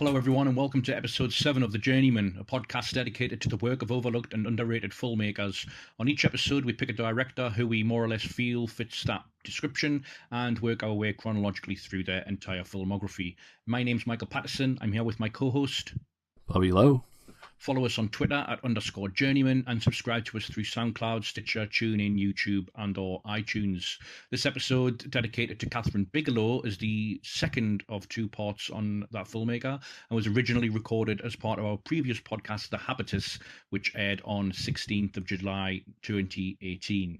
Hello, everyone, and welcome to episode 7 of The Journeymen, a podcast dedicated to the work of overlooked and underrated filmmakers. On each episode, we pick a director who we more or less feel fits that description and work our way chronologically through their entire filmography. My name's Michael Pattison. I'm here with my co-host, Bobby Lowe. Follow us on Twitter at _Journeyman and subscribe to us through SoundCloud, Stitcher, TuneIn, YouTube, and or iTunes. This episode, dedicated to Kathryn Bigelow, is the second of 2 parts on that filmmaker and was originally recorded as part of our previous podcast, The Habitus, which aired on 16th of July 2018.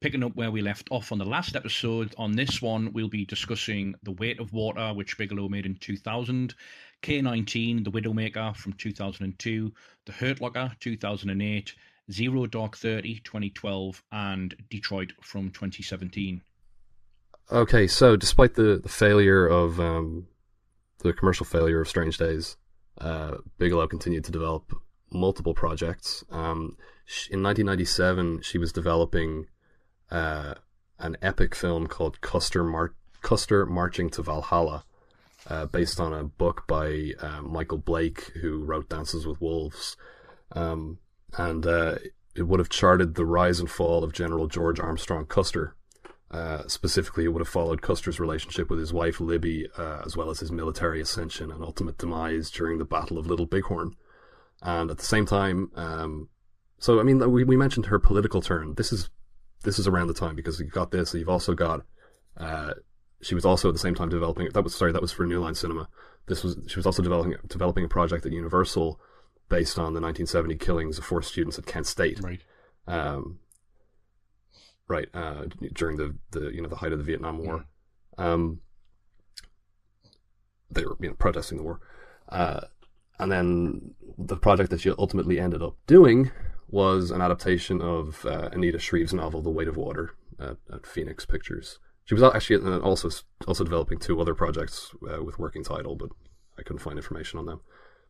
Picking up where we left off on the last episode, on this one, we'll be discussing The Weight of Water, which Bigelow made in 2000, K-19, The Widowmaker from 2002, The Hurt Locker, 2008, Zero Dark 30, 2012, and Detroit from 2017. Okay, so despite the failure of the commercial failure of Strange Days, Bigelow continued to develop multiple projects. In 1997, she was developing an epic film called Custer Marching to Valhalla, based on a book by Michael Blake, who wrote Dances with Wolves. And it would have charted the rise and fall of General George Armstrong Custer. Specifically, it would have followed Custer's relationship with his wife Libby, as well as his military ascension and ultimate demise during the Battle of Little Bighorn. And at the same time, so I mean, we mentioned her political turn. This is around the time, because you've got this, you've also got, she was also at the same time developing, that was for New Line Cinema. She was also developing a project at Universal based on the 1970 killings of 4 students at Kent State. Right. During the height of the Vietnam War. They were protesting the war. And then the project that she ultimately ended up doing was an adaptation of Anita Shreve's novel The Weight of Water at Phoenix Pictures. She was actually also developing 2 other projects with working title, but I couldn't find information on them.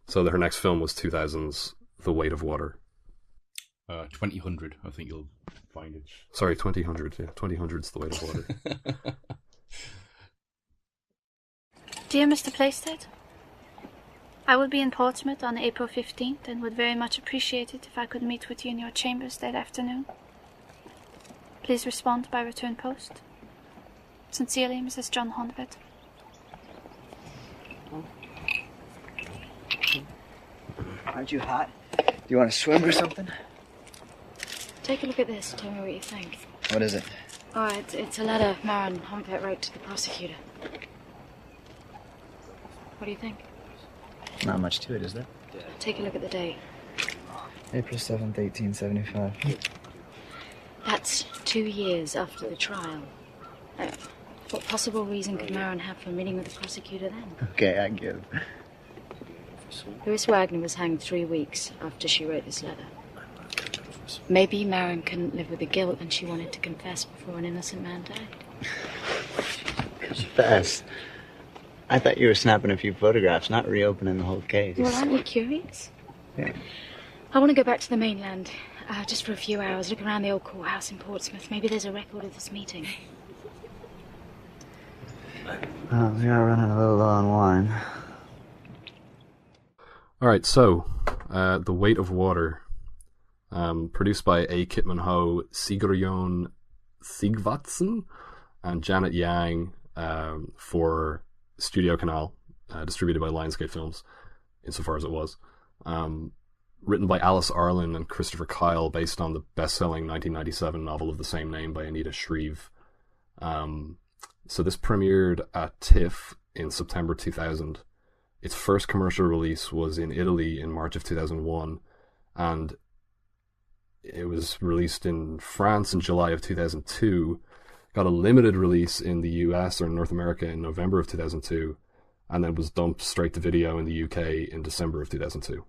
So her next film was 2000's The Weight of Water. 2000, I think you'll find it. Sorry, 2000. Yeah, 2000's The Weight of Water. Dear Mr. Plaisted, I will be in Portsmouth on April 15th and would very much appreciate it if I could meet with you in your chambers that afternoon. Please respond by return post. Sincerely, Mrs. John Hornbett. Aren't you hot? Do you want to swim or something? Take a look at this. Tell me what you think. What is it? Oh, it's a letter Marin Hornbett wrote to the prosecutor. What do you think? Not much to it, is there? Take a look at the date. April 7th, 1875. That's 2 years after the trial. What possible reason could Marin have for meeting with the prosecutor then? Okay, I give. Louis Wagner was hanged 3 weeks after she wrote this letter. Maybe Marin couldn't live with the guilt and she wanted to confess before an innocent man died. Confess? I thought you were snapping a few photographs, not reopening the whole case. Well, aren't you curious? Yeah. I want to go back to the mainland, just for a few hours, look around the old courthouse in Portsmouth. Maybe there's a record of this meeting. Well, we are running a little low on wine. Alright, so, The Weight of Water, produced by A. Kitman Ho, Sigurjón Sigvatsson, and Janet Yang, for Studio Canal, distributed by Lionsgate Films, insofar as it was. Written by Alice Arlen and Christopher Kyle, based on the best-selling 1997 novel of the same name by Anita Shreve. So this premiered at TIFF in September 2000. Its first commercial release was in Italy in March of 2001, and it was released in France in July of 2002, got a limited release in the US or North America in November of 2002, and then was dumped straight to video in the UK in December of 2002.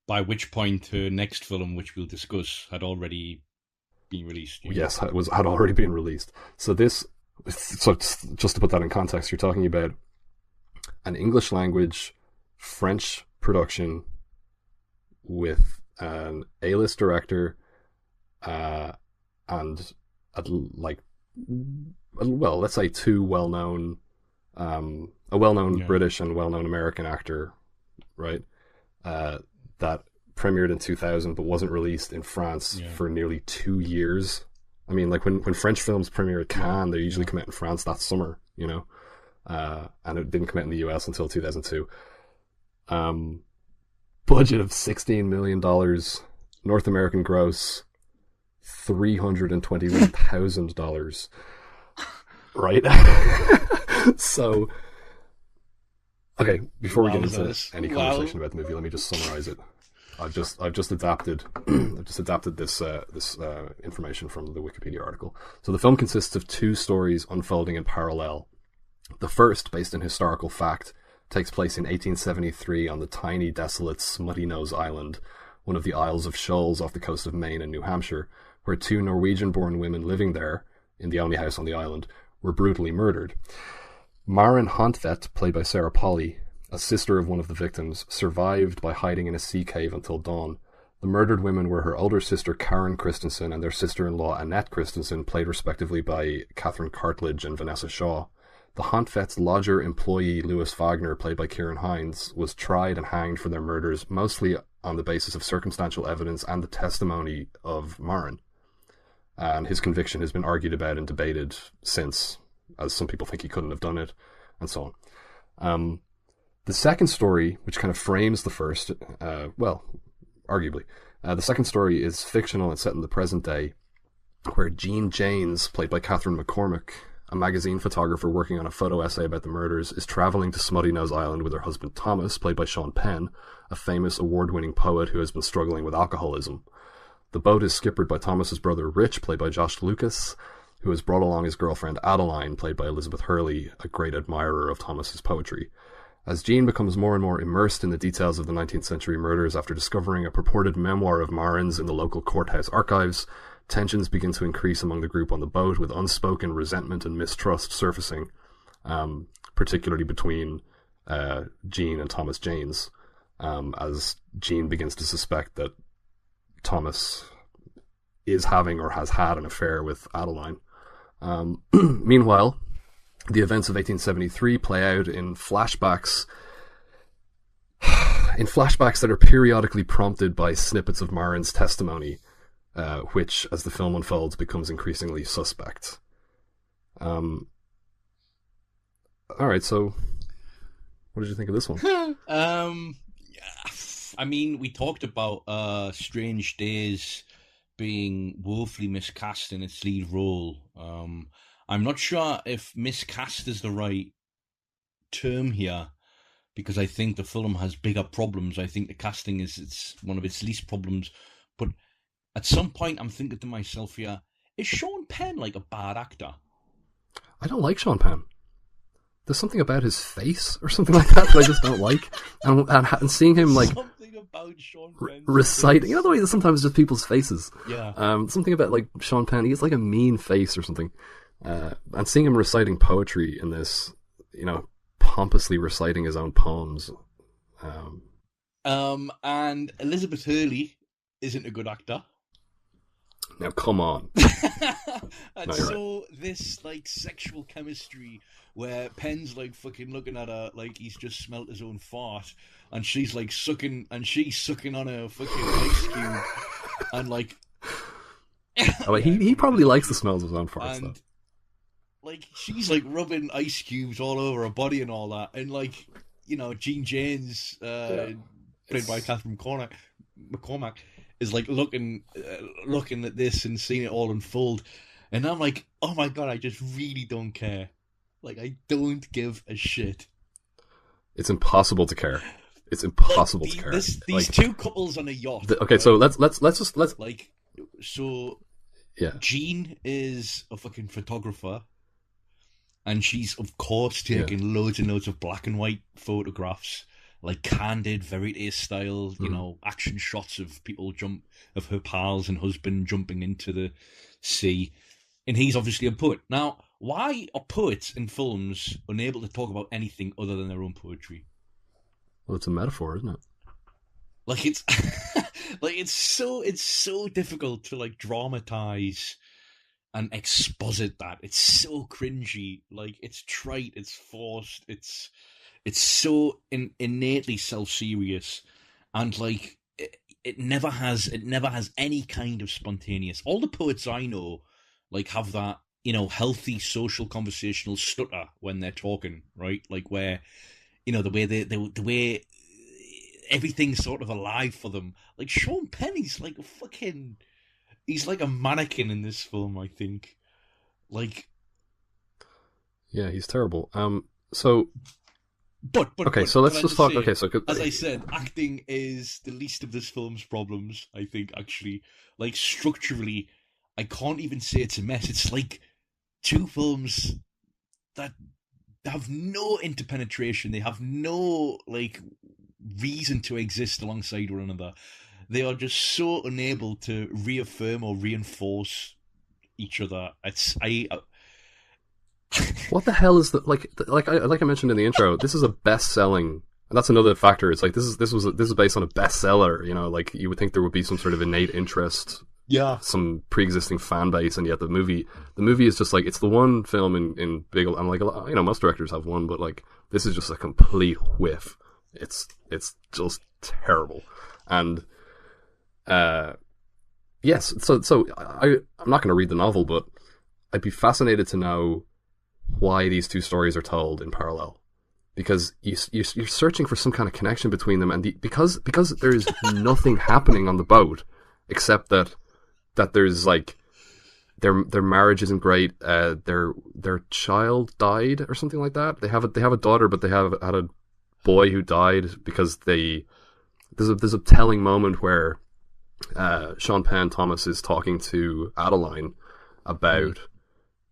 By which point her next film, which we'll discuss, had already been released. Yes, had already been released. So just to put that in context, you're talking about an English language French production with an A-list director and let's say 2 well-known a well-known British and well-known American actor, right? That premiered in 2000 but wasn't released in France for nearly 2 years. I mean, like when French films premiere at Cannes, they usually come out in France that summer, you know, and it didn't come out in the US until 2002. Budget of $16 million, North American gross $321,000, right? So, okay, before we get into any conversation about the movie, let me just summarize it. I've just adapted this information from the Wikipedia article. So the film consists of 2 stories unfolding in parallel. The first, based in historical fact, takes place in 1873 on the tiny, desolate Smutty Nose Island, one of the Isles of Shoals off the coast of Maine and New Hampshire, where 2 Norwegian-born women living there, in the only house on the island, were brutally murdered. Maren Hantvedt, played by Sarah Polley, a sister of one of the victims, survived by hiding in a sea cave until dawn. The murdered women were her older sister Karen Christensen and their sister-in-law Annette Christensen, played respectively by Catherine Cartledge and Vanessa Shaw. The Hantvedt's lodger employee Louis Wagner, played by Kieran Hines, was tried and hanged for their murders, mostly on the basis of circumstantial evidence and the testimony of Maren. And his conviction has been argued about and debated since, as some people think he couldn't have done it, and so on. The second story, which kind of frames the first, arguably, the second story is fictional and set in the present day, where Jean Janes, played by Catherine McCormack, a magazine photographer working on a photo essay about the murders, is travelling to Smutty Nose Island with her husband Thomas, played by Sean Penn, a famous award-winning poet who has been struggling with alcoholism. The boat is skippered by Thomas's brother Rich, played by Josh Lucas, who has brought along his girlfriend Adeline, played by Elizabeth Hurley, a great admirer of Thomas's poetry. As Jean becomes more and more immersed in the details of the 19th century murders after discovering a purported memoir of Maren's in the local courthouse archives, tensions begin to increase among the group on the boat, with unspoken resentment and mistrust surfacing, particularly between Jean and Thomas Janes, as Jean begins to suspect that Thomas is having or has had an affair with Adeline. Meanwhile, the events of 1873 play out in flashbacks that are periodically prompted by snippets of Maren's testimony, which, as the film unfolds, becomes increasingly suspect. Alright, so what did you think of this one? I mean, we talked about Strange Days being woefully miscast in its lead role. I'm not sure if miscast is the right term here, because I think the film has bigger problems. I think the casting it's one of its least problems. But at some point, I'm thinking to myself here, is Sean Penn like a bad actor? I don't like Sean Penn. There's something about his face or something like that I just don't like. And seeing him like something about Sean Penn reciting, you know the way that sometimes just people's faces. Yeah. Something about like Sean Penn. He has like a mean face or something. And seeing him reciting poetry in this, you know, pompously reciting his own poems. And Elizabeth Hurley isn't a good actor. Now, come on. And No, so this like sexual chemistry where Penn's like fucking looking at her like he's just smelt his own fart, and she's like sucking on a fucking ice cube, and like. Oh, wait, he probably likes the smells of his own farts, though. Like she's like rubbing ice cubes all over her body and all that, and like, you know, Jean Janes, played by Catherine McCormack, is like looking at this and seeing it all unfold, and I'm like, oh my god, I just really don't care. Like, I don't give a shit. It's impossible to care. It's impossible to care. These like, 2 couples on a yacht. Okay, right? So let's like, so yeah. Jean is a fucking photographer, and she's of course taking loads and loads of black and white photographs, like candid verite style, you know, action shots of her pals and husband jumping into the sea. And he's obviously a poet. Now, why are poets in films unable to talk about anything other than their own poetry? Well, it's a metaphor, isn't it? Like it's like it's so difficult to like dramatize and exposit that. It's so cringy. Like, it's trite, it's forced, it's so innately self-serious, and like it never has any kind of spontaneous. All the poets I know like have that, healthy social conversational stutter when they're talking, right? Like where, the way everything's sort of alive for them. Like Sean Penny's like he's like a mannequin in this film, I think. Like, yeah, he's terrible. So. But so let's just talk. Okay, so as I said, acting is the least of this film's problems. I think actually, like structurally, I can't even say it's a mess. It's like two films that have no interpenetration. They have no like reason to exist alongside one another. They are just so unable to reaffirm or reinforce each other. What the hell is like I mentioned in the intro, this is a best-selling, and that's another factor. It's like this is based on a bestseller. Like you would think there would be some sort of innate interest, some pre-existing fan base, and yet the movie is just like, it's the one film in Bigelow. I'm like, most directors have one, but like this is just a complete whiff. It's just terrible, and yes. So I'm not going to read the novel, but I'd be fascinated to know why these two stories are told in parallel, because you're searching for some kind of connection between them, and because there is nothing happening on the boat except that there's like their marriage isn't great, their child died or something like that. They have a daughter, but they had a boy who died because there's a telling moment where Sean Penn Thomas is talking to Adeline about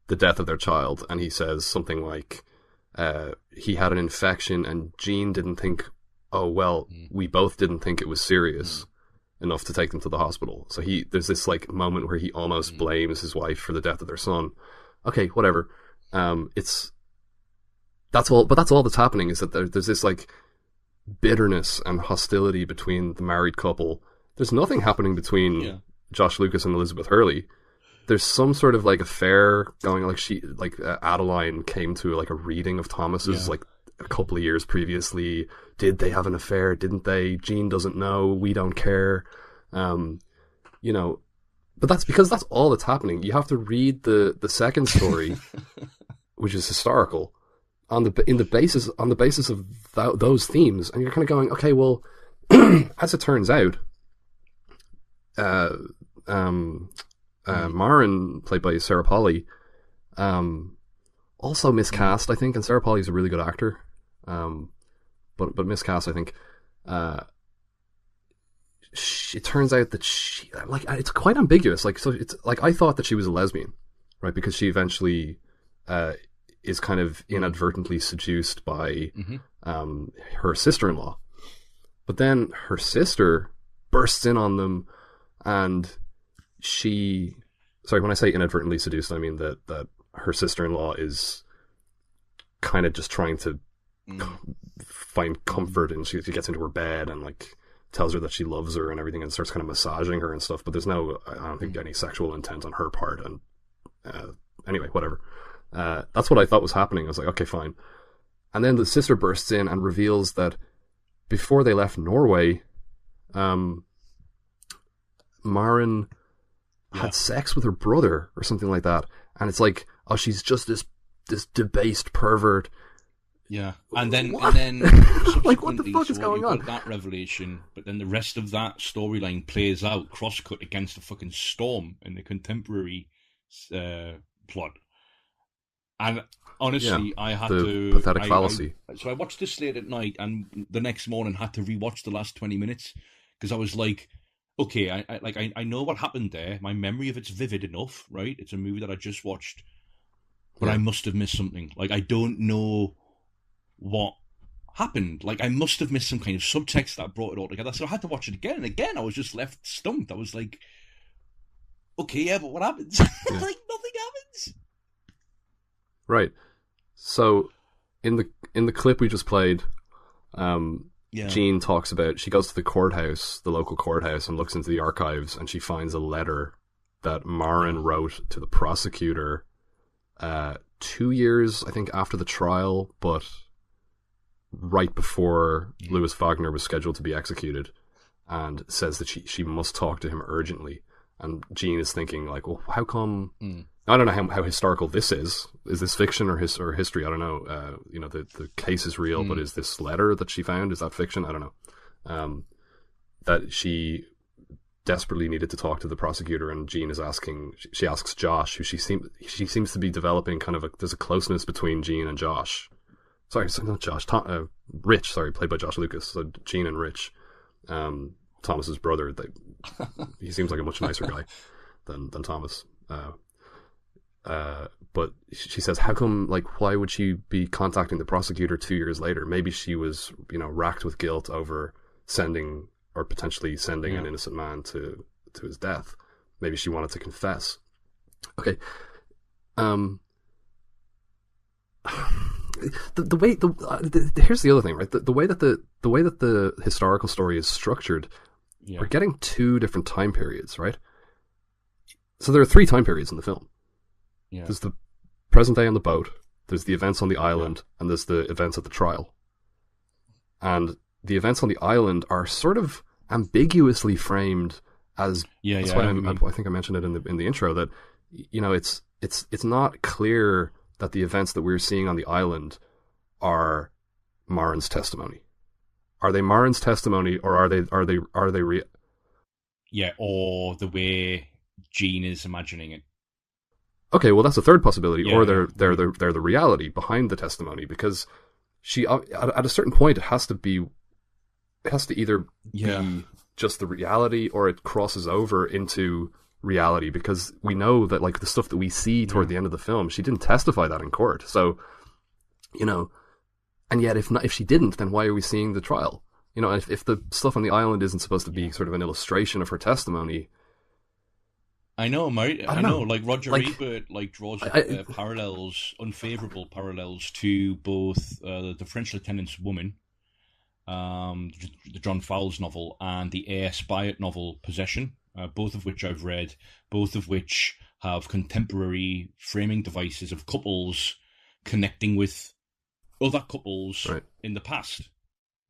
the death of their child, and he says something like, he had an infection and Jean didn't think, we both didn't think it was serious enough to take them to the hospital. So there's this like moment where he almost blames his wife for the death of their son. Okay, whatever. That's all that's happening, is that there's this like bitterness and hostility between the married couple. There's nothing happening between Josh Lucas and Elizabeth Hurley. There's some sort of like affair going, like Adeline came to like a reading of Thomas's like a couple of years previously. Did they have an affair? Didn't they? Jean doesn't know. We don't care. But that's because that's all that's happening. You have to read the second story, which is historical, on the basis of those themes, and you're kind of going, okay, well, as it turns out, Marin, played by Sarah Polley, also miscast, I think, and Sarah Polley's a really good actor, but miscast, I think. It turns out that she, like, it's quite ambiguous. Like, so it's like, I thought that she was a lesbian, right? Because she eventually is kind of inadvertently seduced by her sister-in-law, but then her sister bursts in on them, and when I say inadvertently seduced, I mean that her sister-in-law is kind of just trying to find comfort, and she gets into her bed and like tells her that she loves her and everything, and starts kind of massaging her and stuff, but there's no, I don't think, any sexual intent on her part, and anyway, whatever. That's what I thought was happening. I was like, okay, fine. And then the sister bursts in and reveals that before they left Norway, Marin had sex with her brother or something like that, and it's like, oh, she's just this debased pervert. Yeah, and then like, what the fuck is going on? That revelation, but then the rest of that storyline plays out cross-cut against a fucking storm in the contemporary plot. And honestly, I had to pathetic fallacy. So I watched this late at night, and the next morning had to rewatch the last 20 minutes because I was like, okay, I know what happened there. My memory of it's vivid enough, right? It's a movie that I just watched, but I must have missed something. Like, I don't know what happened. Like, I must have missed some kind of subtext that brought it all together. So I had to watch it again and again. I was just left stumped. I was like, okay, yeah, but what happens? Like, nothing happens. Right. So in the clip we just played, Jean talks about, she goes to the courthouse, the local courthouse, and looks into the archives, and she finds a letter that Marin wrote to the prosecutor 2 years, I think, after the trial, but right before Louis Wagner was scheduled to be executed, and says that she must talk to him urgently. And Jean is thinking, like, well, how come... I don't know how historical this is. Is this fiction or history? I don't know. The case is real, but is this letter that she found, is that fiction? I don't know. That she desperately needed to talk to the prosecutor, and Jean is asking... She asks Josh, who she seems to be developing kind of there's a closeness between Jean and Josh. Sorry, not Josh. Rich, played by Josh Lucas. So Jean and Rich, Thomas's brother. He seems like a much nicer guy than Thomas. But she says, how come, like, why would she be contacting the prosecutor 2 years later? Maybe she was, racked with guilt over sending an innocent man to his death. Maybe she wanted to confess. Okay. Here's the other thing, right? The way that the historical story is structured, we're getting two different time periods, right? So there are three time periods in the film. Yeah. There's the present day on the boat, there's the events on the island, and there's the events at the trial. And the events on the island are sort of ambiguously framed as... That's why I think I mentioned it in the intro, that it's not clear that the events that we're seeing on the island are Marin's testimony. Are they Marin's testimony, or are they real? Yeah, or the way Jean is imagining it. Okay, well, that's a third possibility. Or they're the reality behind the testimony, because she at a certain point it has to either be just the reality, or it crosses over into reality, because we know that, like, the stuff that we see toward the end of the film, she didn't testify that in court. So, and yet if she didn't, then why are we seeing the trial? If the stuff on the island isn't supposed to be sort of an illustration of her testimony. I know, mate. I know. Like, Roger Ebert draws unfavorable parallels to both the French Lieutenant's Woman, the John Fowles novel, and the A.S. Byatt novel Possession, both of which I've read, both of which have contemporary framing devices of couples connecting with other couples in the past,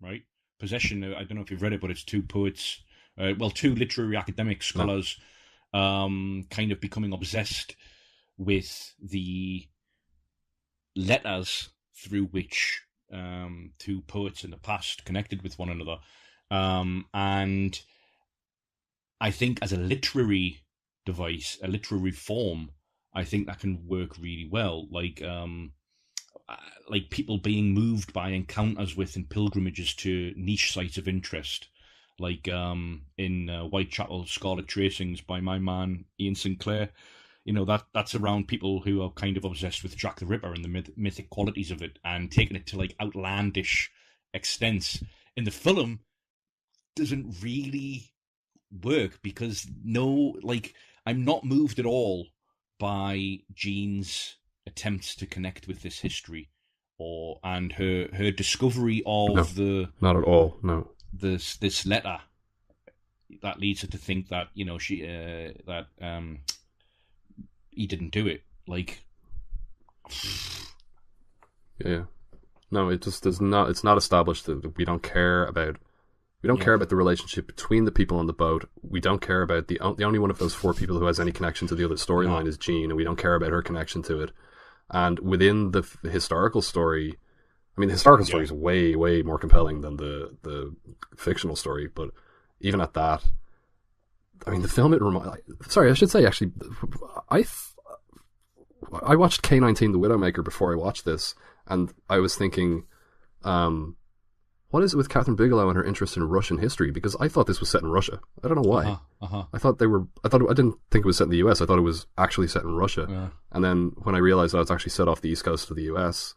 right? Possession, I don't know if you've read it, but it's two poets, two literary academic scholars, kind of becoming obsessed with the letters through which two poets in the past connected with one another. And I think as a literary device, a literary form, I think that can work really well. Like people being moved by encounters with and pilgrimages to niche sites of interest, like in Whitechapel Scarlet Tracings by my man Ian Sinclair. That's around people who are kind of obsessed with Jack the Ripper and the mythic qualities of it, and taking it to like outlandish extents. In the film, doesn't really work, because I'm not moved at all by Jean's attempts to connect with this history, and her discovery of not at all. No, this letter that leads her to think that he didn't do it. No, it just does not. It's not established that we don't care about. We don't care about the relationship between the people on the boat. We don't care about the only one of those four people who has any connection to the other storyline is Jean, and we don't care about her connection to it. And within the historical story, I mean, the historical story is way, way more compelling than the fictional story. But even at that, I mean, the film I should say actually, I watched K-19 The Widowmaker before I watched this, and I was thinking, what is it with Kathryn Bigelow and her interest in Russian history? Because I thought this was set in Russia. I don't know why. I didn't think it was set in the US. I thought it was actually set in Russia. Yeah. And then when I realized that it's actually set off the east coast of the US,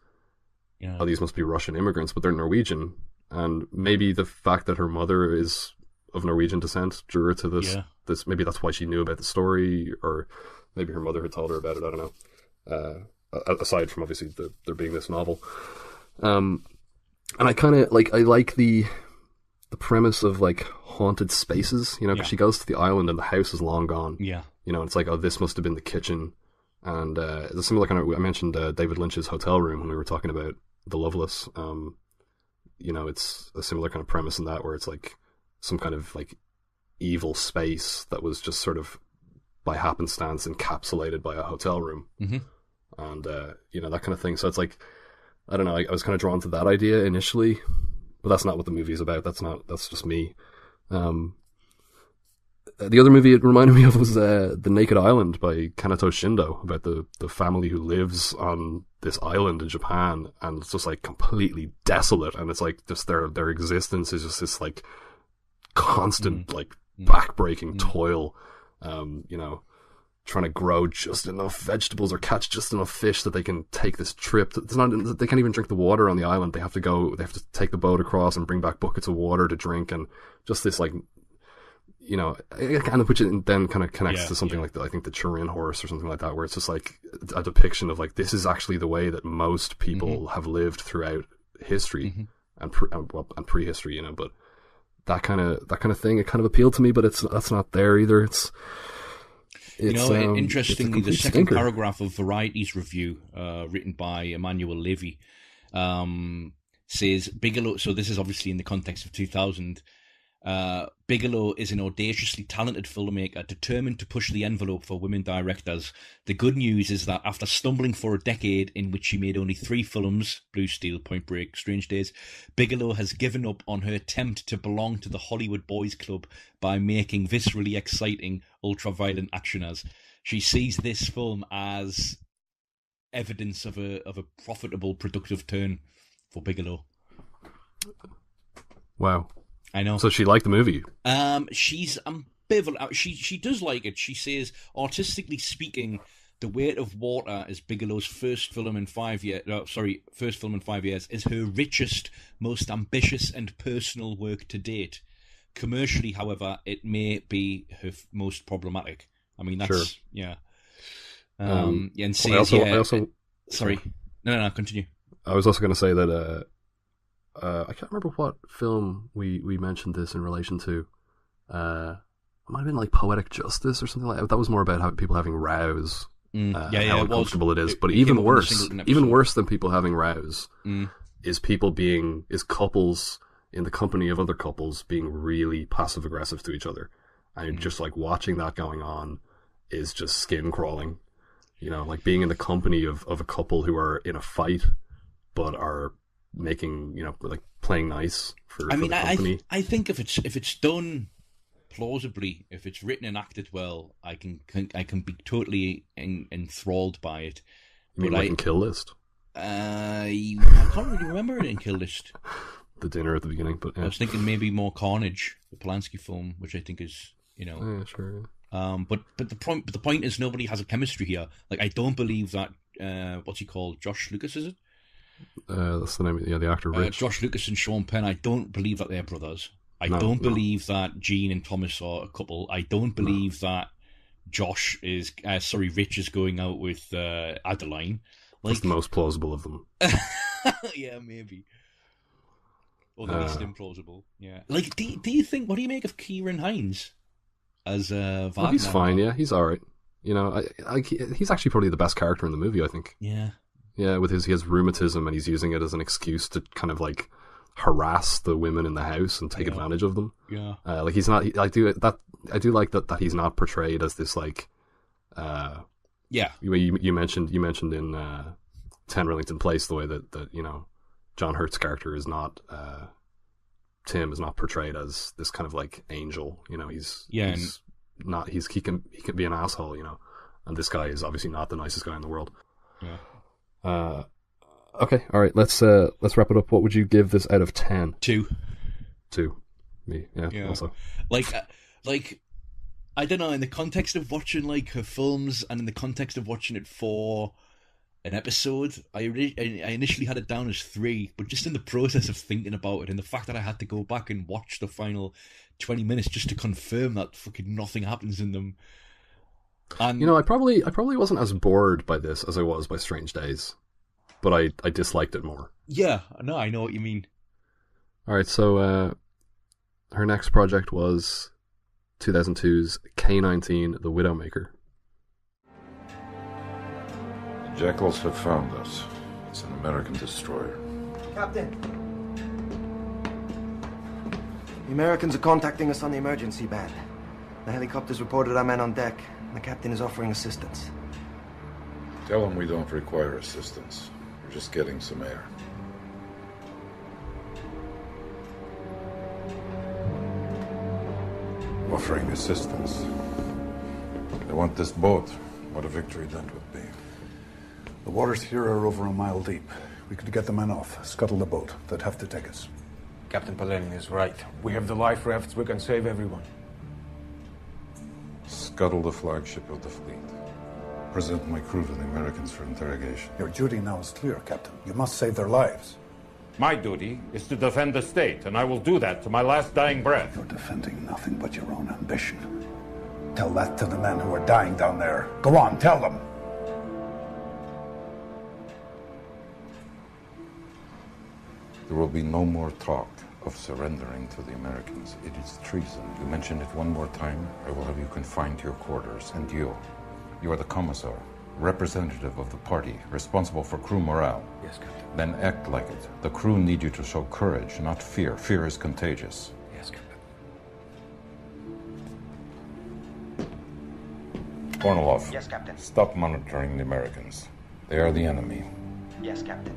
these must be Russian immigrants, but they're Norwegian. And maybe the fact that her mother is of Norwegian descent drew her to this. This maybe that's why she knew about the story, or maybe her mother had told her about it. I don't know. Aside from obviously there being this novel. And I kind of I like the premise of like haunted spaces, because she goes to the island and the house is long gone. It's like, oh, this must have been the kitchen. And it's a similar kind of, I mentioned David Lynch's Hotel Room when we were talking about The Loveless. It's a similar kind of premise in that, where it's like some kind of like evil space that was just sort of by happenstance encapsulated by a hotel room. Mm-hmm. And that kind of thing. So it's like, I don't know, I was kind of drawn to that idea initially, but that's not what the movie is about. That's just me. The other movie it reminded me of was The Naked Island by Kanato Shindo, about the family who lives on this island in Japan, and it's just like completely desolate, and it's like just their existence is just this like constant like backbreaking toil, trying to grow just enough vegetables or catch just enough fish that they can take this trip. They can't even drink the water on the island. They have to take the boat across and bring back buckets of water to drink, and just this like, which then kind of connects to something like I think the Turin Horse or something like that, where it's just like a depiction of like, this is actually the way that most people have lived throughout history and prehistory, but that kind of thing, it kind of appealed to me, but that's not there either. It's interestingly, the second stinker. paragraph of Variety's review, written by Emmanuel Levy, says Bigelow. So this is obviously in the context of 2000. Bigelow is an audaciously talented filmmaker determined to push the envelope for women directors. The good news is that after stumbling for a decade in which she made only 3 films, Blue Steel, Point Break, Strange Days, Bigelow has given up on her attempt to belong to the Hollywood Boys Club by making viscerally exciting, ultra-violent actioners. She sees this film as evidence of a profitable, productive turn for Bigelow. Wow. I know. So she liked the movie. She's ambivalent. She does like it. She says, artistically speaking, The Weight of Water is Bigelow's first film in 5 years. First film in 5 years, is her richest, most ambitious and personal work to date. Commercially, however, it may be her most problematic. I mean, that's sure. Yeah. And says, I also sorry. No, continue. I was also going to say that. I can't remember what film we mentioned this in relation to. It might have been like Poetic Justice or something like that. That was more about people having rows, how uncomfortable it is. But even worse than people having rows is couples in the company of other couples being really passive aggressive to each other, and just like watching that going on is just skin crawling. Like being in the company of a couple who are in a fight but are making, like playing nice for the company. I think if it's done plausibly, if it's written and acted well, I can be totally enthralled by it. You mean like in Kill List? I can't really remember it in Kill List. The dinner at the beginning, but yeah. I was thinking maybe more Carnage, the Polanski film, which I think is, Yeah, sure. Yeah. But the point is, nobody has a chemistry here. Like, I don't believe that. What's he called? Josh Lucas, is it? That's the name. The actor Rich. Josh Lucas and Sean Penn. I don't believe that they're brothers. I don't believe that Gene and Thomas are a couple. I don't believe that Rich is going out with Adeline. That's the most plausible of them. Yeah, maybe. Or the least implausible. Yeah. Like, do you think? What do you make of Kieran Hines as Wagner? Oh, he's fine. Yeah, he's all right. He's actually probably the best character in the movie, I think. Yeah. Yeah, he has rheumatism and he's using it as an excuse to kind of like harass the women in the house and take advantage of them. Yeah. Like he's not. I do like that he's not portrayed as this like. Yeah. You mentioned in 10 Rillington Place the way that John Hurt's character is not. Tim is not portrayed as this kind of like angel. He can be an asshole. And this guy is obviously not the nicest guy in the world. Yeah. Okay, all right. Let's wrap it up. What would you give this out of 10? 2. 2. Me, yeah. Also, like I don't know. In the context of watching like her films, and in the context of watching it for an episode, I initially had it down as 3, but just in the process of thinking about it, and the fact that I had to go back and watch the final 20 minutes just to confirm that fucking nothing happens in them. And I probably wasn't as bored by this as I was by Strange Days, but I disliked it more. Yeah, no, I know what you mean. All right, so her next project was 2002's K-19, The Widowmaker, Jackals have found us. It's an American destroyer. Captain! The Americans are contacting us on the emergency band. The helicopters reported our men on deck, and the captain is offering assistance. Tell them we don't require assistance. We're just getting some air. Offering assistance. They want this boat. What a victory that would be. The waters here are over a mile deep. We could get the men off, scuttle the boat. They'd have to take us. Captain Palenin is right. We have the life rafts. We can save everyone. Scuttle the flagship of the fleet. Present my crew to the Americans for interrogation. Your duty now is clear, Captain. You must save their lives. My duty is to defend the state, and I will do that to my last dying breath. You're defending nothing but your own ambition. Tell that to the men who are dying down there. Go on, tell them. There will be no more talk of surrendering to the Americans. It is treason. You mention it one more time, I will have you confined to your quarters. And you are the commissar, representative of the party, responsible for crew morale. Yes, Captain. Then act like it. The crew need you to show courage, not fear. Fear is contagious. Yes, Captain. Kornilov. Yes, Captain. Stop monitoring the Americans. They are the enemy. Yes, Captain.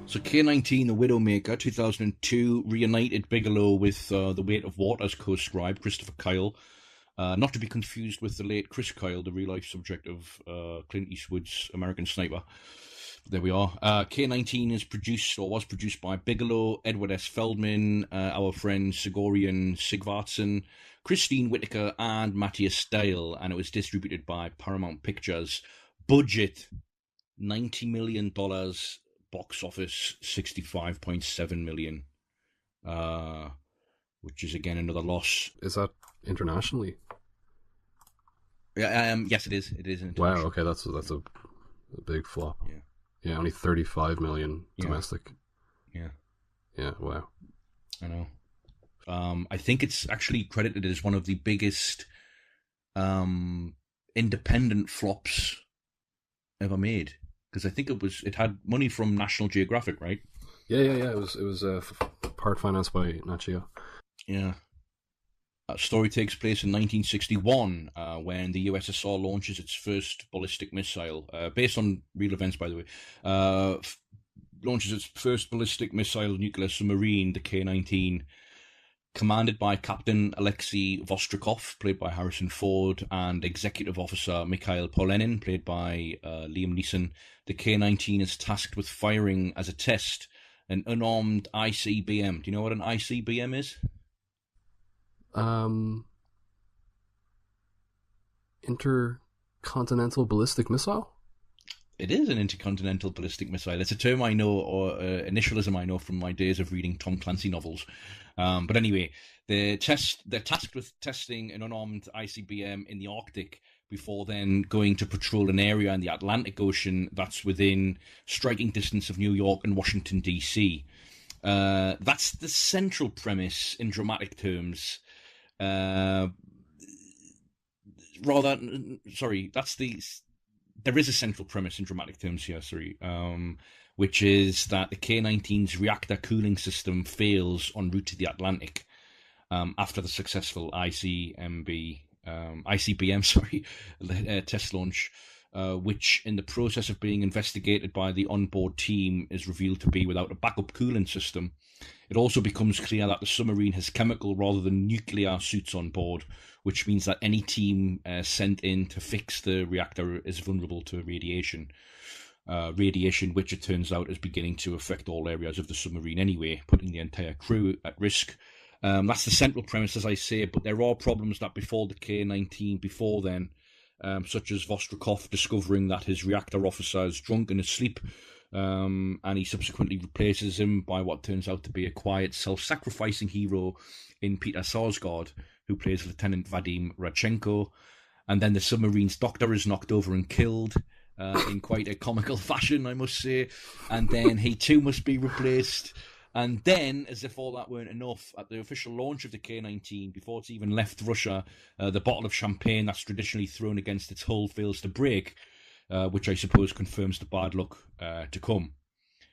So K-19, the Widowmaker, 2002, reunited Bigelow with The Weight of Water's co-scribe, Christopher Kyle. Not to be confused with the late Chris Kyle, the real-life subject of Clint Eastwood's American Sniper. There we are. K-19 is produced, or was produced by Bigelow, Edward S. Feldman, our friend Sigorian Sigvardsson, Christine Whitaker, and Matthias Dale, and it was distributed by Paramount Pictures. Budget, $90 million. Box office, 65.7 million. Which is, again, another loss. Is that internationally? Yeah, yes, it is. It is international. Wow, okay, that's a big flop. Yeah. Yeah, only 35 million domestic. Yeah. Yeah, wow. I know. I think it's actually credited as one of the biggest independent flops ever made. Because I think it had money from National Geographic, right? Yeah. It was part financed by Nat Geo. Yeah. That story takes place in 1961, when the USSR launches its first ballistic missile, based on real events, by the way. Launches its first ballistic missile nuclear submarine, the K-19, commanded by Captain Alexei Vostrikov, played by Harrison Ford, and Executive Officer Mikhail Polenin, played by Liam Neeson. The K-19 is tasked with firing as a test an unarmed ICBM. Do you know what an ICBM is? Intercontinental ballistic missile? It is an intercontinental ballistic missile. It's a term I know, or initialism I know from my days of reading Tom Clancy novels. But anyway, they're tasked with testing an unarmed ICBM in the Arctic before then going to patrol an area in the Atlantic Ocean that's within striking distance of New York and Washington, D.C. That's the central premise in dramatic terms. There is a central premise in dramatic terms here, which is that the K-19's reactor cooling system fails en route to the Atlantic after the successful ICBM test launch, which in the process of being investigated by the onboard team is revealed to be without a backup cooling system. It also becomes clear that the submarine has chemical rather than nuclear suits on board, which means that any team sent in to fix the reactor is vulnerable to radiation. Radiation, which it turns out is beginning to affect all areas of the submarine anyway, putting the entire crew at risk. That's the central premise, as I say, but there are problems that befall the K-19 before then, such as Vostrikov discovering that his reactor officer is drunk and asleep, and he subsequently replaces him by what turns out to be a quiet, self-sacrificing hero in Peter Sarsgaard, who plays Lieutenant Vadim Radchenko. And then the submarine's doctor is knocked over and killed in quite a comical fashion, I must say. And then he too must be replaced. And then, as if all that weren't enough, at the official launch of the K-19, before it's even left Russia, the bottle of champagne that's traditionally thrown against its hull fails to break. which I suppose confirms the bad luck to come.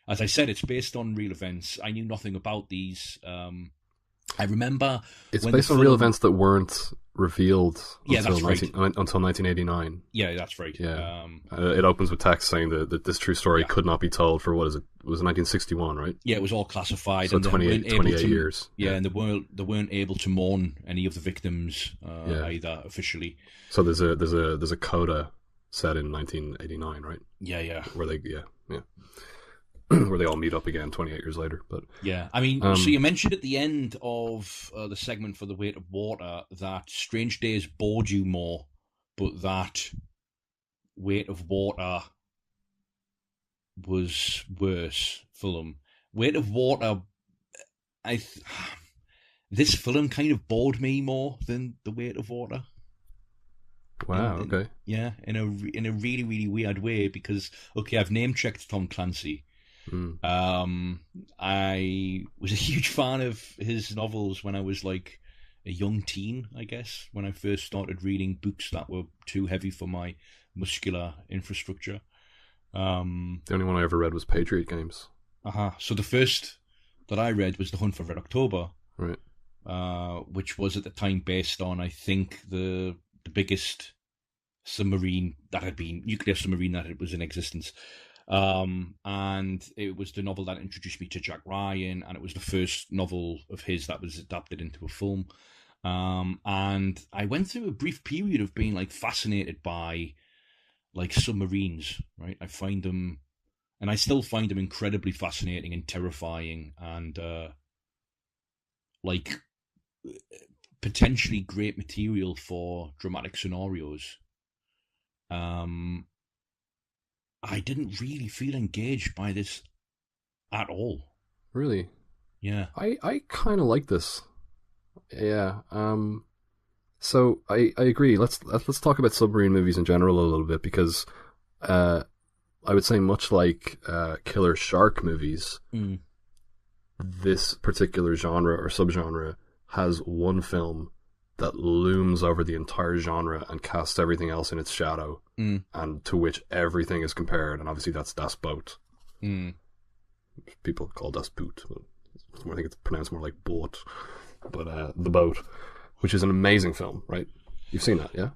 As I said, it's based on real events. I knew nothing about these. I remember it's based on real events that weren't revealed until that's right. Until 1989. Yeah, that's right. Yeah, it opens with text saying that this true story could not be told for, what is it? It was 1961, right? Yeah, it was all classified. So and 28 years. Yeah, and they weren't able to mourn any of the victims either officially. So there's a coda set in 1989, right? Yeah. Where they where they all meet up again 28 years later. But yeah, I mean, so you mentioned at the end of the segment for The Weight of Water that Strange Days bored you more, but that Weight of Water was worse film. Weight of Water, this film kind of bored me more than The Weight of Water. Wow. Okay. Yeah, in a really, really weird way, because I've name checked Tom Clancy. I was a huge fan of his novels when I was like a young teen, I guess, when I first started reading books that were too heavy for my muscular infrastructure. The only one I ever read was Patriot Games. So the first that I read was The Hunt for Red October, right? Which was at the time based on, I think, the biggest submarine that had been nuclear submarine that was in existence. And it was the novel that introduced me to Jack Ryan, and it was the first novel of his that was adapted into a film. And I went through a brief period of being like fascinated by like submarines, right? I find them, and I still find them, incredibly fascinating and terrifying, and like potentially great material for dramatic scenarios. I didn't really feel engaged by this at all. Really? Yeah. I kind of like this. Yeah. So I agree. Let's talk about submarine movies in general a little bit, because I would say, much like killer shark movies, this particular genre or subgenre has one film that looms over the entire genre and casts everything else in its shadow, and to which everything is compared, and obviously that's Das Boot. People call Das Boot, but I think it's pronounced more like Boat, but The Boat, which is an amazing film, right? You've seen that, yeah?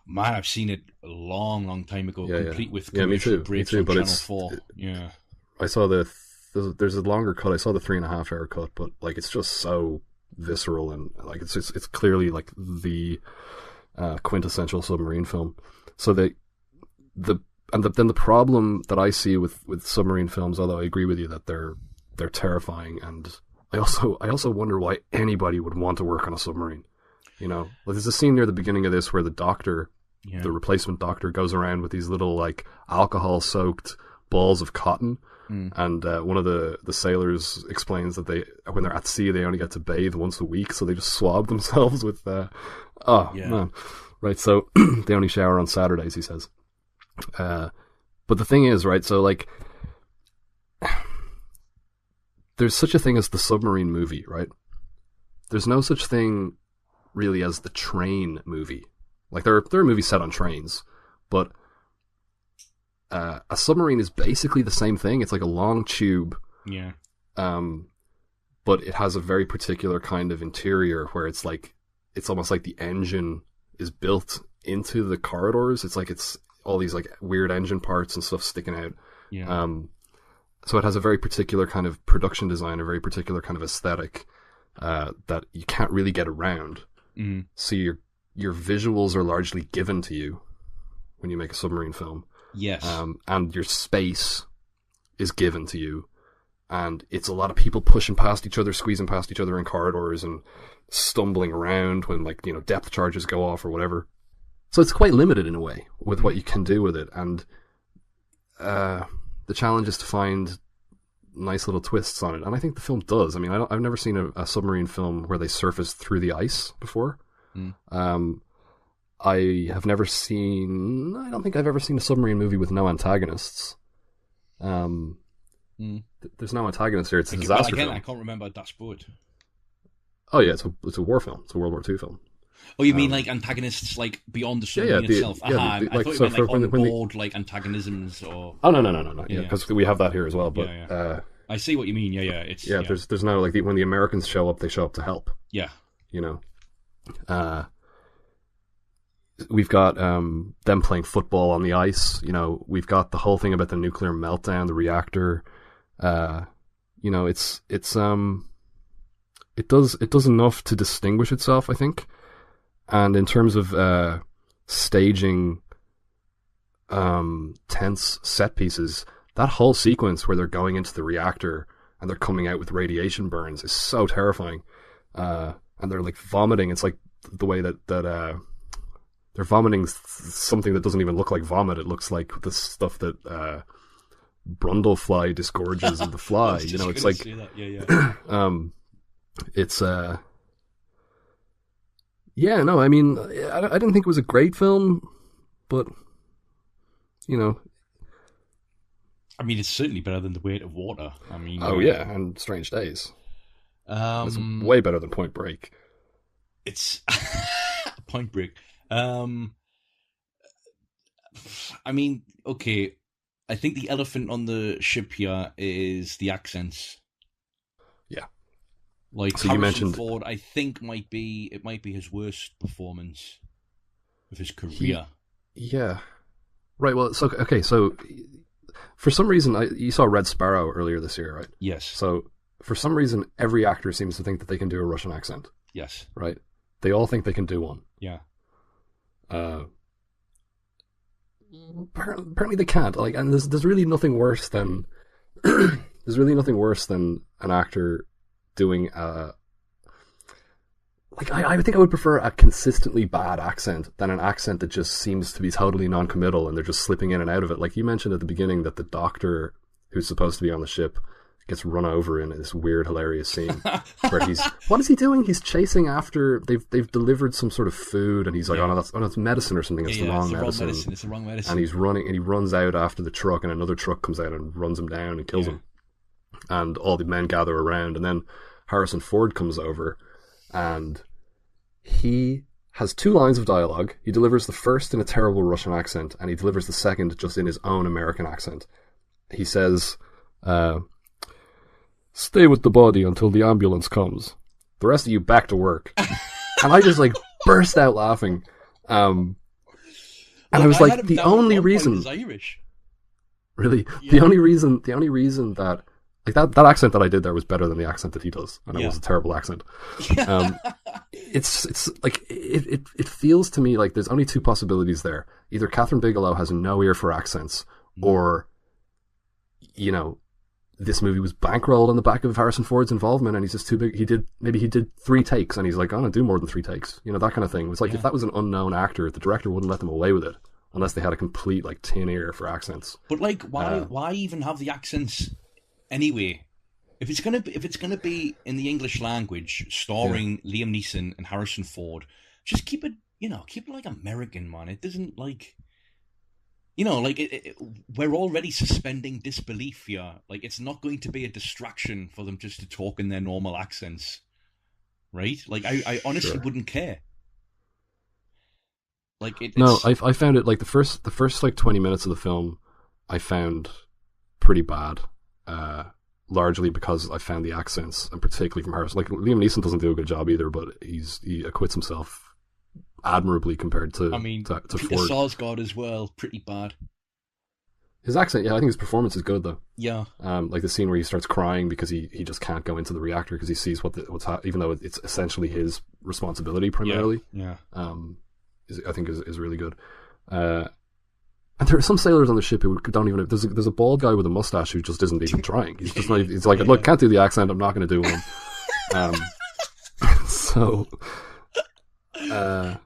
Man, I've seen it a long time ago, complete with me commercial too, breaks me too, on but Channel 4. Yeah. I saw there's a longer cut. I saw the 3.5-hour cut, but like it's just so visceral, and like it's clearly like the quintessential submarine film. So then the problem that I see with submarine films, although I agree with you that they're terrifying, and I also wonder why anybody would want to work on a submarine. You know, like there's a scene near the beginning of this where the doctor, the replacement doctor, goes around with these little like alcohol-soaked balls of cotton. And one of the sailors explains that when they're at sea, they only get to bathe once a week, so they just swab themselves with man, right? So they only shower on Saturdays, he says. But the thing is, right? So like, there's such a thing as the submarine movie, right? There's no such thing really as the train movie. Like there are movies set on trains, but a submarine is basically the same thing. It's like a long tube. Yeah. But it has a very particular kind of interior where it's almost like the engine is built into the corridors. It's like it's all these like weird engine parts and stuff sticking out. Yeah. So it has a very particular kind of production design, a very particular kind of aesthetic that you can't really get around. So your visuals are largely given to you when you make a submarine film. Yes. And your space is given to you. And it's a lot of people pushing past each other, squeezing past each other in corridors and stumbling around when, like, you know, depth charges go off or whatever. So it's quite limited in a way with what you can do with it. And the challenge is to find nice little twists on it. And I think the film does. I mean, I've never seen a submarine film where they surface through the ice before. I don't think I've ever seen a submarine movie with no antagonists. There's no antagonist here. It's a disaster film. I can't remember Das Boot. Oh yeah, it's a war film. It's a World War II film. Oh, you mean like antagonists, like beyond the submarine itself? I thought you meant like on board, like antagonisms or. Oh no. Yeah, because we have that here as well. But I see what you mean. It's There's no like when the Americans show up, they show up to help. Yeah. We've got them playing football on the ice. We've got the whole thing about the nuclear meltdown, the reactor. It does enough to distinguish itself, I think. And in terms of staging tense set pieces, that whole sequence where they're going into the reactor and they're coming out with radiation burns is so terrifying. And they're like vomiting. It's like the way that they're vomiting something that doesn't even look like vomit. It looks like the stuff that Brundlefly disgorges in the fly. It's like it's I mean, I didn't think it was a great film, but I mean, it's certainly better than The Weight of Water. I mean, and Strange Days. It's way better than Point Break. It's Point Break. I mean, okay. I think the elephant on the ship here is the accents. Yeah. Like so Harrison you mentioned Ford, I think might be his worst performance of his career. Yeah. Right. Well, so for some reason, you saw Red Sparrow earlier this year, right? Yes. So for some reason, every actor seems to think that they can do a Russian accent. Yes. Right. They all think they can do one. Yeah. Apparently they can't. Like, and there's really nothing worse than an actor doing I think I would prefer a consistently bad accent than an accent that just seems to be totally non-committal and they're just slipping in and out of it. Like you mentioned at the beginning that the doctor who's supposed to be on the ship gets run over in this weird, hilarious scene where what is he doing? He's chasing after they've delivered some sort of food and he's like, oh no, it's medicine or something. It's the wrong medicine. It's the wrong medicine. And he's running and he runs out after the truck and another truck comes out and runs him down and kills him. And all the men gather around and then Harrison Ford comes over and he has 2 lines of dialogue. He delivers the first in a terrible Russian accent and he delivers the second just in his own American accent. He says, stay with the body until the ambulance comes. The rest of you back to work. And I just burst out laughing. And I was like, the only reason... He's Irish. Really? Yeah. The only reason that... that accent that I did there was better than the accent that he does. And it was a terrible accent. It's like... It feels to me like there's only 2 possibilities there. Either Kathryn Bigelow has no ear for accents, or, this movie was bankrolled on the back of Harrison Ford's involvement and he's just too big. He did 3 takes and he's like, I don't do more than 3 takes. That kind of thing. It's like if that was an unknown actor, the director wouldn't let them away with it unless they had a complete tin ear for accents. But why even have the accents anyway? If it's gonna be in the English language, starring Liam Neeson and Harrison Ford, just keep it like American, man. It doesn't we're already suspending disbelief here. Like, it's not going to be a distraction for them just to talk in their normal accents, right? Like, I honestly wouldn't care. Like, I found it the first 20 minutes of the film, I found pretty bad. Largely because I found the accents, and particularly from Harrison. Liam Neeson doesn't do a good job either, but he acquits himself admirably compared to Peter Ford. Sarsgaard as well, pretty bad. His accent, I think his performance is good though. Yeah. Like the scene where he starts crying because he just can't go into the reactor because he sees even though it's essentially his responsibility primarily. Yeah. I think is really good. And there are some sailors on the ship who don't even. There's a bald guy with a mustache who just isn't even trying. He's just not. He's like, look, can't do the accent. I'm not going to do one. So.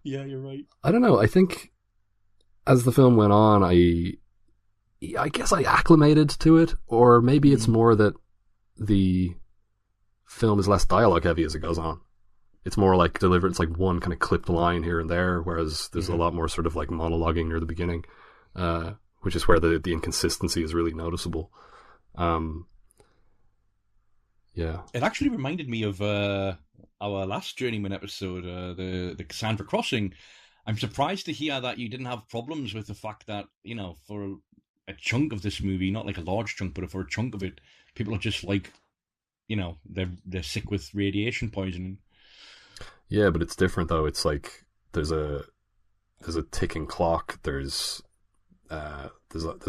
Yeah, you're right. I don't know. I think as the film went on, I guess I acclimated to it, or maybe it's more that the film is less dialogue heavy as it goes on. It's more delivered. It's one kind of clipped line here and there, whereas there's a lot more sort of monologuing near the beginning, which is where the inconsistency is really noticeable. Yeah. It actually reminded me of our last Journeyman episode, the Cassandra Crossing, I'm surprised to hear that you didn't have problems with the fact that, for a chunk of this movie, not like a large chunk, but for a chunk of it, people are just like, they're sick with radiation poisoning. Yeah, but it's different though. It's like there's a ticking clock. There's a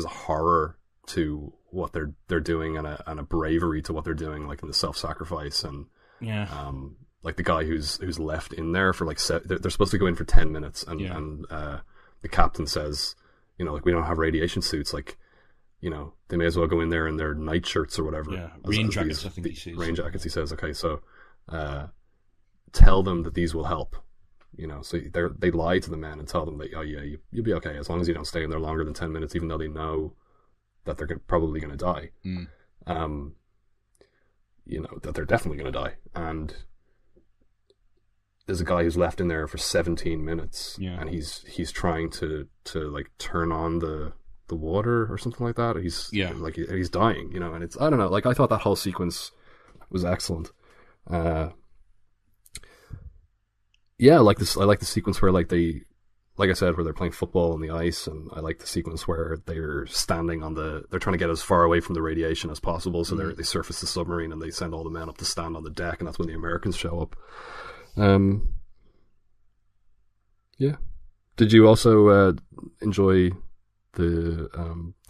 horror to what they're doing, and a bravery to what they're doing, like in the self-sacrifice, and like the guy who's left in there for like they're supposed to go in for 10 minutes, and the captain says, like, we don't have radiation suits, like, they may as well go in there in their nightshirts or whatever. Yeah, rain jackets, I think he says. Rain jackets, he says. Okay, so tell them that these will help. So they lie to the men and tell them that, oh yeah, you'll be okay as long as you don't stay in there longer than 10 minutes, even though they know that they're probably going to die. That they're definitely going to die. And there's a guy who's left in there for 17 minutes, and he's trying to like turn on the water or something like that. He's dying, and it's, I don't know, like, I thought that whole sequence was excellent. I like this. I like the sequence where, like I said, where they're playing football on the ice, and I like the sequence where they're standing they're trying to get as far away from the radiation as possible, so they surface the submarine and they send all the men up to stand on the deck, and that's when the Americans show up. Did you also enjoy the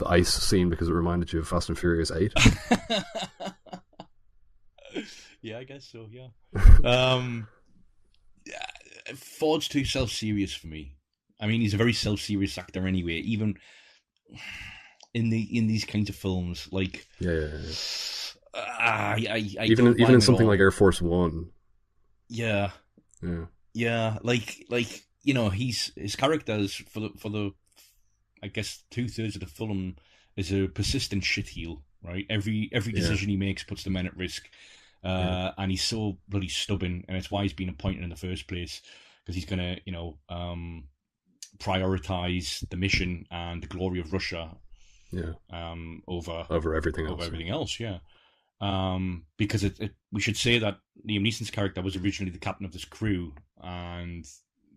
ice scene because it reminded you of Fast and Furious 8? Yeah, I guess so. Yeah. Ford's too self-serious for me. I mean, he's a very self-serious actor anyway. Even in these kinds of films, like even in something like Air Force One. Yeah. Like his characters for the I guess 2/3 of the film is a persistent shitheel, right? Every decision he makes puts the men at risk. And he's so bloody stubborn, and it's why he's been appointed in the first place, because he's gonna, prioritize the mission and the glory of Russia, over everything else. Because we should say that Liam Neeson's character was originally the captain of this crew, and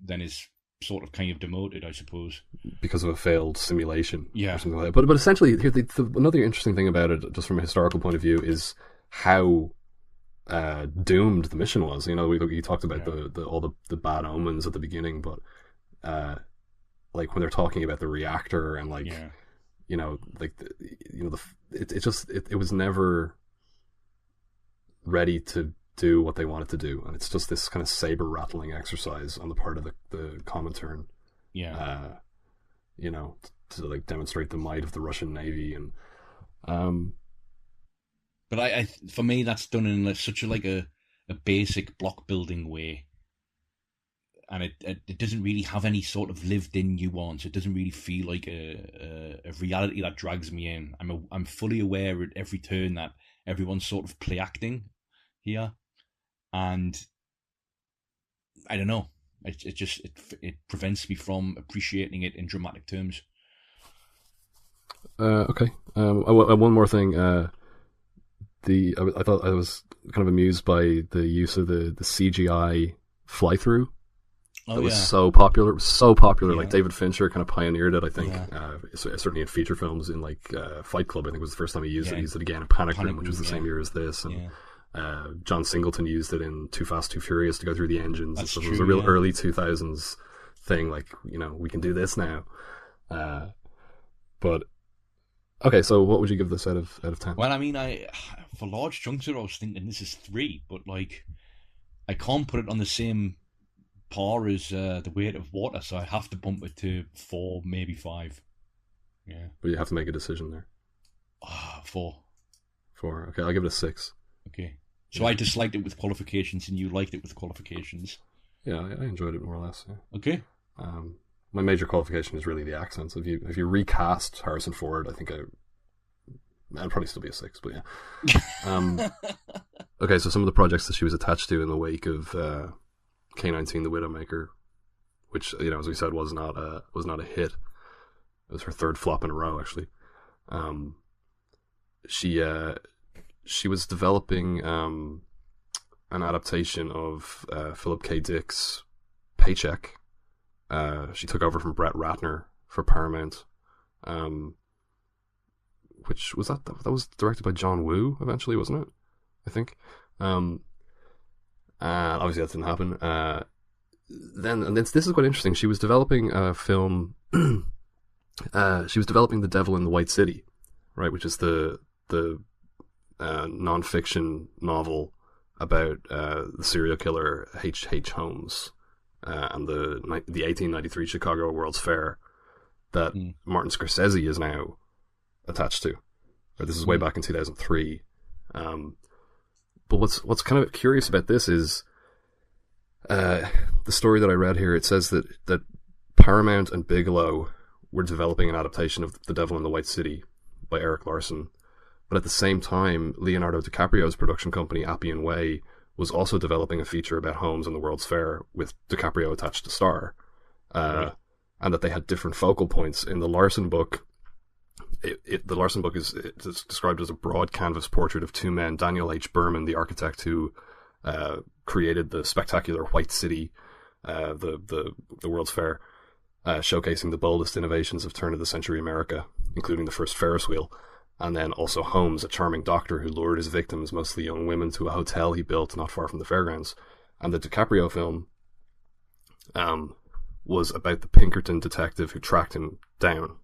then is sort of kind of demoted, I suppose, because of a failed simulation, or something like that. But essentially, here another interesting thing about it, just from a historical point of view, is how doomed the mission was. We talked about all the bad omens at the beginning, but like when they're talking about the reactor and like it was never ready to do what they wanted to do, and it's just this kind of saber rattling exercise on the part of the Comintern, to like demonstrate the might of the Russian Navy. And but I for me, that's done in such a basic block building way, and it doesn't really have any sort of lived in nuance. It doesn't really feel like a reality that drags me in. I'm fully aware at every turn that everyone's sort of play acting here, and I don't know. It prevents me from appreciating it in dramatic terms. Okay. One more thing. I thought I was kind of amused by the use of the CGI fly through. It was so popular. It was so popular. Like David Fincher kind of pioneered it, I think. Certainly in feature films, in like Fight Club, I think was the first time he used it. He used it again in Panic Room, which was the same year as this. And John Singleton used it in Too Fast, Too Furious to go through the engines. That's true, it was a real early 2000s thing. Like, we can do this now. But okay, so what would you give this out of 10? Well, I mean, for large chunks of it, I was thinking this is 3, but like, I can't put it on the same par as The Weight of Water, so I have to bump it to 4, maybe 5. Yeah. But you have to make a decision there. 4. 4. Okay, I'll give it a 6. Okay. So I disliked it with qualifications, and you liked it with qualifications. Yeah, I enjoyed it more or less. Yeah. Okay. My major qualification is really the accents. If you recast Harrison Ford, I think I'd probably still be a 6, but yeah. Okay, so some of the projects that she was attached to in the wake of K-19, The Widowmaker, which, as we said, was not a hit. It was her third flop in a row, actually. She was developing an adaptation of Philip K. Dick's Paycheck. She took over from Brett Ratner for Paramount, which was that was directed by John Woo eventually, wasn't it? I think. Obviously that didn't happen. This is quite interesting. She was developing a film. She was developing The Devil in the White City, right, which is the non-fiction novel about the serial killer H.H. Holmes and the 1893 Chicago World's Fair that Martin Scorsese is now attached to. This is way back in 2003. But what's kind of curious about this is the story that I read here. It says that Paramount and Bigelow were developing an adaptation of The Devil in the White City by Eric Larson. But at the same time, Leonardo DiCaprio's production company, Appian Way, was also developing a feature about Holmes and the World's Fair with DiCaprio attached to star. And that they had different focal points. In the Larson book, the Larson book is described as a broad canvas portrait of two men, Daniel H. Berman, the architect who created the spectacular White City, the World's Fair, showcasing the boldest innovations of turn-of-the-century America, including the first Ferris wheel, and then also Holmes, a charming doctor who lured his victims, mostly young women, to a hotel he built not far from the fairgrounds. And the DiCaprio film was about the Pinkerton detective who tracked him down.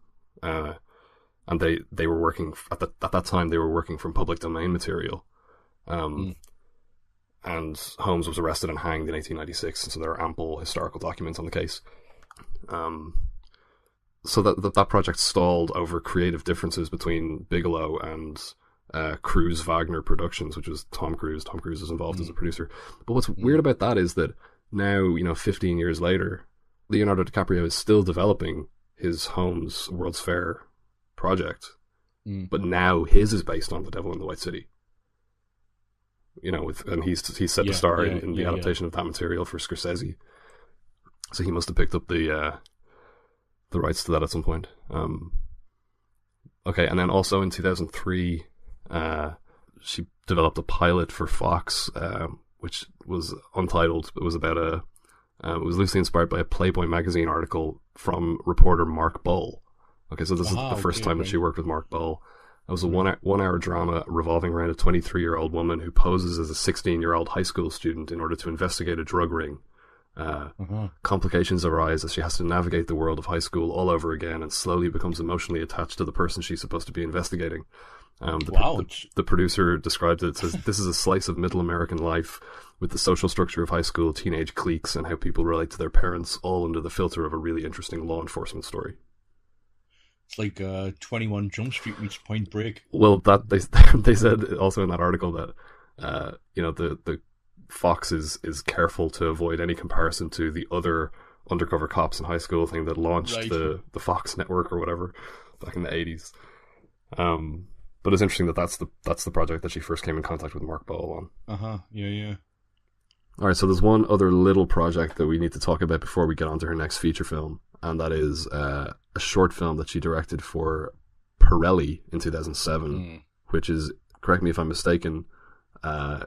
And they were working, at that time, they were working from public domain material. And Holmes was arrested and hanged in 1896, and so there are ample historical documents on the case. So that project stalled over creative differences between Bigelow and Cruise Wagner Productions, which was Tom Cruise. Tom Cruise is involved as a producer. But what's weird about that is that now, 15 years later, Leonardo DiCaprio is still developing his Holmes World's Fair project, but now his is based on The Devil in the White City. And he's set to star in the adaptation of that material for Scorsese. So he must have picked up the rights to that at some point. Okay, and then also in 2003, she developed a pilot for Fox, which was untitled. It was about it was loosely inspired by a Playboy magazine article from reporter Mark Bowl. Okay, so this is the first time that she worked with Mark Bowl. It was a one-hour drama revolving around a 23-year-old woman who poses as a 16-year-old high school student in order to investigate a drug ring. Complications arise as she has to navigate the world of high school all over again and slowly becomes emotionally attached to the person she's supposed to be investigating. The producer described it as, this is a slice of middle American life with the social structure of high school, teenage cliques, and how people relate to their parents, all under the filter of a really interesting law enforcement story. It's like 21 Jump Street meets Point Break. Well, that they said also in that article that the Fox is careful to avoid any comparison to the other undercover cops in high school thing that launched the Fox network or whatever back in the 80s. But it's interesting that's the project that she first came in contact with Mark Bowl on. Yeah. All right, so there's one other little project that we need to talk about before we get on to her next feature film, and that is a short film that she directed for Pirelli in 2007, which is, correct me if I'm mistaken,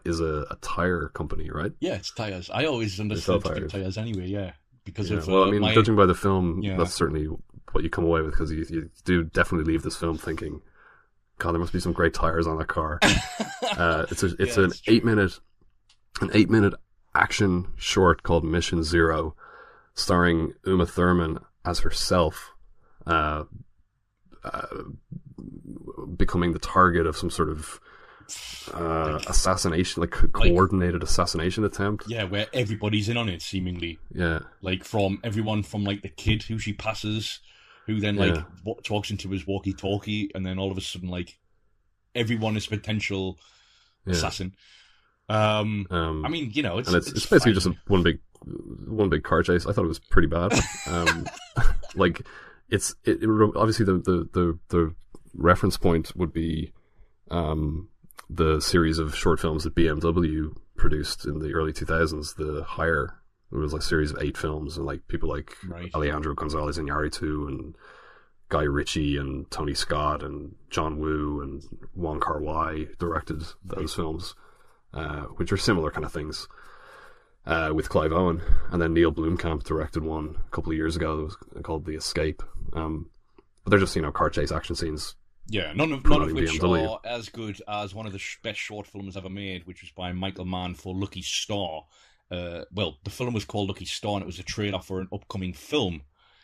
is a tire company, right? Yeah, it's tires. I always understood to do tires anyway, yeah. Because of well, I mean, judging by the film, that's certainly what you come away with, because you do definitely leave this film thinking, God, there must be some great tires on that car. It's an 8-minute action short called Mission Zero, starring Uma Thurman as herself, becoming the target of some sort of assassination, coordinated assassination attempt. Yeah, where everybody's in on it, seemingly. Yeah. From everyone from, the kid who she passes, who then, talks into his walkie-talkie, and then all of a sudden, everyone is potential assassin. I mean, it's basically just one big car chase. I thought it was pretty bad. Obviously the reference point would be the series of short films that BMW produced in the early 2000s, the Hire. It was a series of 8 films, and people like Alejandro González Iñárritu and Guy Ritchie and Tony Scott and John Woo and Wong Kar-wai directed those films. which are similar kind of things with Clive Owen. And then Neil Blomkamp directed one a couple of years ago that was called The Escape. But they're just, car chase action scenes. Yeah, none of which BMW. are as good as one of the best short films ever made, which was by Michael Mann for Lucky Star. The film was called Lucky Star, and it was a trailer for an upcoming film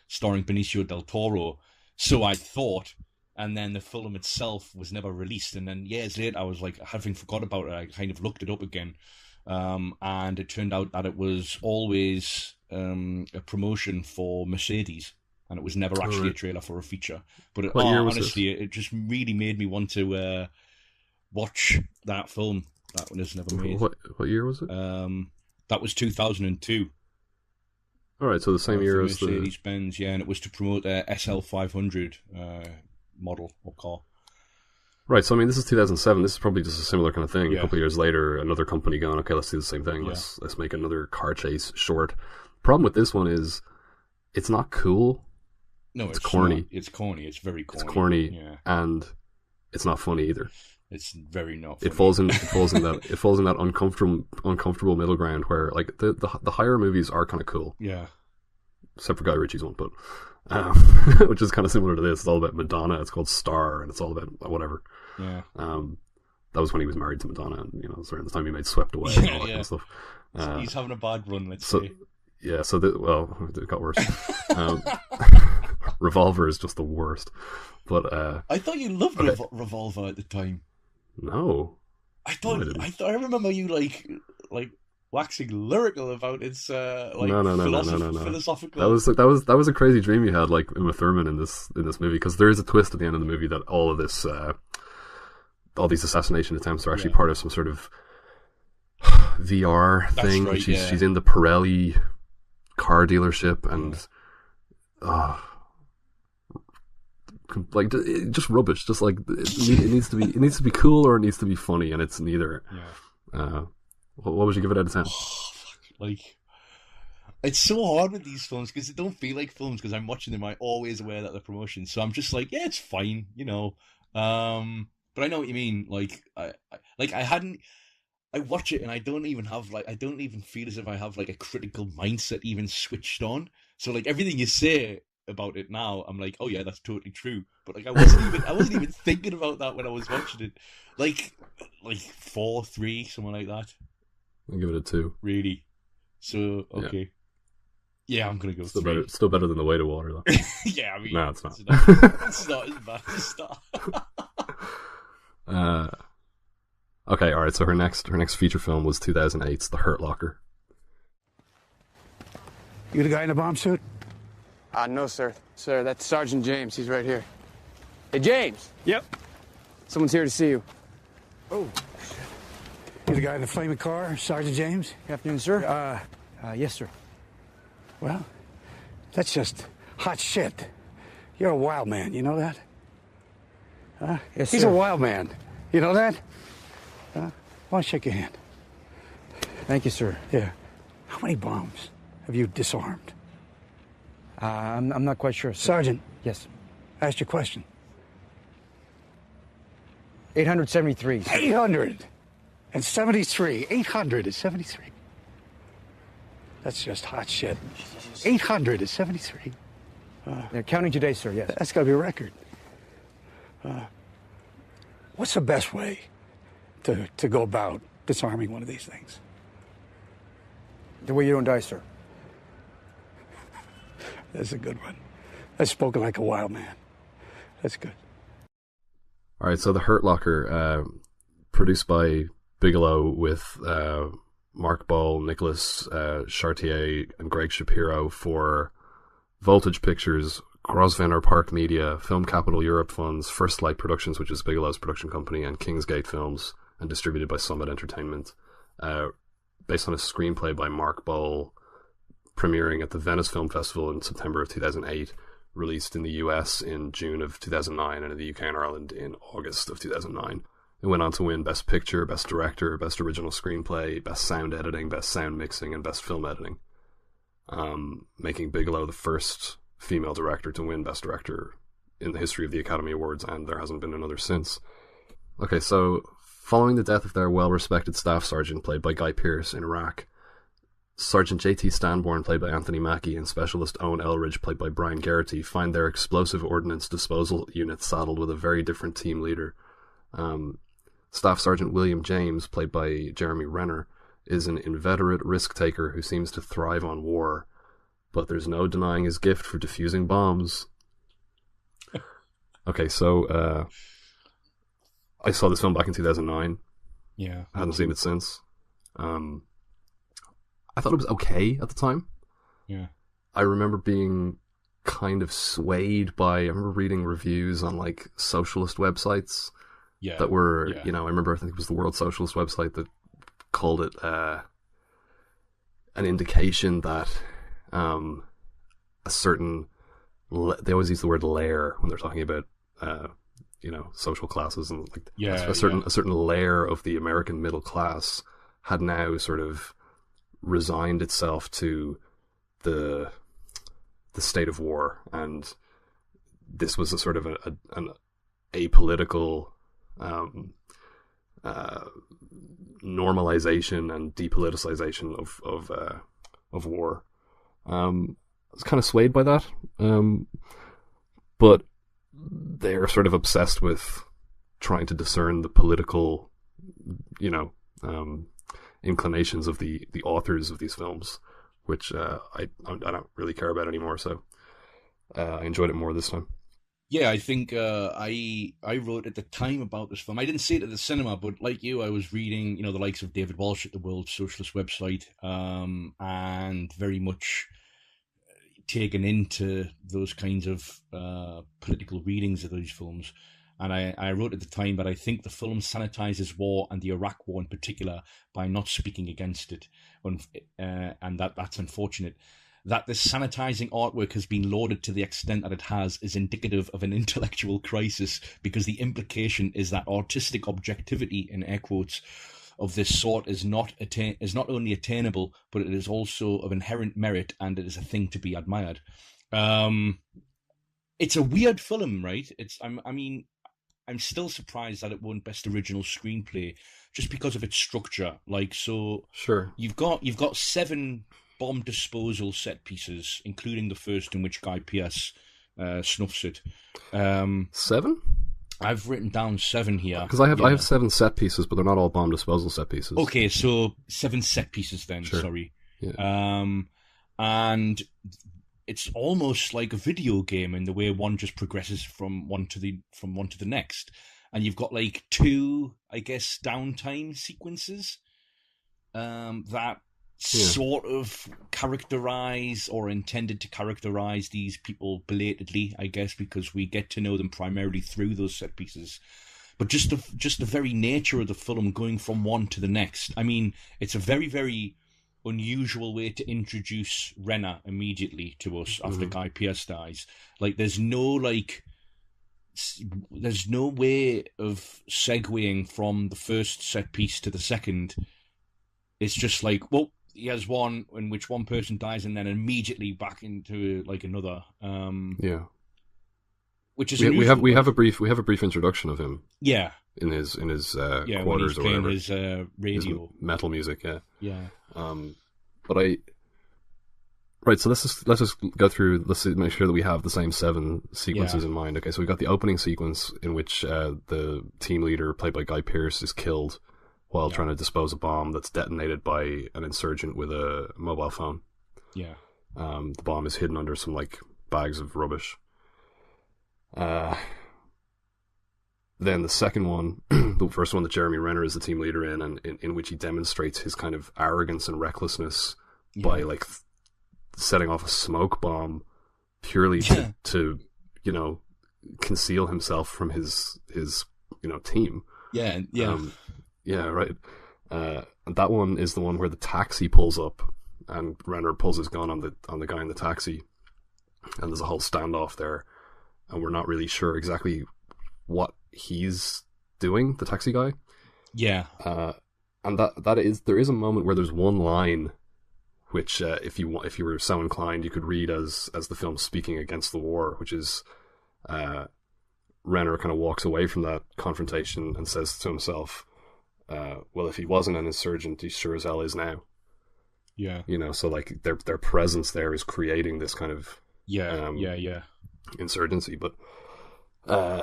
starring Benicio del Toro. So I thought, and then the film itself was never released. And then years later, I was like, having forgot about it, I kind of looked it up again. And it turned out that it was always a promotion for Mercedes. And it was never actually a trailer for a feature. But honestly, it just really made me want to watch that film that one is never made. What year was it? That was 2002. All right, so the same year as Mercedes-Benz, yeah, and it was to promote their SL500 model or car. Right, so I mean, this is 2007. This is probably just a similar kind of thing. Yeah. A couple of years later, another company going, okay, let's do the same thing. Yeah. Let's make another car chase short. Problem with this one is, it's not cool. No, it's corny. Not. It's corny. It's very corny. It's corny, yeah. And it's not funny either. It's very not funny. It falls in that uncomfortable middle ground where, like, the higher movies are kind of cool. Yeah. Except for Guy Ritchie's one, but which is kind of similar to this. It's all about Madonna. It's called Star, and it's all about whatever. Yeah. That was when he was married to Madonna, and it was around the time he made Swept Away and all that kind of stuff. So he's having a bad run, let's say. Yeah, so it got worse. Revolver is just the worst. But I thought you loved Revolver at the time. No, I remember you like waxing lyrical about its no. philosophical. That was a crazy dream you had, like Uma Thurman in this movie, because there is a twist at the end of the movie that all of this, all these assassination attempts are actually part of some sort of VR thing. Right, she's in the Pirelli car dealership, and like just rubbish. Just like it needs to be cool or it needs to be funny, and it's neither. Yeah. What would you give it out of 10? Like, it's so hard with these films because they don't feel like films because I'm watching them. I'm always aware that they're promotions, so I'm just like, yeah, it's fine, But I know what you mean. Like, I watch it and I don't even feel as if I have like a critical mindset even switched on. So like everything you say about it now, I'm like, oh yeah, that's totally true. But like I wasn't even thinking about that when I was watching it. Like 4, 3, something like that. I'll give it a 2. Really? So okay. Yeah, I'm gonna go still 3. Still better than The Way to Water, though. Yeah, I mean, no, it's not. It's not as bad as that. Okay, all right. So her next feature film was 2008's The Hurt Locker. You the guy in the bomb suit? No, sir. Sir, that's Sergeant James. He's right here. Hey, James. Yep. Someone's here to see you. Oh, shit. You the guy in the flaming car, Sergeant James? Good afternoon, sir. Yes, sir. Well, that's just hot shit. You're a wild man, you know that? Yes, He's sir. a wild man. You know that? Why don't I shake your hand? Thank you, sir. Yeah. How many bombs have you disarmed? I'm not quite sure, sir. Sergeant. Yes. I asked you a question. 873. 873. 873. That's just hot shit. 873. They're counting today, sir, yes. That's got to be a record. What's the best way to go about disarming one of these things? The way you don't die, sir. That's a good one. That's spoken like a wild man. That's good. All right, so The Hurt Locker, produced by Bigelow with Mark Ball, Nicholas Chartier, and Greg Shapiro for Voltage Pictures, Grosvenor Park Media, Film Capital Europe Funds, First Light Productions, which is Bigelow's production company, and Kingsgate Films, and distributed by Summit Entertainment. Based on a screenplay by Mark Ball, premiering at the Venice Film Festival in September of 2008, released in the US in June of 2009, and in the UK and Ireland in August of 2009. It went on to win Best Picture, Best Director, Best Original Screenplay, Best Sound Editing, Best Sound Mixing, and Best Film Editing, making Bigelow the first female director to win Best Director in the history of the Academy Awards, and there hasn't been another since. Okay, so Following the death of their well-respected staff sergeant, played by Guy Pearce, in Iraq, Sergeant J.T. Stanbourne, played by Anthony Mackie, and Specialist Owen Elridge, played by Brian Geraghty, find their explosive ordnance disposal unit saddled with a very different team leader. Staff Sergeant William James, played by Jeremy Renner, is an inveterate risk-taker who seems to thrive on war, but there's no denying his gift for defusing bombs. Okay, so I saw this film back in 2009. Yeah. I hadn't seen it since. I thought it was okay at the time. Yeah. I remember being kind of swayed by, I remember reading reviews on like socialist websites that were, I remember, I think it was the World Socialist website that called it an indication that a certain, they always use the word layer when they're talking about, social classes, and like a certain layer of the American middle class had now sort of resigned itself to the state of war, and this was a sort of an apolitical normalization and depoliticization of war. I was kind of swayed by that, but they're sort of obsessed with trying to discern the political, inclinations of the authors of these films, which I don't really care about anymore. So I enjoyed it more this time. Yeah, I think I wrote at the time about this film. I didn't see it at the cinema, but like you, I was reading, the likes of David Walsh at the World Socialist website, and very much taken into those kinds of political readings of these films. And I wrote at the time that I think the film sanitizes war, and the Iraq War in particular, by not speaking against it. And that's unfortunate. That this sanitizing artwork has been lauded to the extent that it has is indicative of an intellectual crisis, because the implication is that artistic objectivity, in air quotes, of this sort is not only attainable, but it is also of inherent merit, and it is a thing to be admired. It's a weird film, right? I'm still surprised that it won Best Original Screenplay just because of its structure. Sure. You've got 7 bomb disposal set pieces, including the first in which Guy Pearce snuffs it. 7? I've written down 7 here. Because I have 7 set pieces, but they're not all bomb disposal set pieces. Okay, so 7 set pieces then, sure. Sorry. Yeah. And it's almost like a video game in the way one just progresses from one to the next. And you've got 2, I guess, downtime sequences that sort of characterize, or intended to characterize, these people belatedly, I guess, because we get to know them primarily through those set pieces. But just the very nature of the film going from one to the next. I mean, it's a very, very unusual way to introduce Renner immediately to us after Guy Pearce dies. There's no way of segueing from the first set piece to the second. It's just he has one in which one person dies, and then immediately back into another. Which is we have a brief introduction of him. Yeah. In his quarters, when he's playing or whatever. his radio, his metal music. Yeah. Yeah. So let's just go through. Let's make sure that we have the same 7 sequences in mind. Okay, so we got the opening sequence in which the team leader, played by Guy Pearce, is killed while trying to dispose a bomb that's detonated by an insurgent with a mobile phone. Yeah. The bomb is hidden under some bags of rubbish. Then the second one, the first one that Jeremy Renner is the team leader in, and in which he demonstrates his kind of arrogance and recklessness by setting off a smoke bomb purely to conceal himself from his team. Yeah. Yeah, right. And that one is the one where the taxi pulls up, and Renner pulls his gun on the guy in the taxi, and there's a whole standoff there, and we're not really sure exactly what he's doing, the taxi guy. Yeah. And there is a moment where there's one line which, if you were so inclined, you could read as the film speaking against the war, which is Renner kind of walks away from that confrontation and says to himself, well, if he wasn't an insurgent, he sure as hell is now. Yeah. So like their presence there is creating this kind of insurgency. But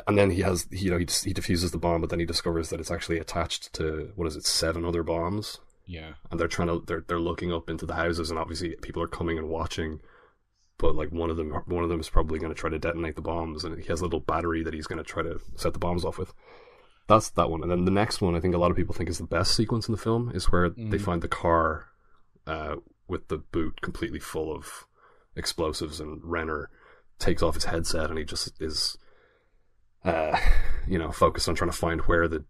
and then he defuses the bomb, but then he discovers that it's actually attached to 7 other bombs. Yeah. And they're looking up into the houses, and obviously people are coming and watching. But like one of them is probably going to try to detonate the bombs, and he has a little battery that he's going to try to set the bombs off with. That's that one. And then the next one, I think a lot of people think is the best sequence in the film, is where they find the car with the boot completely full of explosives, and Renner takes off his headset, and he just is focused on trying to find where the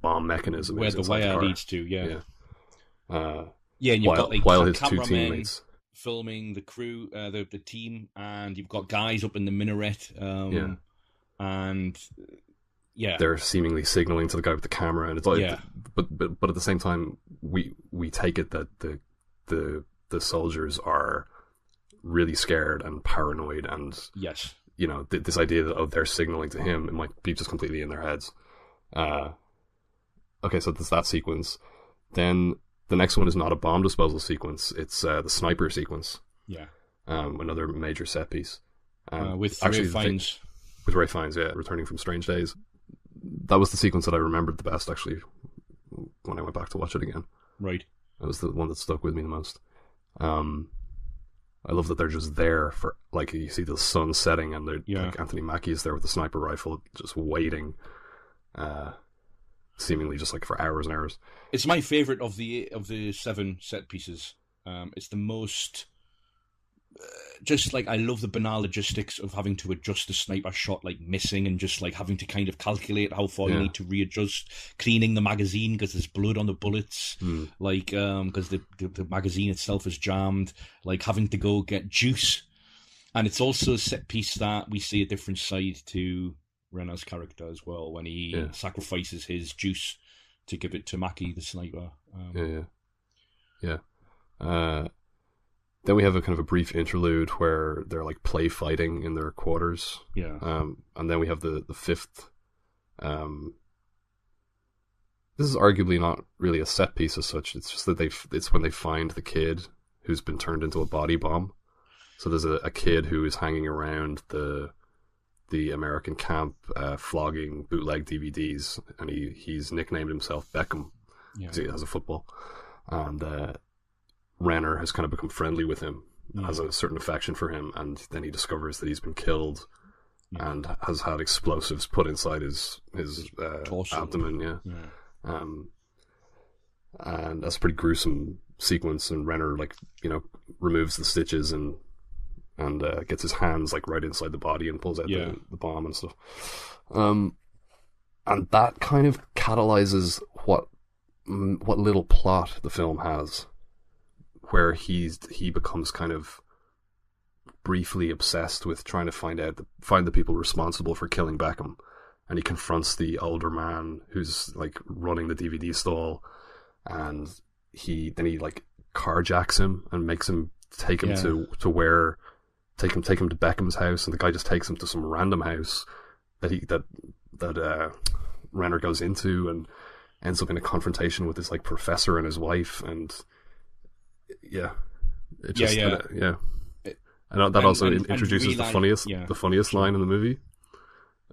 bomb mechanism where is, the wire leads to. And you've got while his 2 cameramen teammates filming the crew, the team, and you've got guys up in the minaret, and they're seemingly signaling to the guy with the camera, and it's like, but at the same time, we take it that the soldiers are really scared and paranoid, and yes, this idea that they're signaling to him, it might be just completely in their heads. Okay, so there's that sequence. Then the next one is not a bomb disposal sequence; it's the sniper sequence. Yeah, another major set piece. With Ralph Fiennes. With Ralph Fiennes, returning from Strange Days. That was the sequence that I remembered the best, actually, when I went back to watch it again. Right. That was the one that stuck with me the most. I love that they're just there for, like, you see the sun setting, and like Anthony Mackie is there with the sniper rifle, just waiting, seemingly just like for hours and hours. It's my favorite of the 7 set pieces. It's the most. Just like, I love the banal logistics of having to adjust the sniper shot, like missing, and just like having to kind of calculate how far you need to readjust, cleaning the magazine because there's blood on the bullets, like because the magazine itself is jammed, like having to go get juice. And it's also a set piece that we see a different side to Renner's character as well, when he sacrifices his juice to give it to Mackie, the sniper. Then we have a kind of a brief interlude where they're like play fighting in their quarters. Yeah. And then we have the 5th. This is arguably not really a set piece as such. It's just that it's when they find the kid who's been turned into a body bomb. So there's a kid who is hanging around the American camp, flogging bootleg DVDs, and he's nicknamed himself Beckham because he has a football. And Renner has kind of become friendly with him, has a certain affection for him, and then he discovers that he's been killed and has had explosives put inside his abdomen. And that's a pretty gruesome sequence. And Renner, removes the stitches and gets his hands like right inside the body and pulls out the bomb and stuff. And that kind of catalyzes what little plot the film has, where he becomes kind of briefly obsessed with trying to find the people responsible for killing Beckham, and he confronts the older man who's like running the DVD stall, and he like carjacks him and makes him take him to Beckham's house, and the guy just takes him to some random house that Renner goes into and ends up in a confrontation with this like professor and his wife, and and that also introduces the funniest line in the movie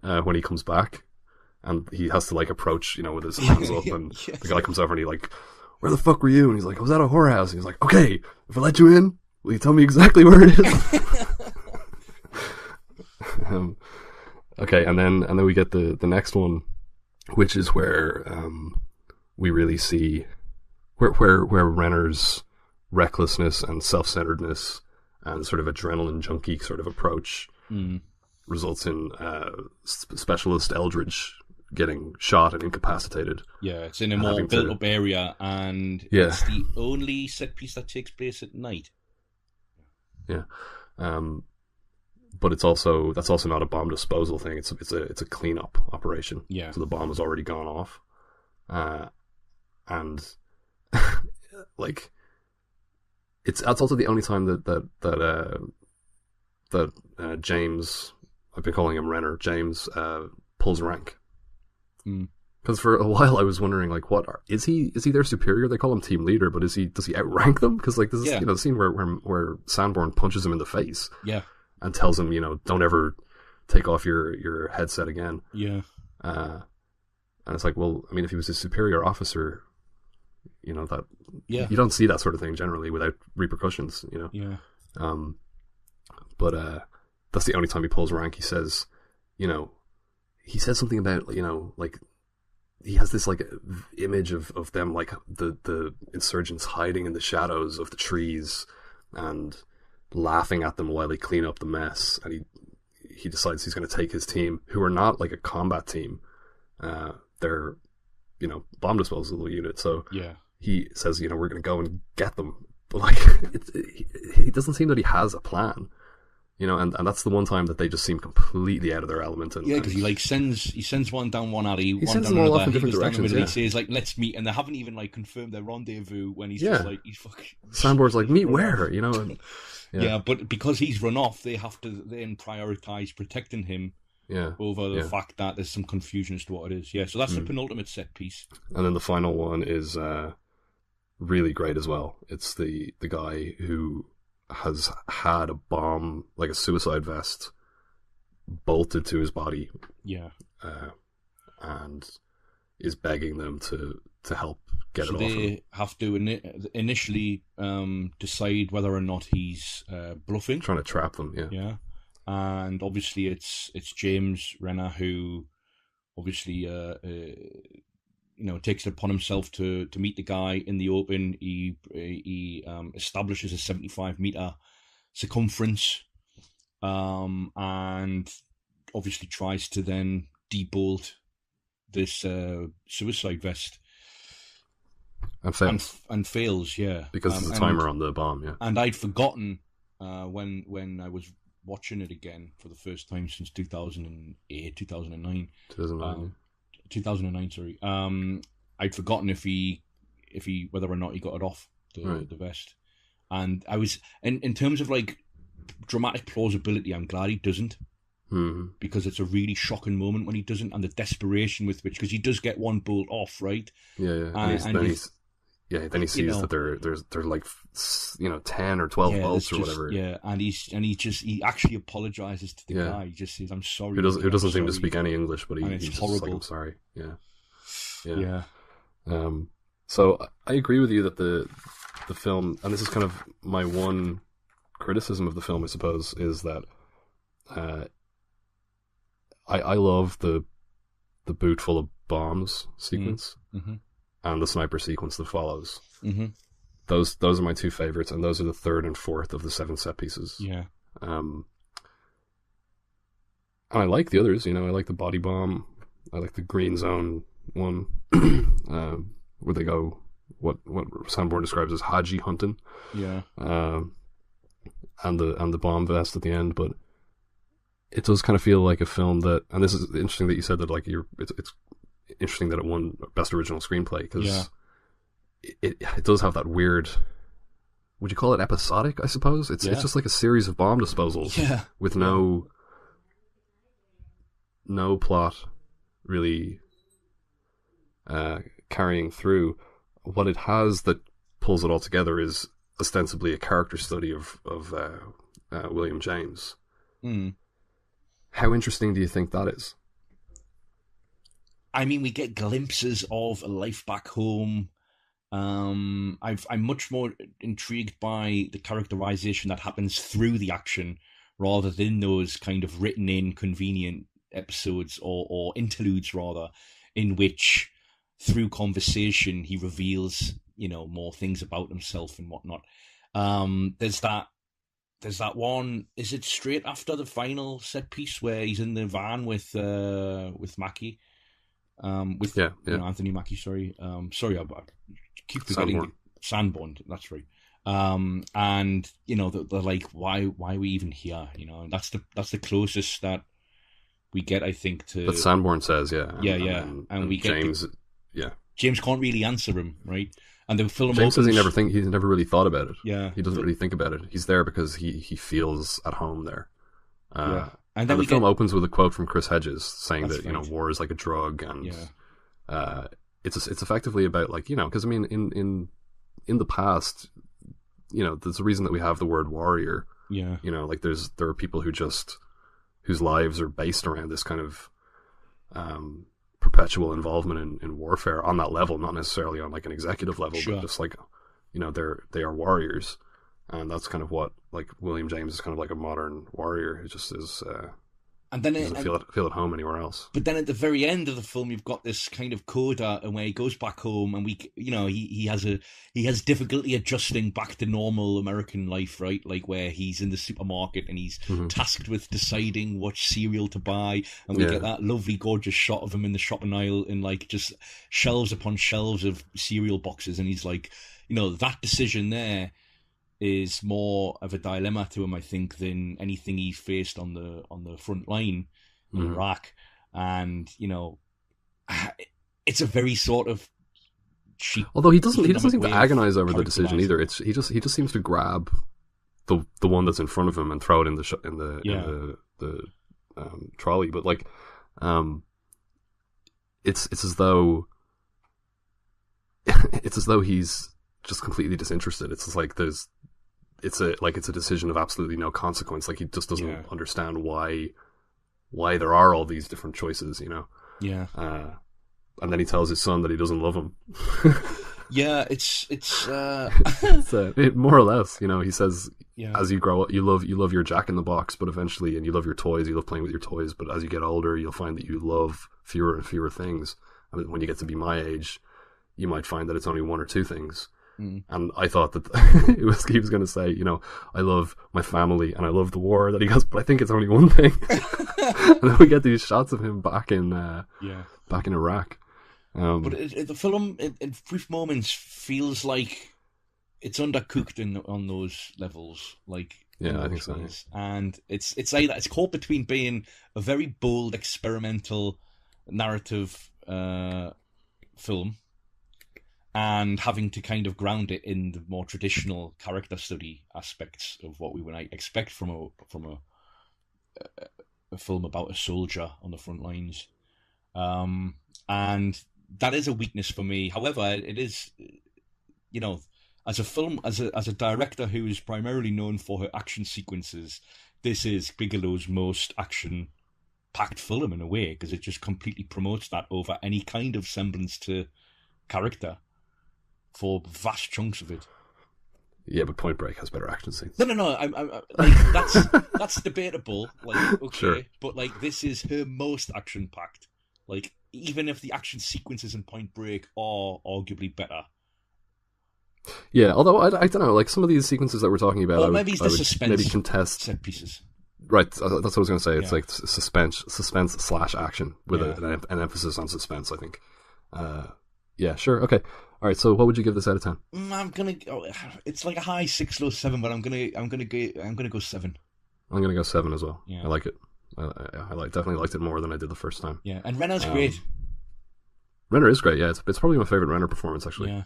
when he comes back, and he has to like approach with his hands up, and the guy comes over and he like, "Where the fuck were you?" And he's like, "I was at a whorehouse." And he's like, "Okay, if I let you in, will you tell me exactly where it is?" Okay, and then we get the next one, which is where we really see where Renner's recklessness and self-centeredness and sort of adrenaline junkie sort of approach results in Specialist Eldridge getting shot and incapacitated. Yeah, it's in a more built-up area, and it's the only set piece that takes place at night. Yeah, but that's also not a bomb disposal thing. It's a cleanup operation. Yeah, so the bomb has already gone off, and like. That's also the only time that James, I've been calling him Renner, James pulls rank. Because for a while I was wondering, like, is he their superior? They call him team leader, but does he outrank them? Because like this is the scene where Sanborn punches him in the face, and tells him, don't ever take off your headset again. And it's like, well, I mean, if he was a superior officer, that you don't see that sort of thing generally without repercussions, But that's the only time he pulls rank. He says, he says something about, like, he has this like image of them, like the insurgents hiding in the shadows of the trees and laughing at them while they clean up the mess. And he decides he's going to take his team, who are not like a combat team. They're, bomb disposal unit. So he says, we're going to go and get them. But like, he doesn't seem that he has a plan. And that's the one time that they just seem completely out of their element. And, because he sends one down one alley, one sends down them all another. off in different directions. He says like, let's meet, and they haven't even like confirmed their rendezvous when he's just like, he's fucking. Sanborn's like, meet where, and, but because he's run off, they have to then prioritize protecting him. Over the fact that there's some confusion as to what it is. So that's the penultimate set piece. And then the final one is really great as well. It's the guy who has had a bomb, like a suicide vest, bolted to his body. And is begging them to help get it off him. They have to initially decide whether or not he's bluffing. Trying to trap them, And obviously it's James Renner who obviously takes it upon himself to meet the guy in the open. He establishes a 75-meter circumference, and obviously tries to then debolt this suicide vest. And fails. Because there's a timer on the bomb, And I'd forgotten when I was watching it again for the first time since 2008, 2009. 2009, sorry. I'd forgotten if he whether or not he got it off the vest. And I was in terms of like dramatic plausibility, I'm glad he doesn't. Because it's a really shocking moment when he doesn't, and the desperation with which, because he does get one bolt off, right? Then he sees that they're like 10 or 12 bolts or whatever. And he actually apologizes to the guy. He just says, "I'm sorry." Who doesn't seem to speak any English, but he's just horrible. like, "I'm sorry." So I agree with you that the film, and this is kind of my one criticism of the film, I suppose, is that I love the boot full of bombs sequence. And the sniper sequence that follows. Those are my two favorites, and those are the third and fourth of the 7 set pieces. And I like the others. I like the body bomb. I like the green zone one, where they go what Sanborn describes as Haji hunting. And the bomb vest at the end, but it does kind of feel like a film that, and this is interesting that you said that like it's interesting that it won Best Original Screenplay, because it does have that weird, would you call it episodic, I suppose? It's just like a series of bomb disposals with no plot really carrying through. What it has that pulls it all together is ostensibly a character study of William James. How interesting do you think that is? I mean, we get glimpses of a life back home. I'm much more intrigued by the characterization that happens through the action rather than those kind of written in convenient episodes or interludes, rather, in which through conversation he reveals, more things about himself and whatnot. There's that one. Is it straight after the final set piece where he's in the van with Mackie? Anthony Mackie, sorry. I keep forgetting Sanborn, that's right. And they're like, why are we even here? And that's the closest that we get, I think, to. But Sanborn says, and we get James, James can't really answer him, right? And the film James says he's never really thought about it. Yeah, he doesn't really think about it. He's there because he feels at home there. And then the film opens with a quote from Chris Hedges saying that, right. war is like a drug, and it's effectively about, like, because I mean, in the past, there's a reason that we have the word warrior. Yeah. Like there are people whose lives are based around this kind of perpetual involvement in warfare on that level, not necessarily on like an executive level, Sure. but just like, they are warriors. And that's kind of what, like, William James is kind of like a modern warrior who just is, and then doesn't feel at home anywhere else. But then at the very end of the film, you've got this kind of coda, and where he goes back home, and he has difficulty adjusting back to normal American life, right? Like where he's in the supermarket and he's tasked with deciding what cereal to buy, and we get that lovely, gorgeous shot of him in the shopping aisle, and like just shelves upon shelves of cereal boxes, and he's like, that decision there is more of a dilemma to him, I think, than anything he faced on the front line in Iraq. And it's a very sort of cheap. Although he doesn't seem to way agonize of over the decision either. He just seems to grab the one that's in front of him and throw it in the trolley. But like, it's as though he's just completely disinterested. It's just like it's a decision of absolutely no consequence. Like, he just doesn't understand why there are all these different choices, Yeah. And then he tells his son that he doesn't love him. Yeah, it's more or less, he says, Yeah. as you grow up, you love your Jack in the Box, but eventually, and you love your toys, you love playing with your toys, but as you get older, you'll find that you love fewer and fewer things. And when you get to be my age, you might find that it's only one or two things. And I thought that he was going to say, I love my family and I love the war. That he goes, but I think it's only one thing. And then we get these shots of him back in Iraq. But the film, in brief moments, feels like it's undercooked on those levels. Like, yeah, I think so. And it's like that. It's caught between being a very bold, experimental narrative film, and having to kind of ground it in the more traditional character study aspects of what we would expect from a film about a soldier on the front lines. And that is a weakness for me. However, it is, as a film, as a director who is primarily known for her action sequences, this is Bigelow's most action-packed film in a way, because it just completely promotes that over any kind of semblance to character for vast chunks of it. Yeah, but Point Break has better action scenes. No. I'm like, that's debatable. Like, okay, sure. But like, this is her most action-packed. Like, even if the action sequences in Point Break are arguably better. Yeah, although I don't know, like some of these sequences that we're talking about, Or maybe it's the suspense maybe contest set pieces. Right, that's what I was going to say. It's like suspense / action with an emphasis on suspense, I think. Yeah, sure, okay. All right, so what would you give this out of 10? I'm gonna go. It's like a high 6, low 7, but I'm gonna go 7. I'm gonna go 7 as well. Yeah. I like it. I definitely liked it more than I did the first time. Yeah, and Renner's great. Renner is great. Yeah, it's probably my favorite Renner performance actually.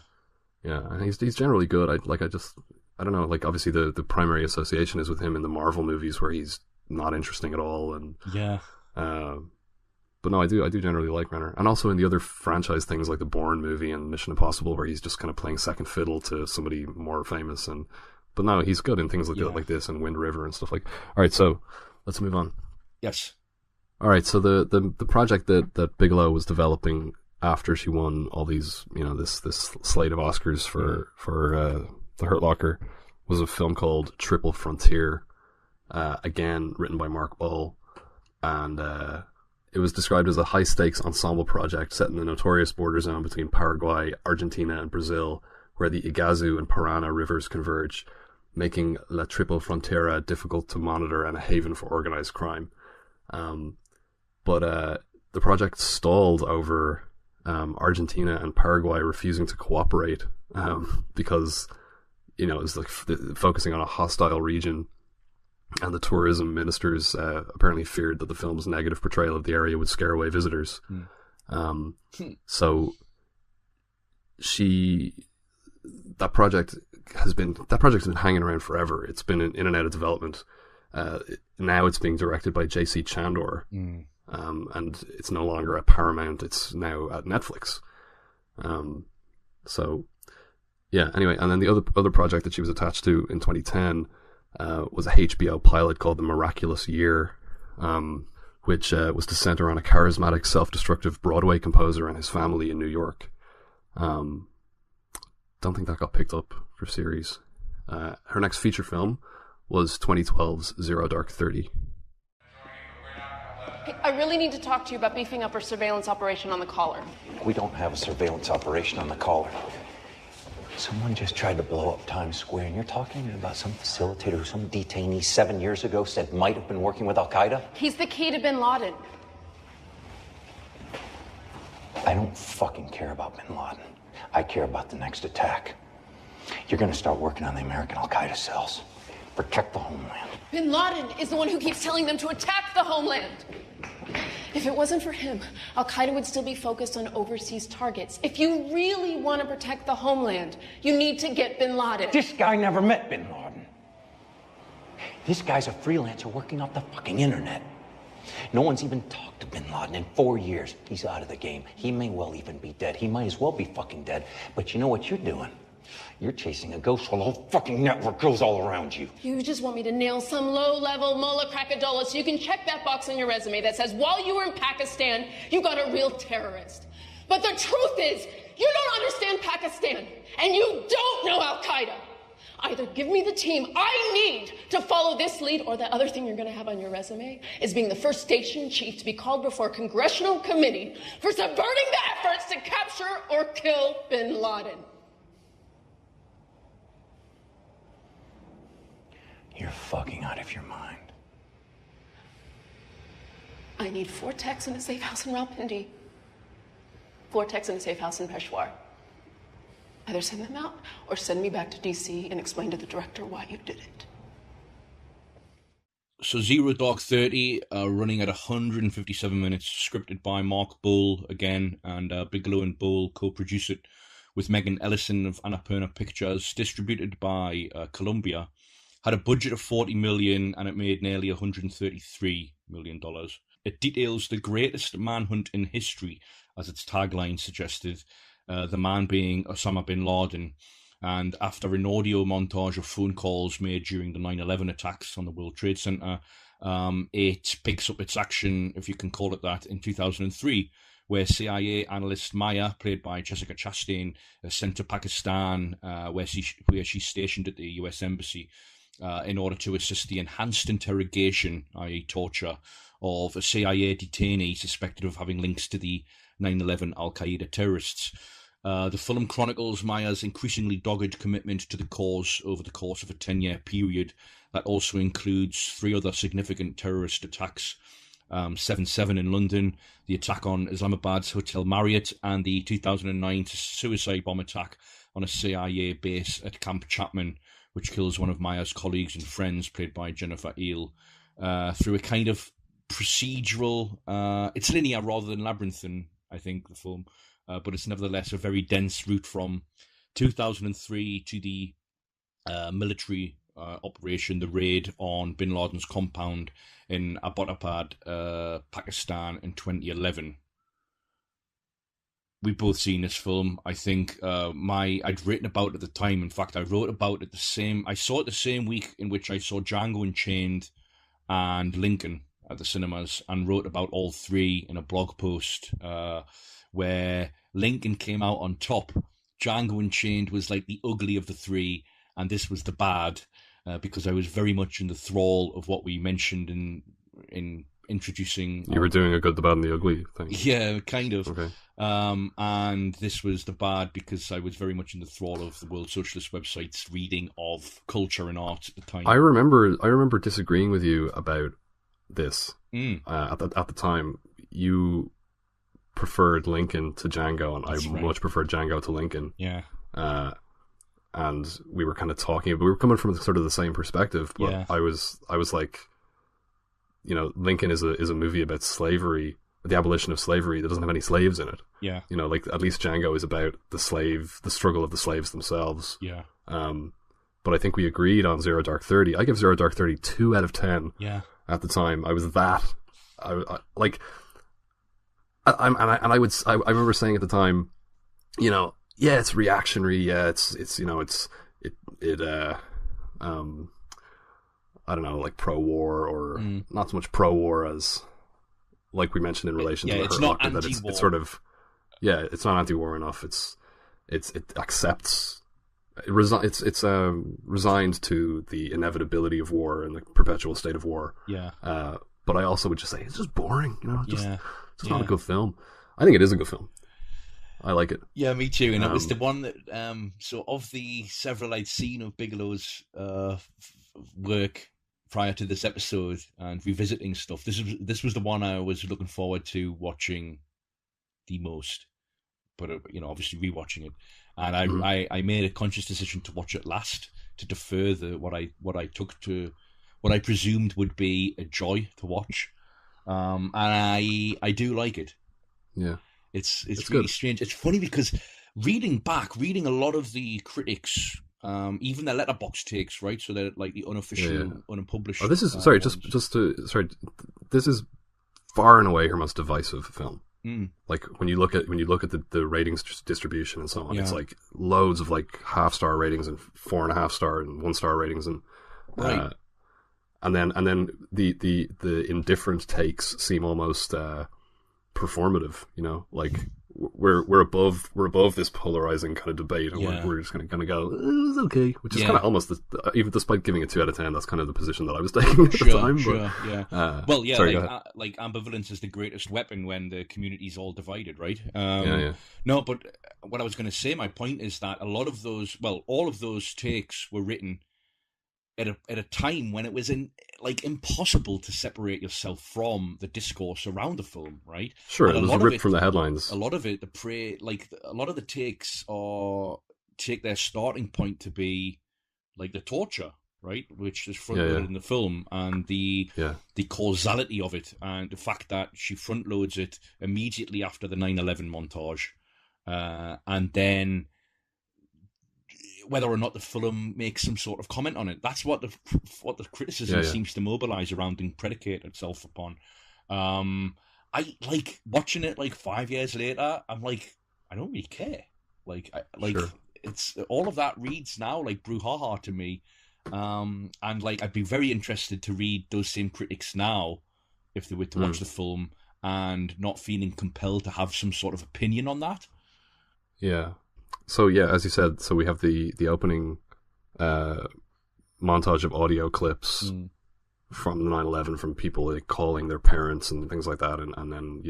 Yeah, and he's generally good. I don't know. Like, obviously the primary association is with him in the Marvel movies where he's not interesting at all, and but no, I do generally like Renner, and also in the other franchise things like the Bourne movie and Mission Impossible, where he's just kind of playing second fiddle to somebody more famous. But no, he's good in things like this and Wind River and stuff like. All right, so let's move on. Yes. All right, so the project that Bigelow was developing after she won all these, this slate of Oscars for The Hurt Locker was a film called Triple Frontier, again written by Mark Boal, and it was described as a high-stakes ensemble project set in the notorious border zone between Paraguay, Argentina, and Brazil, where the Iguazu and Parana rivers converge, making La Triple Frontera difficult to monitor and a haven for organized crime. But the project stalled over Argentina and Paraguay refusing to cooperate because, it's like focusing on a hostile region. And the tourism ministers apparently feared that the film's negative portrayal of the area would scare away visitors. So that project has been hanging around forever. It's been in and out of development. Now it's being directed by J.C. Chandor, and it's no longer at Paramount. It's now at Netflix. So, yeah. Anyway, and then the other project that she was attached to in 2010 was a HBO pilot called The Miraculous Year, which was to center on a charismatic, self-destructive Broadway composer and his family in New York. Don't think that got picked up for series. Her next feature film was 2012's Zero Dark 30. Hey, I really need to talk to you about beefing up our surveillance operation on the caller. We don't have a surveillance operation on the caller. Someone just tried to blow up Times Square, and you're talking to me about some facilitator who some detainee 7 years ago said might have been working with Al-Qaeda? He's the key to bin Laden. I don't fucking care about bin Laden. I care about the next attack. You're gonna start working on the American Al-Qaeda cells. Protect the homeland. Bin Laden is the one who keeps telling them to attack the homeland. If it wasn't for him, Al-Qaeda would still be focused on overseas targets. If you really want to protect the homeland, you need to get bin Laden. This guy never met bin Laden. This guy's a freelancer working off the fucking internet. No one's even talked to bin Laden in 4 years. He's out of the game. He may well even be dead. He might as well be fucking dead. But you know what you're doing? You're chasing a ghost while the whole fucking network goes all around you. You just want me to nail some low-level mullah crackadola so you can check that box on your resume that says, while you were in Pakistan, you got a real terrorist. But the truth is, you don't understand Pakistan, and you don't know Al-Qaeda. Either give me the team I need to follow this lead, or the other thing you're going to have on your resume is being the first station chief to be called before a congressional committee for subverting the efforts to capture or kill bin Laden. You're fucking out of your mind. I need 4 techs in a safe house in Rawalpindi. 4 techs in a safe house in Peshawar. Either send them out or send me back to DC and explain to the director why you did it. So Zero Dark 30, running at 157 minutes, scripted by Mark Bull again, and Bigelow and Bull co-produce it with Megan Ellison of Annapurna Pictures, distributed by Columbia. Had a budget of $40 million and it made nearly $133 million. It details the greatest manhunt in history, as its tagline suggested, the man being Osama bin Laden. And after an audio montage of phone calls made during the 9/11 attacks on the World Trade Center, it picks up its action, if you can call it that, in 2003, where CIA analyst Maya, played by Jessica Chastain, is sent to Pakistan, where she's stationed at the US Embassy, in order to assist the enhanced interrogation, i.e. torture, of a CIA detainee suspected of having links to the 9/11 Al-Qaeda terrorists. The film chronicles Maya's increasingly dogged commitment to the cause over the course of a 10-year period that also includes 3 other significant terrorist attacks. 7/7 in London, the attack on Islamabad's Hotel Marriott, and the 2009 suicide bomb attack on a CIA base at Camp Chapman, which kills one of Maya's colleagues and friends, played by Jennifer Eel, through a kind of procedural... it's linear rather than labyrinthine, I think, the film, but it's nevertheless a very dense route from 2003 to the military operation, the raid on bin Laden's compound in Abbottabad, Pakistan in 2011. We've both seen this film. I think I'd written about it at the time. In fact, I wrote about it I saw it the same week in which I saw Django Unchained and Lincoln at the cinemas, and wrote about all 3 in a blog post where Lincoln came out on top. Django Unchained was like the ugly of the 3, and this was the bad, because I was very much in the thrall of what we mentioned in introducing... You were doing a good, the bad, and the ugly thing. Yeah, kind of. Okay. And this was the bad because I was very much in the thrall of the World Socialist website's reading of culture and art at the time. I remember disagreeing with you about this. At the time. You preferred Lincoln to Django, and I much preferred Django to Lincoln. Yeah. And we were kind of talking, but we were coming from sort of the same perspective. But yeah. I was like, you know, Lincoln is a movie about slavery, the abolition of slavery that doesn't have any slaves in it. Yeah. You know, like at least Django is about the struggle of the slaves themselves. Yeah. but I think we agreed on Zero Dark 30. I give Zero Dark 30 2 out of 10. Yeah. At the time, I was that. I remember saying at the time, yeah, it's reactionary. Yeah, it's I don't know, like pro-war or not so much pro-war as, like we mentioned in relation to the Hurt Locker, that it's sort of, it's not anti-war enough. It accepts, it's resigned to the inevitability of war and the perpetual state of war. Yeah. But I also would just say it's just boring. It's just not a good film. I think it is a good film. I like it. Yeah, me too. And it was the one that, so of the several I'd seen of Bigelow's work prior to this episode and revisiting stuff, this was the one I was looking forward to watching the most. But obviously rewatching it, and I made a conscious decision to watch it last, to defer what I presumed would be a joy to watch, and I do like it. Yeah. It's really good. Strange. It's funny because reading a lot of the critics, even their letterbox takes, right? So they're like the unofficial, unpublished. Oh, this is this is far and away her most divisive film. Like when you look at the ratings distribution and so on, it's like loads of like 5-star ratings and 4.5 star and 1-star ratings and right. And then the indifferent takes seem almost performative, like we're above this polarizing kind of debate, and we're just going to go, it's okay, which is kind of almost even despite giving it 2 out of 10, that's kind of the position that I was taking at the time. Like ambivalence is the greatest weapon when the community's all divided, right? No, but what I was going to say, my point is that all of those takes were written at a time when it was impossible to separate yourself from the discourse around the film, right? Sure, it was ripped from the headlines. A lot of it, a lot of the takes take their starting point to be like the torture, right, which is front-loaded in the film, and the causality of it, and the fact that she front-loads it immediately after the 9/11 montage, and then whether or not the film makes some sort of comment on it. That's what the criticism seems to mobilize around and predicate itself upon. I like watching it 5 years later. I'm like, I don't really care. It's all of that reads now like brouhaha to me. And I'd be very interested to read those same critics now if they were to watch the film and not feeling compelled to have some sort of opinion on that. Yeah. So as you said, so we have the opening montage of audio clips from the 9/11 from people calling their parents and things like that, and then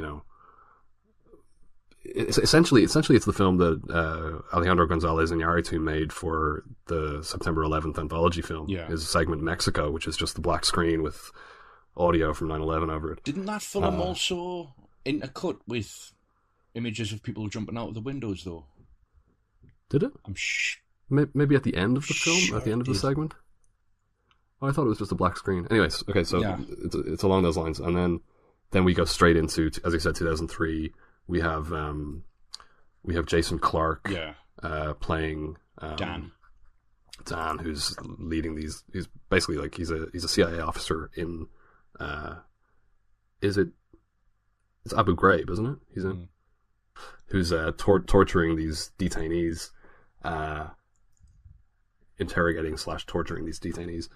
it's essentially it's the film that Alejandro González Iñárritu made for the September 11th anthology film. His segment Mexico, which is just the black screen with audio from 9/11 over it. Didn't that film also intercut with images of people jumping out of the windows though? Did it? Maybe at the end of the film, at the end of the segment. Oh, I thought it was just a black screen. Anyways, okay, so it's along those lines, and then we go straight into, as I said, 2003. We have Jason Clarke playing Dan, who's leading these. He's basically like he's a CIA officer in. It's Abu Ghraib, isn't it? He's in. Who's torturing these detainees, interrogating / torturing these detainees.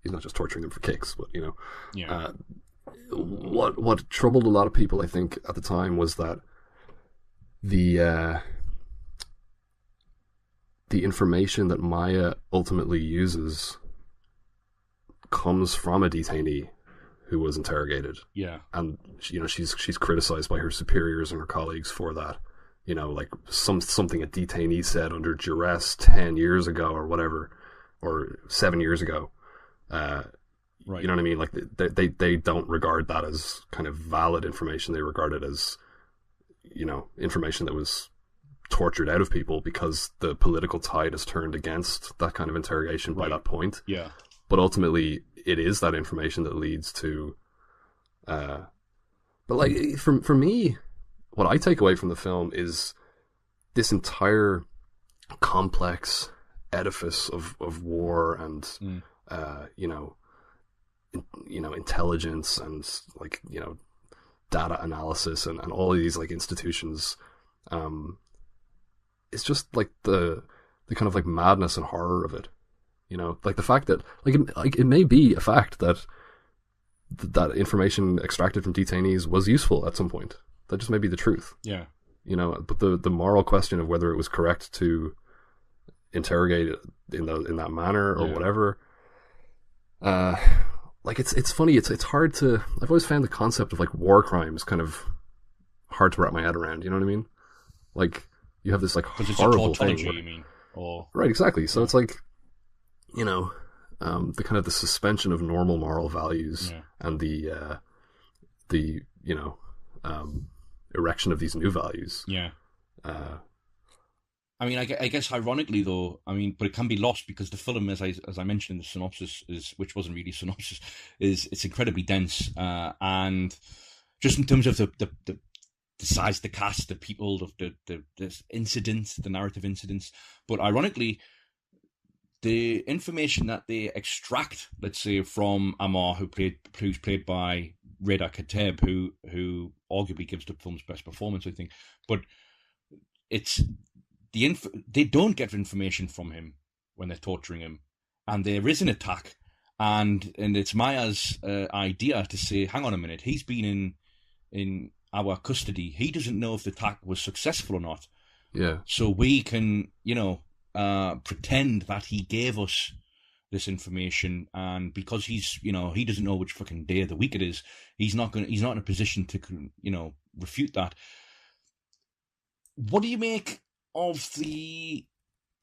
He's not just torturing them for kicks, but what troubled a lot of people, I think, at the time was that the information that Maya ultimately uses comes from a detainee who was interrogated. Yeah. And she's criticized by her superiors and her colleagues for that. Like something a detainee said under duress 10 years ago or whatever, or 7 years ago. Right. You know what I mean? Like they don't regard that as kind of valid information. They regard it as, information that was tortured out of people because the political tide has turned against that kind of interrogation by that point. Yeah. But ultimately, it is that information that leads to. But for me, what I take away from the film is this entire complex edifice of war and intelligence and like data analysis and all of these like institutions. It's just like the kind of like madness and horror of it, like the fact that it may be a fact that that information extracted from detainees was useful at some point. That just may be the truth. Yeah. But the moral question of whether it was correct to interrogate it in that manner or whatever, it's funny. It's hard to. I've always found the concept of like war crimes kind of hard to wrap my head around. You know what I mean? Like you have this like horrible thing. You mean? Or... Right, exactly. So it's like, the kind of the suspension of normal moral values and the erection of these new values. Yeah. I mean, I guess ironically though, but it can be lost because the film, as I mentioned in the synopsis, which wasn't really a synopsis, it's incredibly dense, and just in terms of the size of the cast, the people, the incidents, the narrative incidents. But ironically, the information that they extract, let's say, from Amar, who's played by Reda Kateb, who arguably gives the film's best performance, I think. But it's they don't get information from him when they're torturing him, and there is an attack, and it's Maya's idea to say, hang on a minute, he's been in our custody. He doesn't know if the attack was successful or not. Yeah. So we can, pretend that he gave us this information, and because he's, he doesn't know which fucking day of the week it is, he's not in a position to, refute that. What do you make of the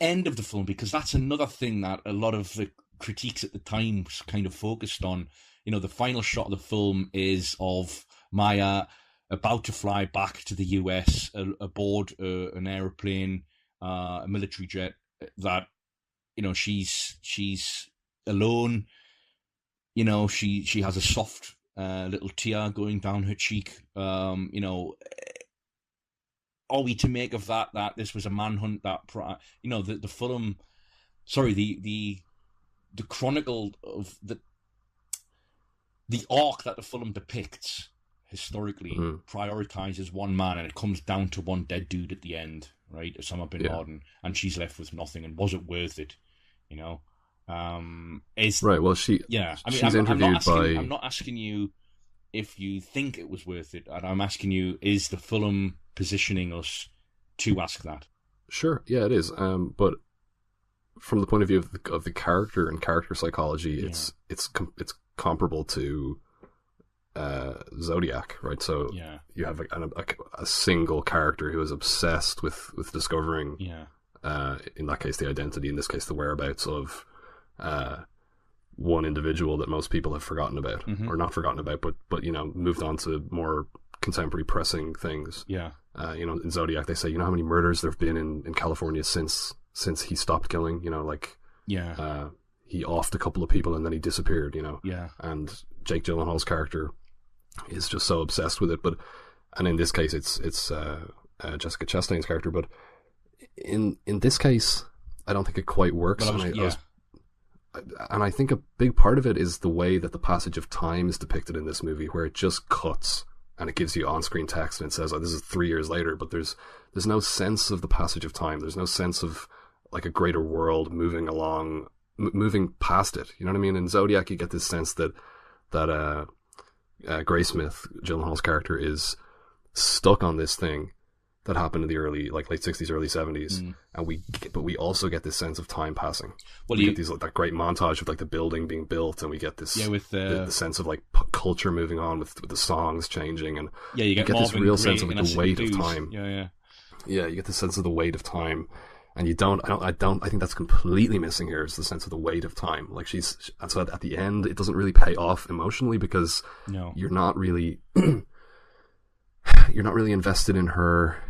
end of the film? Because that's another thing that a lot of the critiques at the time was kind of focused on. The final shot of the film is of Maya about to fly back to the US aboard an aeroplane, a military jet, that she's alone. She has a soft little tear going down her cheek. Are we to make of that this was a manhunt, that the film, sorry, the chronicle of the arc that the film depicts historically prioritizes one man, and it comes down to one dead dude at the end, right? Osama bin Laden, and she's left with nothing. And was it worth it? Right. Well, she's interviewed by. I'm not asking you if you think it was worth it, and I'm asking you, is the film positioning us to ask that? Sure, yeah, it is. But from the point of view of the character and character psychology, it's comparable to Zodiac, right? So you have a single character who is obsessed with discovering, in that case, the identity, in this case, the whereabouts of one individual that most people have forgotten about, or not forgotten about, but moved on to more contemporary pressing things. In Zodiac, they say, how many murders there have been in California since he stopped killing. He offed a couple of people and then he disappeared. And Jake Gyllenhaal's character is just so obsessed with it. And in this case, it's Jessica Chastain's character. But in this case, I don't think it quite works. And I think a big part of it is the way that the passage of time is depicted in this movie, where it just cuts and it gives you on-screen text and it says, "Oh, this is 3 years later," but there's no sense of the passage of time. There's no sense of like a greater world moving along, moving past it. You know what I mean? In Zodiac, you get this sense that Graysmith, Gyllenhaal's character, is stuck on this thing that happened in the late 60s, early 70s, but we also get this sense of time passing. Well, we get that great montage of like the building being built, and we get this the sense of like culture moving on with the songs changing, and you get this real sense of like the weight of time. You get the sense of the weight of time, and I think that's completely missing here, is the sense of the weight of time. Like and so at the end, it doesn't really pay off emotionally because you're not really invested in her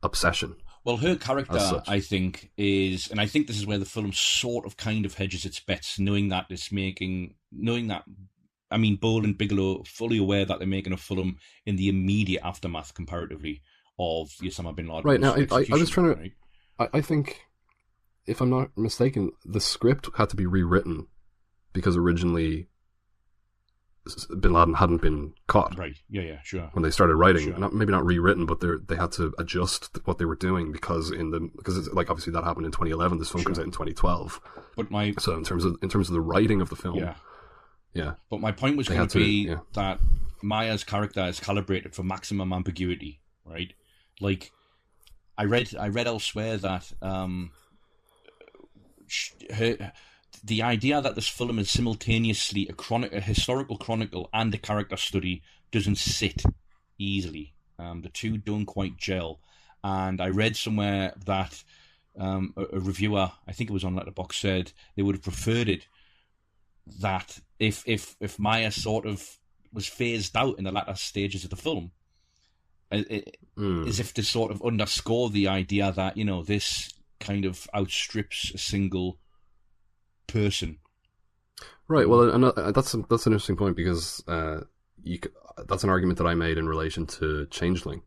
obsession. Well, her character, I think, is, and I think this is where the film sort of kind of hedges its bets, knowing that Bowl and Bigelow fully aware that they're making a film in the immediate aftermath, comparatively, of the Osama bin Laden. Right, now, I was trying to, right? I think if I'm not mistaken, the script had to be rewritten because originally Bin Laden hadn't been caught. Right. Yeah. Sure. When they started writing, Sure. maybe not rewritten, but they had to adjust what they were doing because it's like obviously that happened in 2011. This film comes out in 2012. But so in terms of the writing of the film, yeah. But my point was going to be that Maya's character is calibrated for maximum ambiguity, right? Like, I read elsewhere that the idea that this film is simultaneously a historical chronicle and a character study doesn't sit easily. The two don't quite gel. And I read somewhere that a reviewer, I think it was on Letterboxd, said they would have preferred it that if Maya sort of was phased out in the latter stages of the film, as if to sort of underscore the idea that, you know, this kind of outstrips a single person. Right. Well, that's an interesting point because that's an argument that I made in relation to Changeling,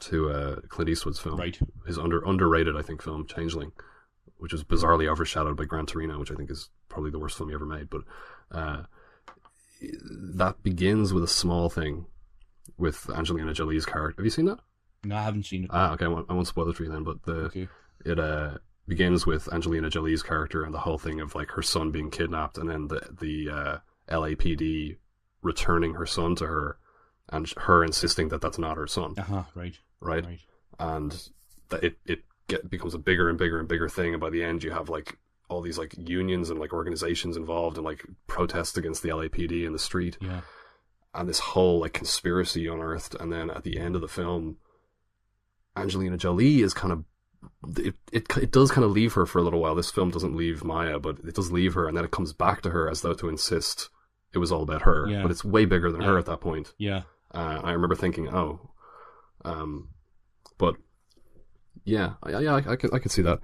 to Clint Eastwood's film, right? His underrated, I think, film Changeling, which was bizarrely overshadowed by Gran Torino, which I think is probably the worst film he ever made. But that begins with a small thing with Angelina Jolie's character. Have you seen that? No, I haven't seen it. Okay, I won't spoil it for you then. But it begins with Angelina Jolie's character and the whole thing of like her son being kidnapped, and then the LAPD returning her son to her, and her insisting that that's not her son. Right. And that it becomes a bigger and bigger and bigger thing, and by the end you have like all these like unions and like organizations involved and like protests against the LAPD in the street. Yeah. And this whole like conspiracy unearthed, and then at the end of the film, Angelina Jolie is kind of it does kind of leave her for a little while. This film doesn't leave Maya, but it does leave her, and then it comes back to her as though to insist it was all about her. Yeah. But it's way bigger than her at that point. Yeah. I remember thinking, but yeah, I could see that.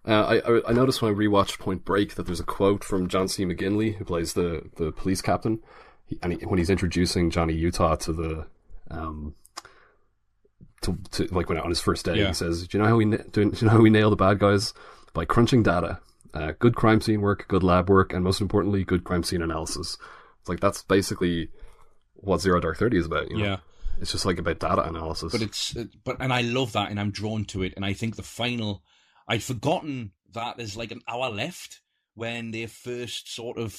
I noticed when I rewatched Point Break that there's a quote from John C. McGinley, who plays the police captain, when he's introducing Johnny Utah to the to like when on his first day, he says, "Do you know how we nail the bad guys? By crunching data, good crime scene work, good lab work, and most importantly, good crime scene analysis." It's like that's basically what Zero Dark 30 is about. You know? Yeah. It's just like about data analysis. But and I love that, and I'm drawn to it, and I think the final. I'd forgotten that there's like an hour left when they first sort of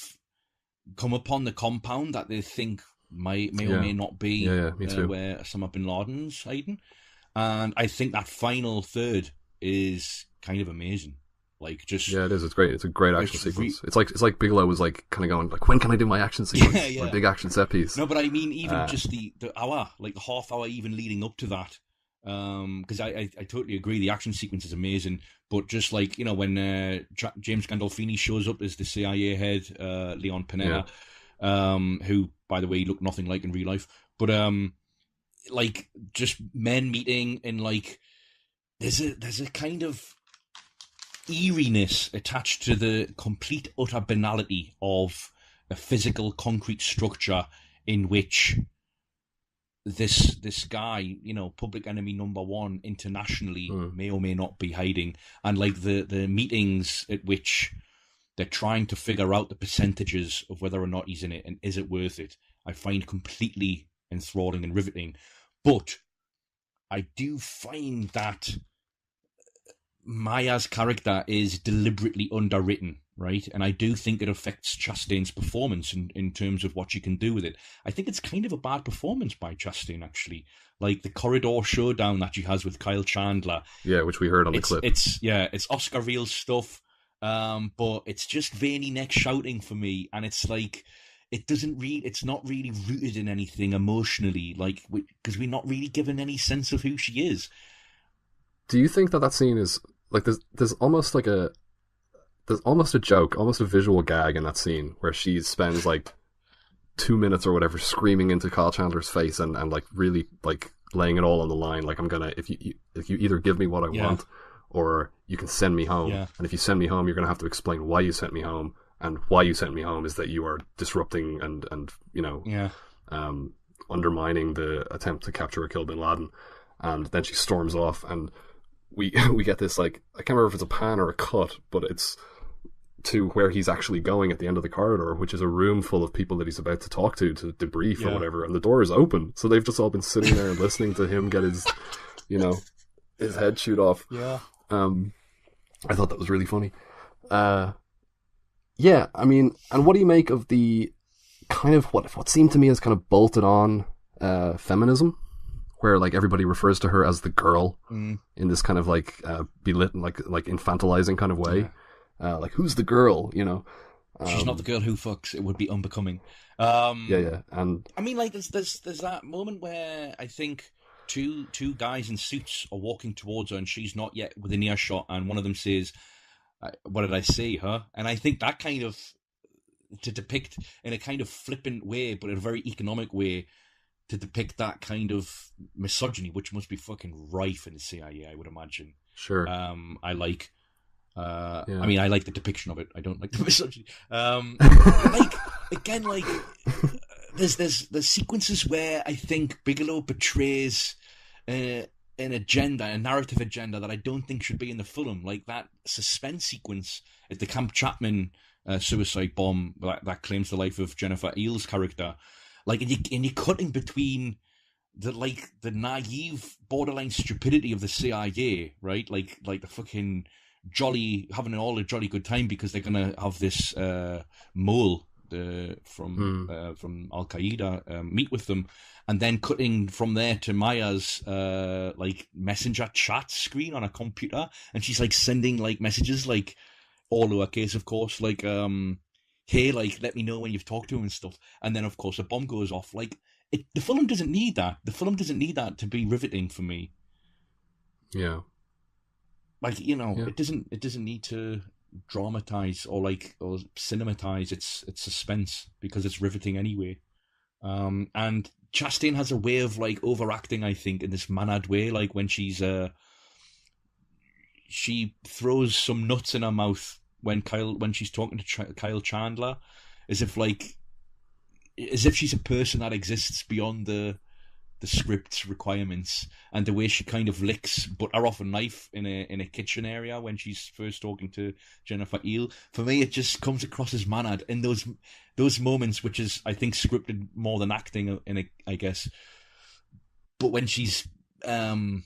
come upon the compound that they think may or may not be me too. Where Osama bin Laden's hiding, and I think that final third is kind of amazing. Like just it is. It's great. It's a great action sequence. It's like Bigelow was like kind of going like, when can I do my action sequence? My big action set piece. No, but I mean even just the hour, like the half hour, even leading up to that. Because I totally agree, the action sequence is amazing, but just like, you know, when James Gandolfini shows up as the CIA head, Leon Panetta, who by the way looked nothing like in real life, but like just men meeting, and like there's a kind of eeriness attached to the complete utter banality of a physical concrete structure in which this guy, you know, public enemy number one internationally, may or may not be hiding, and like the meetings at which they're trying to figure out the percentages of whether or not he's in it and is it worth it, I find completely enthralling and riveting. But I do find that Maya's character is deliberately underwritten, right? And I do think it affects Chastain's performance in terms of what she can do with it. I think it's kind of a bad performance by Chastain, actually. Like the corridor showdown that she has with Kyle Chandler. Yeah, which we heard on the clip. It's Oscar reel stuff, but it's just veiny neck shouting for me, and it's like it's not really rooted in anything emotionally, like because we're not really given any sense of who she is. Do you think that scene is like there's almost like there's almost a joke, almost a visual gag in that scene where she spends like 2 minutes or whatever screaming into Kyle Chandler's face and like really like laying it all on the line, like I'm gonna if you either give me what I want or you can send me home, and if you send me home you're gonna have to explain why you sent me home, and why you sent me home is that you are disrupting and you know undermining the attempt to capture or kill bin Laden. And then she storms off, and we get this, like, I can't remember if it's a pan or a cut, but it's to where he's actually going at the end of the corridor, which is a room full of people that he's about to talk to debrief or whatever, and the door is open, so they've just all been sitting there and listening to him get his, his head chewed off. Yeah. I thought that was really funny. Yeah, I mean, and what do you make of the kind of what seemed to me as kind of bolted on feminism, where like everybody refers to her as the girl in this kind of like belittling, like infantilizing kind of way. Like, who's the girl? She's not the girl who fucks. It would be unbecoming. And I mean, like, there's that moment where I think two guys in suits are walking towards her, and she's not yet within earshot, and one of them says, "What did I say, huh?" And I think that kind of, to depict in a kind of flippant way, but in a very economic way, to depict that kind of misogyny, which must be fucking rife in the CIA, I would imagine. Sure. I like. Yeah. I mean, I like the depiction of it. I don't like the misogyny. Like, again, like, there's sequences where I think Bigelow betrays an agenda, a narrative agenda that I don't think should be in the film. Like that suspense sequence at the Camp Chapman suicide bomb that claims the life of Jennifer Eel's character. Like, and you're cutting between the naive, borderline stupidity of the CIA, right? Like the fucking having all a jolly good time because they're gonna have this mole from Al Qaeda meet with them, and then cutting from there to Maya's like messenger chat screen on a computer, and she's like sending like messages, like all lowercase, of course, like hey, like, let me know when you've talked to him and stuff, and then of course a bomb goes off. Like, the film doesn't need that. The film doesn't need that to be riveting for me. Yeah. Like, it doesn't need to dramatize or cinematize its suspense, because it's riveting anyway. And Chastain has a way of like overacting, I think, in this mannered way. Like when she throws some nuts in her mouth when she's talking to Kyle Chandler, as if she's a person that exists beyond the script's requirements, and the way she kind of licks butter off a knife in a kitchen area when she's first talking to Jennifer Eel. For me, it just comes across as mannered in those moments, which is, I think, scripted more than acting I guess. But when she's writing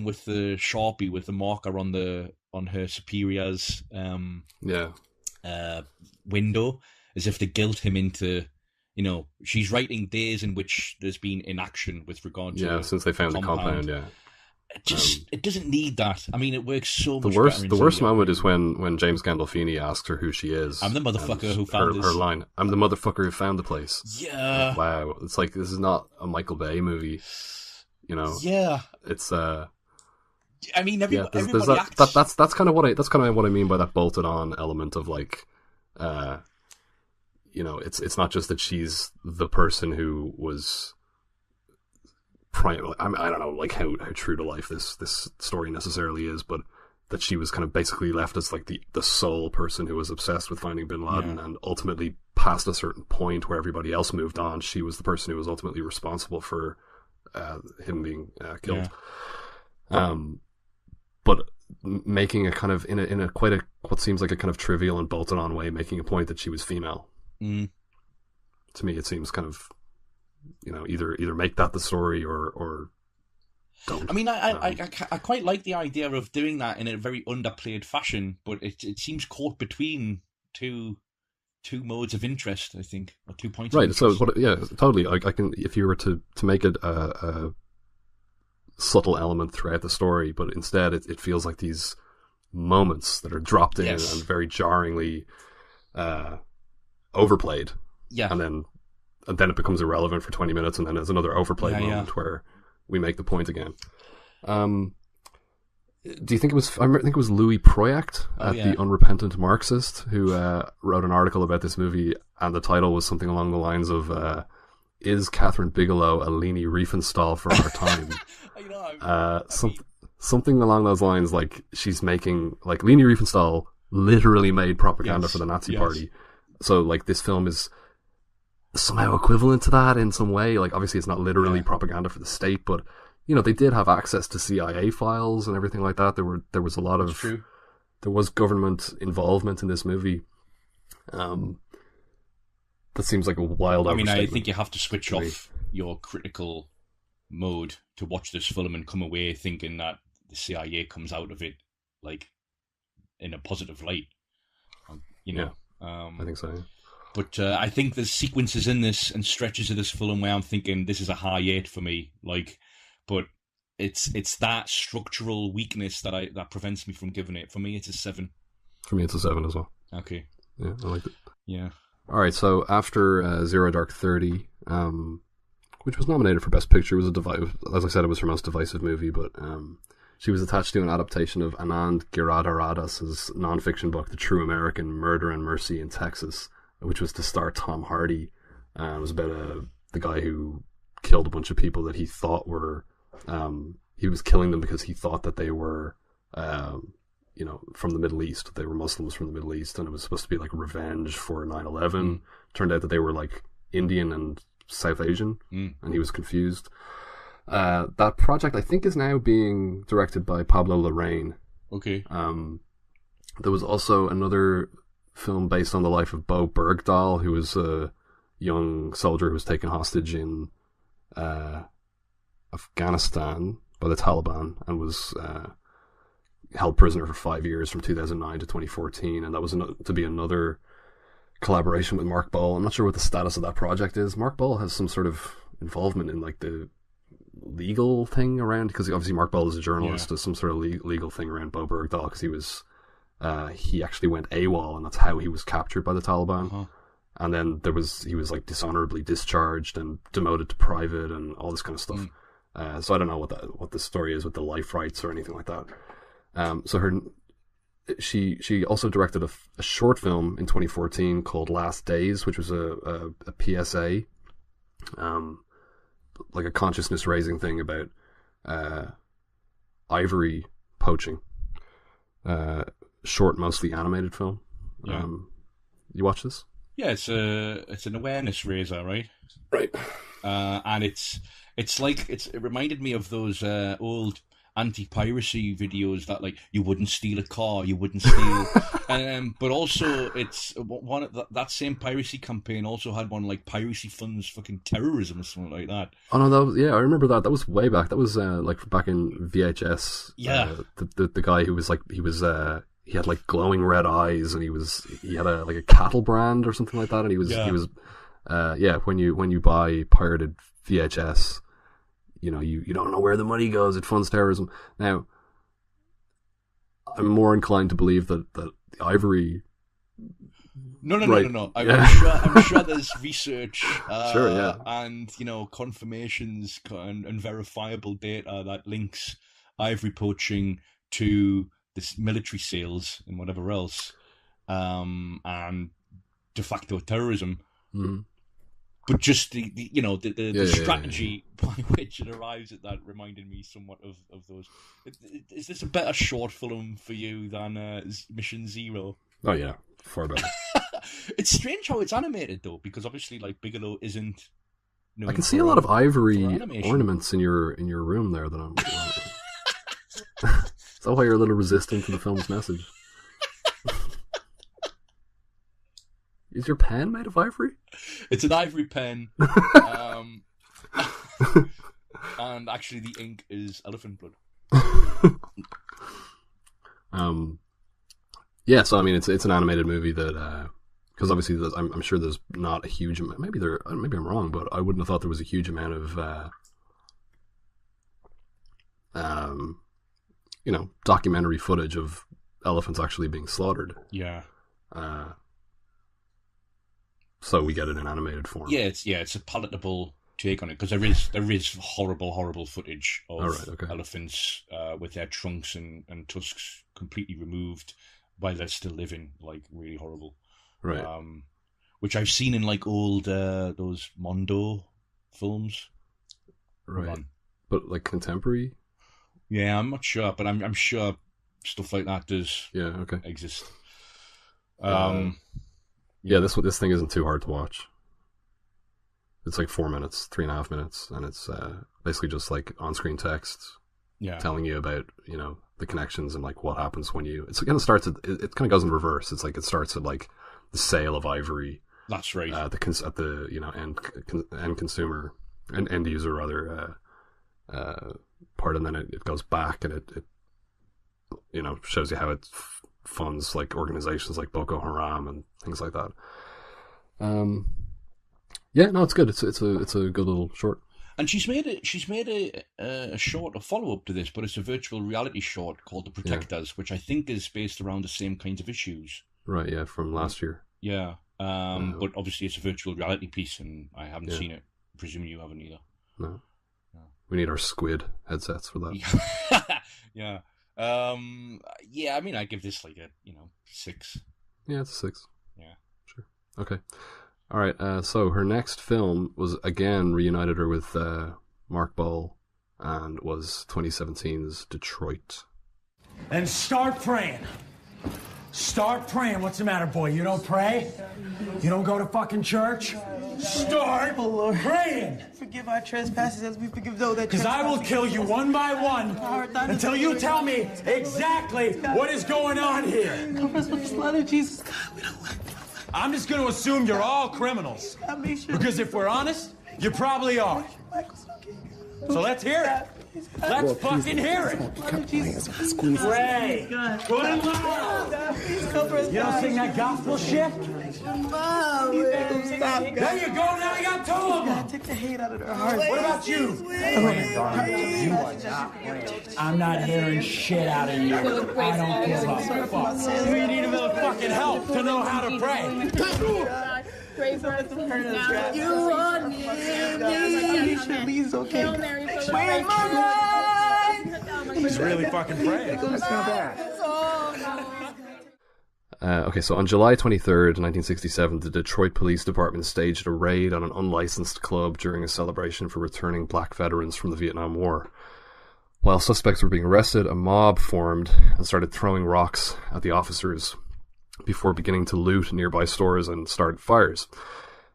with the Sharpie, with the marker on her superior's window, as if to guilt him into, she's writing days in which there's been inaction with regard to since they found the compound. It doesn't need that. I mean, it works so much. The worst moment is when James Gandolfini asks her who she is. I'm the motherfucker who found her line. I'm the motherfucker who found the place. Yeah. Like, wow. It's like, this is not a Michael Bay movie. Yeah. It's I mean, everybody acts. That's kind of what I mean by that bolted on element of like, it's not just that she's the person who was I don't know, like how true to life this story necessarily is, but that she was kind of basically left as like the sole person who was obsessed with finding Bin Laden, and ultimately past a certain point where everybody else moved on, she was the person who was ultimately responsible for him being killed. But making a kind of in a quite what seems like a kind of trivial and bolted on way, making a point that she was female. To me, it seems kind of, either make that the story or don't. I mean, I quite like the idea of doing that in a very underplayed fashion, but it seems caught between two modes of interest, I think, or 2 points. Right. Of interest. So totally. I can, if you were to make it a subtle element throughout the story, but instead it feels like these moments that are dropped in and very jarringly overplayed, and then it becomes irrelevant for 20 minutes, and then there's another overplayed moment where we make the point again. Do you think it was? I think it was Louis Proyact the Unrepentant Marxist who wrote an article about this movie, and the title was something along the lines of "Is Kathryn Bigelow a Leni Riefenstahl for our time?" Something along those lines, like she's making, like, Leni Riefenstahl literally made propaganda for the Nazi Party. So, like, this film is somehow equivalent to that in some way. Like, obviously it's not literally propaganda for the state, but they did have access to CIA files and everything like that. There was a lot of true. There was government involvement in this movie. That seems like a wild overstatement. I think you have to switch off your critical mode to watch this film and come away thinking that the CIA comes out of it like in a positive light. I think so. Yeah. But I think there's sequences in this and stretches of this film where I'm thinking this is a high 8 for me. But it's that structural weakness that prevents me from giving it. For me, it's a 7. For me, it's a 7 as well. Okay. Yeah, I liked it. Yeah. All right, so after Zero Dark 30, which was nominated for Best Picture, as I said, it was her most divisive movie, but she was attached to an adaptation of Anand Giridharadas' non-fiction book, The True American: Murder and Mercy in Texas, which was to star Tom Hardy. It was about the guy who killed a bunch of people that he thought were... he was killing them because he thought that they were... from the Middle East. They were Muslims from the Middle East, and it was supposed to be like revenge for 9/11. Turned out that they were like Indian and South Asian, and he was confused. That project, I think, is now being directed by Pablo Larraín. Okay. There was also another film based on the life of Bo Bergdahl, who was a young soldier who was taken hostage in Afghanistan by the Taliban and was... held prisoner for 5 years from 2009 to 2014, and that was to be another collaboration with Mark Ball. I'm not sure what the status of that project is. Mark Ball has some sort of involvement in like the legal thing around, because obviously Mark Ball is a journalist. There's some sort of legal thing around Bo Bergdahl because he actually went AWOL, and that's how he was captured by the Taliban. And then he was like dishonorably discharged and demoted to private and all this kind of stuff. So I don't know what the story is with the life rights or anything like that. She also directed a short film in 2014 called Last Days, which was a PSA, like a consciousness raising thing about ivory poaching. Short, mostly animated film. Yeah. You watch this? Yeah, it's an awareness raiser, right? Right. And it reminded me of those old anti-piracy videos that like you wouldn't steal a car, you wouldn't steal, but also it's one of that same piracy campaign also had one like piracy funds fucking terrorism or something like that. Oh no, I remember that. That was way back. That was like back in VHS. Yeah, the guy who was like he had like glowing red eyes, and he had a cattle brand or something like that, and he was when you buy pirated VHS. You don't know where the money goes. It funds terrorism. Now, I'm more inclined to believe that the ivory. No. I'm sure there's research. Sure, yeah. And confirmations and verifiable data that links ivory poaching to this military sales and whatever else, and de facto terrorism. Mm-hmm. But just the strategy by which it arrives at that reminded me somewhat of those. Is this a better short film for you than Mission Zero? Oh yeah, far better. It's strange how it's animated though, because obviously like Bigelow isn't. I can see a lot of ivory ornaments in your room there. That I'm. Is that why you're a little resistant to the film's message? Is your pen made of ivory? It's an ivory pen. And actually the ink is elephant blood. Yeah, so I mean it's an animated movie that because obviously I'm sure there's not a huge amount, maybe I'm wrong, but I wouldn't have thought there was a huge amount of documentary footage of elephants actually being slaughtered. Yeah. So we get it in animated form. Yeah, it's a palatable take on it, because there is horrible footage of elephants with their trunks and tusks completely removed while they're still living, like really horrible. Right. Which I've seen in like old those Mondo films. Right. But like contemporary. Yeah, I'm not sure, but I'm sure stuff like that does. Exist. Yeah, this thing isn't too hard to watch. It's like 4 minutes, 3.5 minutes, and it's basically just like on-screen text telling you about, you know, the connections and like what happens when you. It kind of starts at, it kind of goes in reverse. It's like it starts at like the sale of ivory. That's right. At the you know end consumer and end user rather part, and then it goes back and it you know shows you how it funds like organizations like Boko Haram and things like that. Yeah, no, it's good. It's a good little short. And she's made a short, a follow up to this, but it's a virtual reality short called The Protectors, which I think is based around the same kinds of issues. Right. Yeah, from last year. Yeah. But obviously it's a virtual reality piece, and I haven't seen it. I presume you haven't either. No. We need our squid headsets for that. Yeah. Yeah, I mean, I give this like a 6. Yeah, it's a 6. Yeah. Sure. Okay. All right. So her next film was again reunited her with Mark Ball, and was 2017's Detroit. And start praying. Start praying. What's the matter, boy? You don't pray? You don't go to fucking church? Start praying. Forgive our trespasses as we forgive those that Because I will kill you one by one until you tell me exactly what is going on here. Cover us with the blood of Jesus. I'm just going to assume you're all criminals. Because if we're honest, you probably are. So let's hear it. Let's fucking hear it. Pray. Good and loud. You don't sing that gospel shit? There you go. Now you got 2 of them. Take the hate out of their hearts. What about you? I'm not hearing shit out of you. I don't give a fuck. You need a little fucking help to know how to pray. Pray for us to hurt us. You are near me. He's okay. Where's my mind? He's really fucking praying. Okay, so on July 23rd, 1967, the Detroit Police Department staged a raid on an unlicensed club during a celebration for returning black veterans from the Vietnam War. While suspects were being arrested, a mob formed and started throwing rocks at the officers before beginning to loot nearby stores and start fires,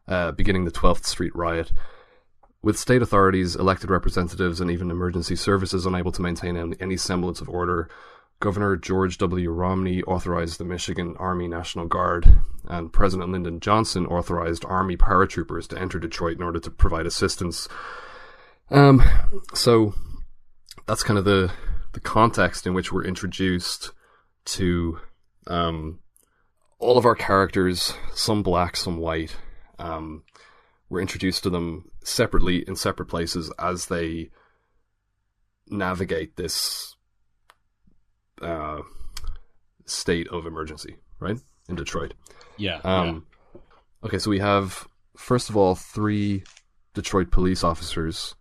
beginning the 12th Street riot. With state authorities, elected representatives, and even emergency services unable to maintain any semblance of order, Governor George W. Romney authorized the Michigan Army National Guard, and President Lyndon Johnson authorized Army paratroopers to enter Detroit in order to provide assistance. So that's kind of the context in which we're introduced to all of our characters, some black, some white. We're introduced to them separately in separate places as they navigate this state of emergency, right? In Detroit. Yeah. Okay, so we have, first of all, 3 Detroit police officers.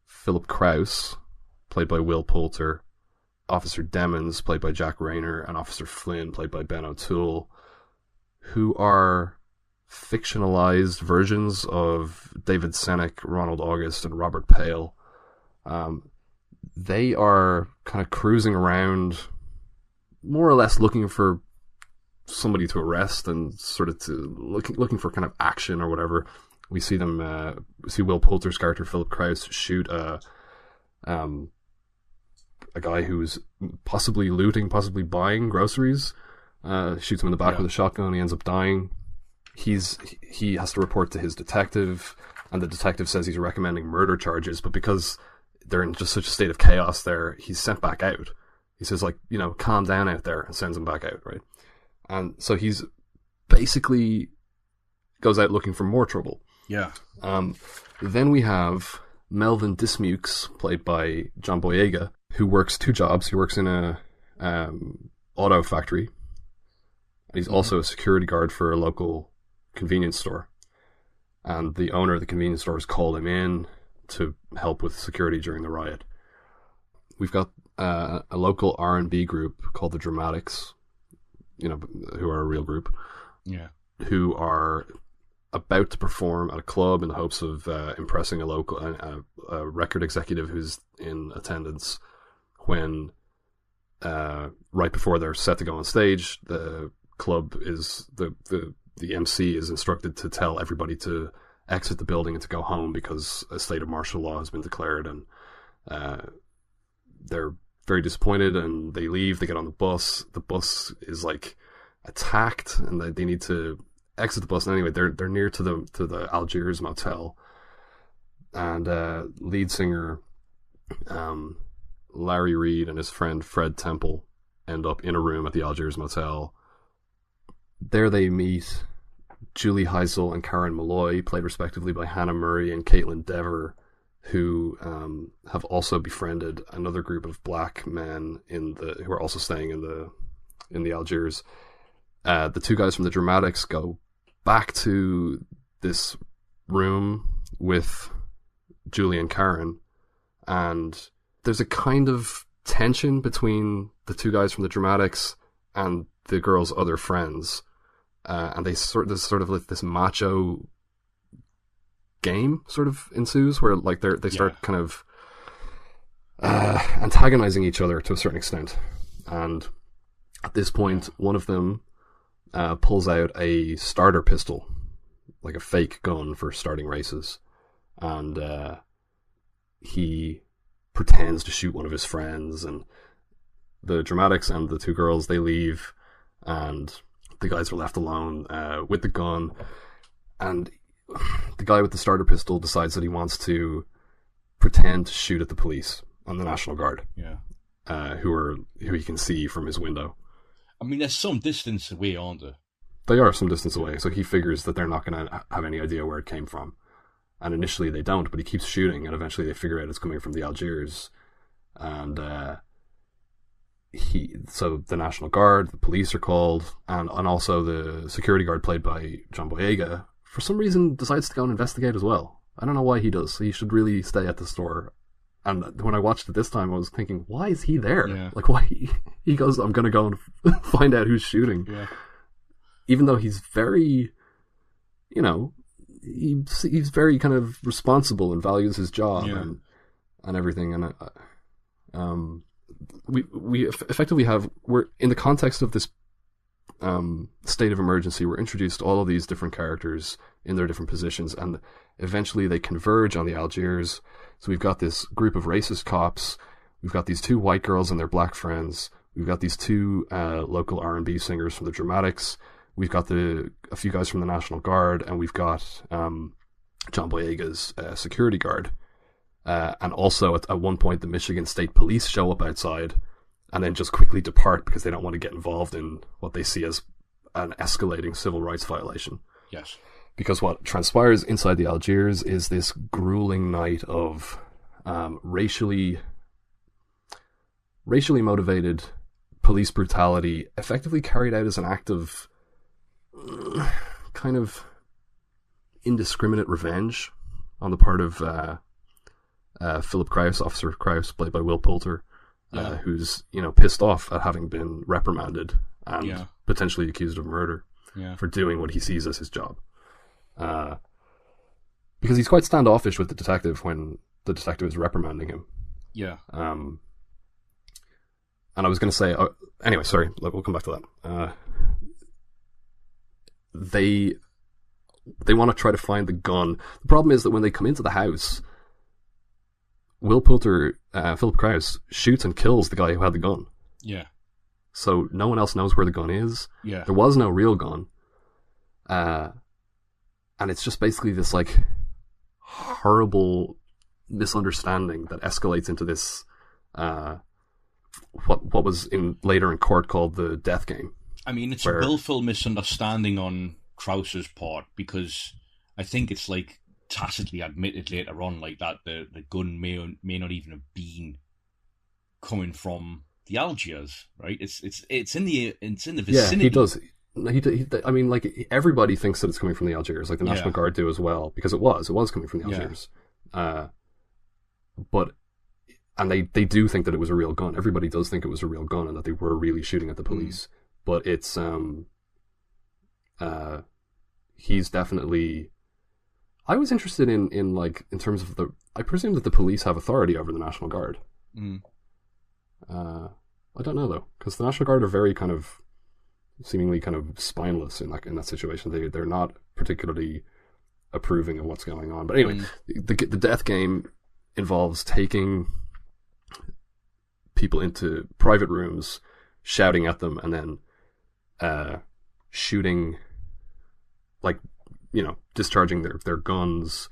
Philip Krause, played by Will Poulter, Officer Demmons, played by Jack Rayner, and Officer Flynn, played by Ben O'Toole, who are fictionalized versions of David Senneck, Ronald August, and Robert Pale. They are kind of cruising around, more or less looking for somebody to arrest and sort of looking for kind of action or whatever. We see them. We see Will Poulter's character Philip Krause shoot a guy who's possibly looting, possibly buying groceries. Shoots him in the back with a shotgun. He ends up dying. He has to report to his detective, and the detective says he's recommending murder charges, but because they're in just such a state of chaos there, he's sent back out. He says, like, calm down out there, and sends him back out, right? And so he's basically goes out looking for more trouble. Yeah. Then we have Melvin Dismukes, played by John Boyega, who works 2 jobs. He works in a auto factory, and he's also a security guard for a local convenience store. And the owner of the convenience store has called him in to help with security during the riot. We've got a local R&B group called the Dramatics, who are a real group. Yeah. Who are about to perform at a club in the hopes of impressing a record executive who's in attendance. When right before they're set to go on stage, the club is the MC is instructed to tell everybody to exit the building and to go home because a state of martial law has been declared, and they're very disappointed, and they leave. They get on the bus. The bus is like attacked, and they need to exit the bus. And anyway, they're near to the Algiers motel, and lead singer Larry Reed and his friend Fred Temple end up in a room at the Algiers motel. There they meet Julie Heisel and Karen Malloy, played respectively by Hannah Murray and Caitlin Dever, who have also befriended another group of black men who are also staying in the Algiers. The two guys from the Dramatics go back to this room with Julie and Karen, and there's a kind of tension between the two guys from the Dramatics and the girls' other friends, and there's sort of like this macho game sort of ensues where like they start kind of antagonizing each other to a certain extent. And at this point, one of them pulls out a starter pistol, like a fake gun for starting races, and he pretends to shoot one of his friends, and the Dramatics and the two girls, they leave, and the guys are left alone with the gun, and the guy with the starter pistol decides that he wants to pretend to shoot at the police and the National Guard, who he can see from his window. I mean, there's some distance away, aren't there? They are some distance away, so he figures that they're not going to have any idea where it came from. And initially they don't, but he keeps shooting, and eventually they figure out it's coming from the Algiers. And so the National Guard, the police are called, and also the security guard played by John Boyega, for some reason decides to go and investigate as well. I don't know why he does. He should really stay at the store. And when I watched it this time, I was thinking, why is he there? Yeah. Like, why? He goes, I'm going to go and find out who's shooting. Yeah. Even though he's very, he's very kind of responsible and values his job and everything. And we effectively we're in the context of this state of emergency, we're introduced to all of these different characters in their different positions, and eventually they converge on the Algiers. So we've got this group of racist cops, we've got these two white girls and their black friends, we've got these two local R&B singers from the Dramatics, we've got a few guys from the National Guard, and we've got John Boyega's security guard. And also at one point the Michigan State Police show up outside and then just quickly depart because they don't want to get involved in what they see as an escalating civil rights violation. Yes. Because what transpires inside the Algiers is this grueling night of racially motivated police brutality, effectively carried out as an act of kind of indiscriminate revenge on the part of Philip Krause, Officer Krause, played by Will Poulter, who's pissed off at having been reprimanded and potentially accused of murder for doing what he sees as his job. Because he's quite standoffish with the detective when the detective is reprimanding him. Yeah. And I was going to say, anyway, sorry, we'll come back to that. They want to try to find the gun. The problem is that when they come into the house, Will Poulter, Philip Krause, shoots and kills the guy who had the gun. Yeah. So no one else knows where the gun is. Yeah. There was no real gun. And it's just basically this like horrible misunderstanding that escalates into this what was later in court called the death game. I mean, it's a willful misunderstanding on Krause's part, because I think it's like tacitly admitted later on, like that the gun may not even have been coming from the Algiers, right? It's in the vicinity. Yeah, he does. I mean, like everybody thinks that it's coming from the Algiers, like the National Guard do as well, because it was coming from the Algiers. But they do think that it was a real gun. Everybody does think it was a real gun and that they were really shooting at the police. But it's he's definitely. I was interested in terms of I presume that the police have authority over the National Guard. I don't know though, because the National Guard are very kind of seemingly kind of spineless in that situation. They're not particularly approving of what's going on. But anyway, the death game involves taking people into private rooms, shouting at them, and then shooting, like, discharging their guns,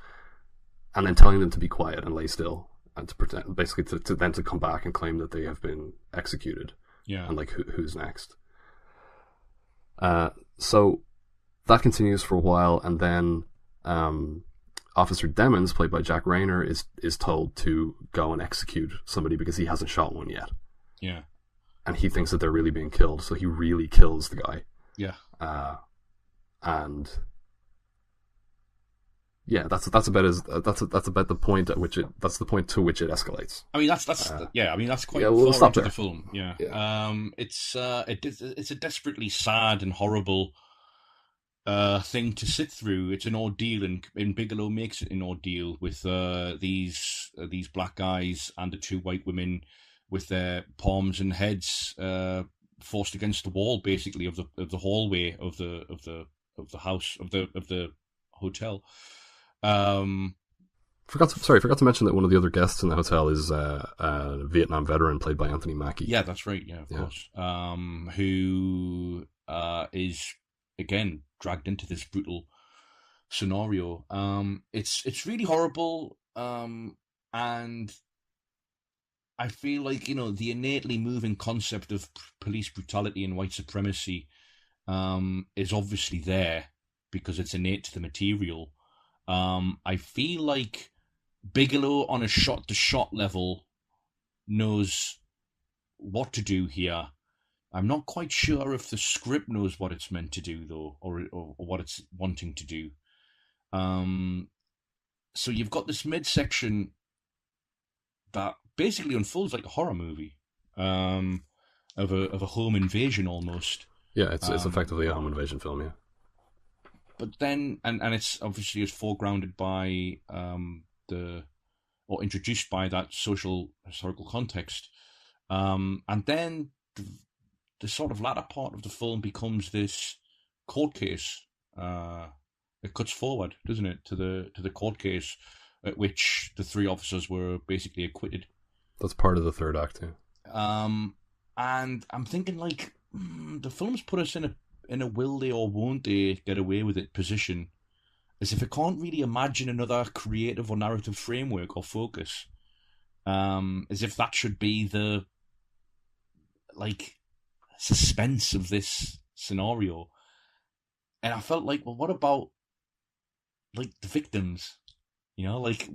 and then telling them to be quiet and lay still, and to pretend, basically to then to come back and claim that they have been executed. Yeah. And like who's next. So that continues for a while, and then Officer Demons, played by Jack Rayner, is told to go and execute somebody because he hasn't shot one yet. Yeah. And he thinks that they're really being killed, so he really kills the guy. Yeah. And yeah, that's about the point at which that's the point to which it escalates. I mean, that's quite we'll far stop into there. the film. Yeah. It's a desperately sad and horrible thing to sit through. It's an ordeal, and Bigelow makes it an ordeal with these black guys and the two white women with their palms and heads forced against the wall, basically, of the hallway of the house of the hotel. Forgot to mention that one of the other guests in the hotel is a Vietnam veteran played by Anthony Mackie. Yeah, that's right. Yeah, of course. Who is again dragged into this brutal scenario. It's really horrible. And I feel like, the innately moving concept of police brutality and white supremacy is obviously there because it's innate to the material. I feel like Bigelow, on a shot-to-shot level, knows what to do here. I'm not quite sure if the script knows what it's meant to do, though, or what it's wanting to do. So you've got this midsection that basically unfolds like a horror movie, of a home invasion almost. Yeah, it's effectively a home invasion film, yeah. But then, and it's obviously foregrounded by introduced by that social historical context, and then the sort of latter part of the film becomes this court case. It cuts forward, doesn't it, to the court case at which the three officers were basically acquitted. That's part of the third act, yeah. And I'm thinking, like, the film's put us in a will they or won't they get away with it position, as if it can't really imagine another creative or narrative framework or focus, as if that should be the, like, suspense of this scenario. And I felt like, well, what about, like, the victims? Like,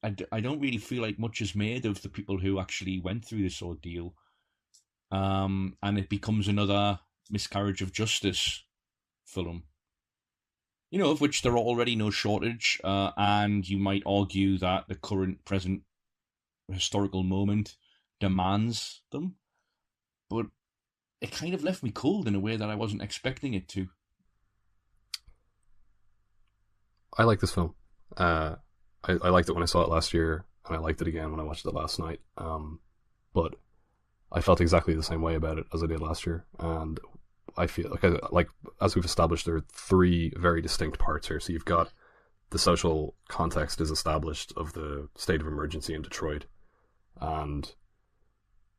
I don't really feel like much is made of the people who actually went through this ordeal. And it becomes another miscarriage of justice film, of which there are already no shortage, and you might argue that the present historical moment demands them, but it kind of left me cold in a way that I wasn't expecting it to. I like this film. I liked it when I saw it last year, and I liked it again when I watched it last night. But I felt exactly the same way about it as I did last year, and I feel like as we've established, there are three very distinct parts here. So you've got the social context is established of the state of emergency in Detroit, and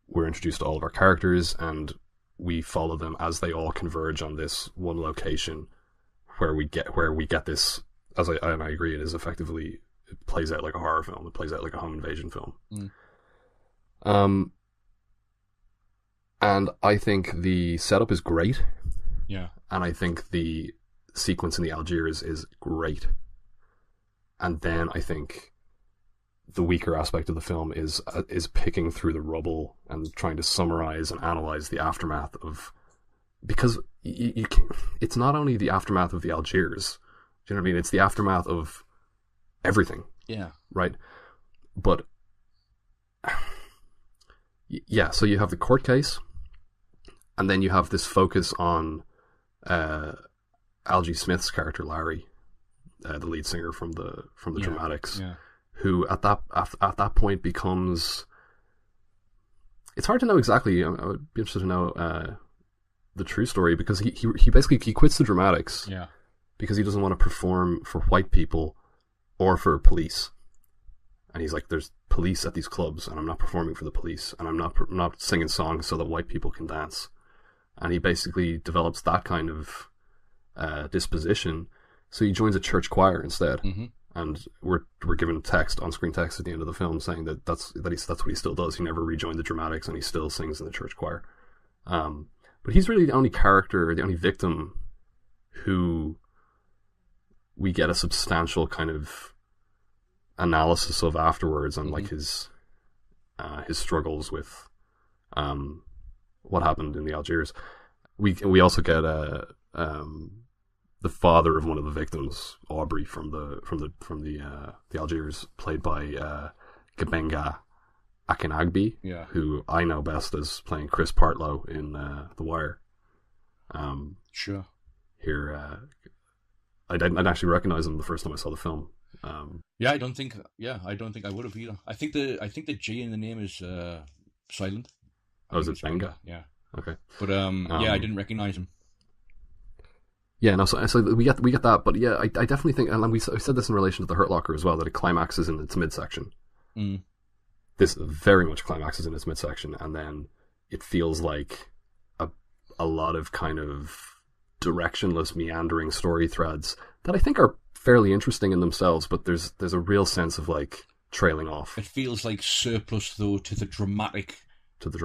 we're introduced to all of our characters, and we follow them as they all converge on this one location, where we get this. As I agree, it is effectively, it plays out like a horror film. It plays out like a home invasion film. And I think the setup is great. Yeah. And I think the sequence in the Algiers is great. And then I think the weaker aspect of the film is picking through the rubble and trying to summarize and analyze the aftermath of, because you can, it's not only the aftermath of the Algiers. Do you know what I mean? It's the aftermath of everything. Yeah. Right? But yeah, so you have the court case, and then you have this focus on Algie Smith's character Larry, the lead singer from the Dramatics, who at that point becomes. It's hard to know exactly. I would be interested to know the true story, because he basically quits the Dramatics. Yeah. because he doesn't want to perform for white people or for police. And he's like, there's police at these clubs, and I'm not performing for the police, and I'm not singing songs so that white people can dance. And he basically develops that kind of disposition. So he joins a church choir instead. Mm-hmm. And we're given text, on-screen text at the end of the film saying that's what he still does. He never rejoined the dramatics, and he still sings in the church choir. But he's really the only character, the only victim who we get a substantial kind of analysis of afterwards, and like his struggles with what happened in the Algiers. We also get the father of one of the victims, Aubrey from the Algiers, played by Gabenga Akinagbe, who I know best as playing Chris Partlow in The Wire. Sure. Here, I didn't actually recognize him the first time I saw the film. I don't think I would have either. I think the G in the name is silent. Oh, is it Benga? Yeah. Okay. But I didn't recognize him. Yeah, no. So we get that, but yeah, I definitely think, and we said this in relation to The Hurt Locker as well, that it climaxes in its midsection. Mm. This very much climaxes in its midsection, and then it feels like a lot of kind of directionless, meandering story threads that I think are fairly interesting in themselves, but there's a real sense of like trailing off. It feels like surplus though to the dramatics, to the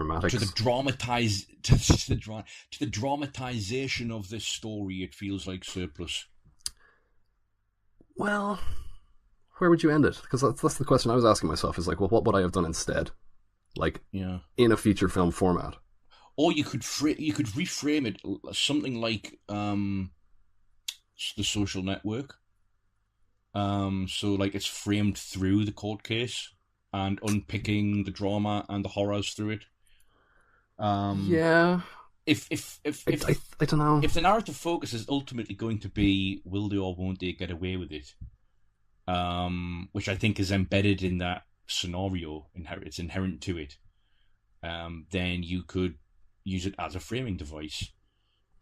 dramatization of this story. It feels like surplus. Well, where would you end it? Because that's the question I was asking myself. Is like, well, what would I have done instead? Like, in a feature film format. Or you could reframe it something like The Social Network. So like it's framed through the court case and unpicking the drama and the horrors through it. Yeah. If I don't know. If the narrative focus is ultimately going to be will they or won't they get away with it, which I think is embedded in that scenario, it's inherent to it, then you could use it as a framing device.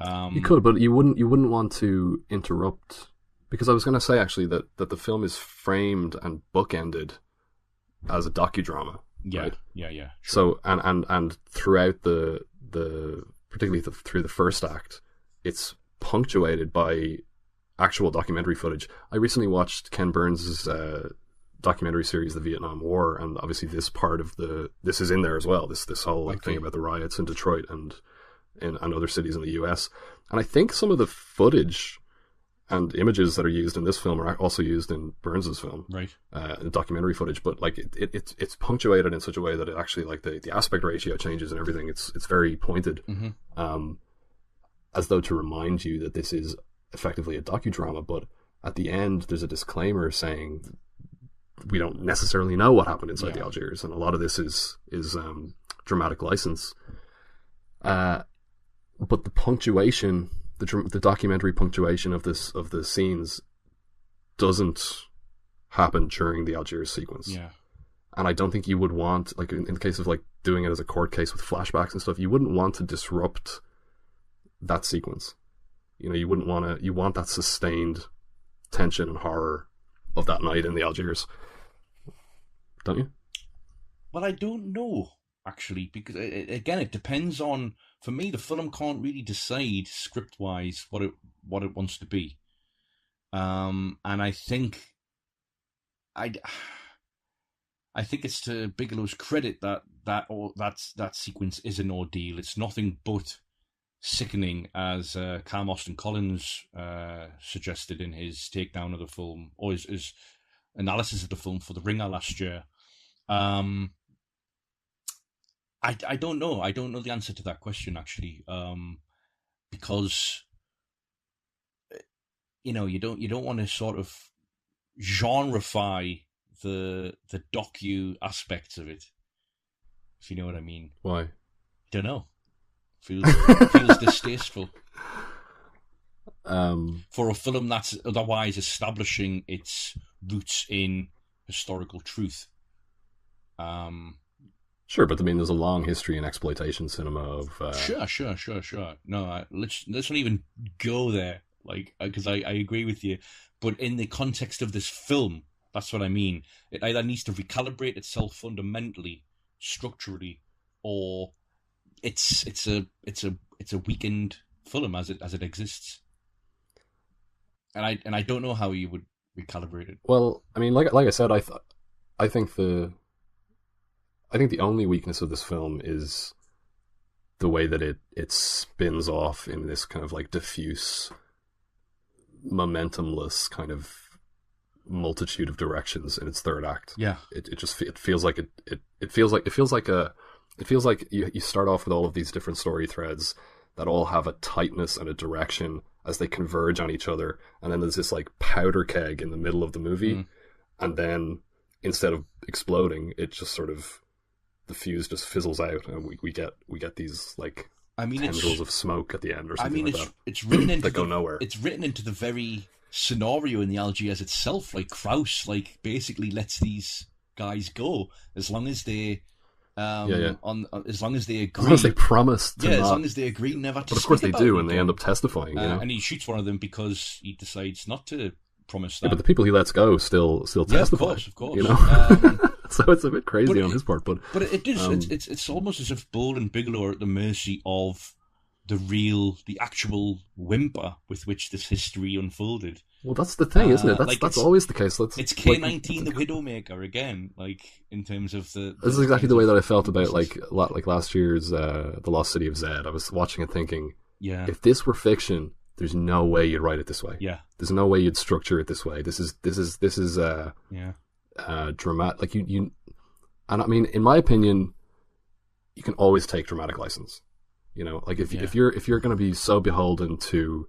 You could, but you wouldn't want to interrupt, because I was going to say actually that the film is framed and bookended as a docudrama. Yeah, right? Yeah. So Sure. and throughout the particularly through the first act, it's punctuated by actual documentary footage. I recently watched Ken Burns' documentary series, The Vietnam War, and obviously this is in there as well. This whole thing about the riots in Detroit and other cities in the US. And I think some of the footage and images that are used in this film are also used in Burns' film, right? Documentary footage, but like it's punctuated in such a way that it actually, like, the aspect ratio changes and everything. It's very pointed, as though to remind you that this is effectively a docudrama. But at the end, there's a disclaimer saying we don't necessarily know what happened inside the Algiers, and a lot of this is dramatic license. But the punctuation, the documentary punctuation of the scenes doesn't happen during the Algiers sequence. Yeah. And I don't think you would want, like in the case of like doing it as a court case with flashbacks and stuff, you wouldn't want to disrupt that sequence. You wouldn't want to, you want that sustained tension and horror of that night in the Algiers. Don't you? Well, I don't know, actually, because again, it depends on, for me, the film can't really decide script-wise what it wants to be. And I think it's to Bigelow's credit that sequence is an ordeal. It's nothing but sickening, as Carl Austin Collins suggested in his takedown of the film, or his analysis of the film for The Ringer last year. I don't know. I don't know the answer to that question, actually, because you don't want to sort of genreify the docu aspects of it, if you know what I mean. Why? Don't know. Feels distasteful. For a film that's otherwise establishing its roots in historical truth. Sure, but I mean, there's a long history in exploitation cinema of. Sure. No, let's not even go there. like, because I agree with you. But in the context of this film, that's what I mean. It either needs to recalibrate itself fundamentally, structurally, or it's a weakened film as it exists. And I don't know how you would recalibrate it. Well, I mean, like I said, I think the only weakness of this film is the way that it spins off in this kind of like diffuse, momentumless kind of multitude of directions in its third act. Yeah, it feels like you start off with all of these different story threads that all have a tightness and a direction as they converge on each other, and then there's this like powder keg in the middle of the movie, and then instead of exploding, it just sort of, the fuse just fizzles out, and we get these like tendrils of smoke at the end or something like that. It's written into that go nowhere. It's written into the very scenario in the Algiers itself. Like Krauss, like basically lets these guys go as long as they, as long as they agree. As long as they promise. As long as they agree never to. But of course speak they about do, it and they again. end up testifying. You know? And he shoots one of them because he decides not to promise that. Yeah, but the people he lets go still testify. Of course. You know. So it's a bit crazy on his part, but it is. It's almost as if Ball and Bigelow are at the mercy of the actual whimper with which this history unfolded. Well, that's the thing, isn't it? That's always the case. It's K-19, the Widowmaker again. Like in terms of the. This is exactly the way that I felt about like last year's The Lost City of Zed. I was watching it thinking, if this were fiction, there's no way you'd write it this way. Yeah. There's no way you'd structure it this way. This is dramatic. Like you, and I mean, in my opinion, you can always take dramatic license. You know, like if you're going to be so beholden to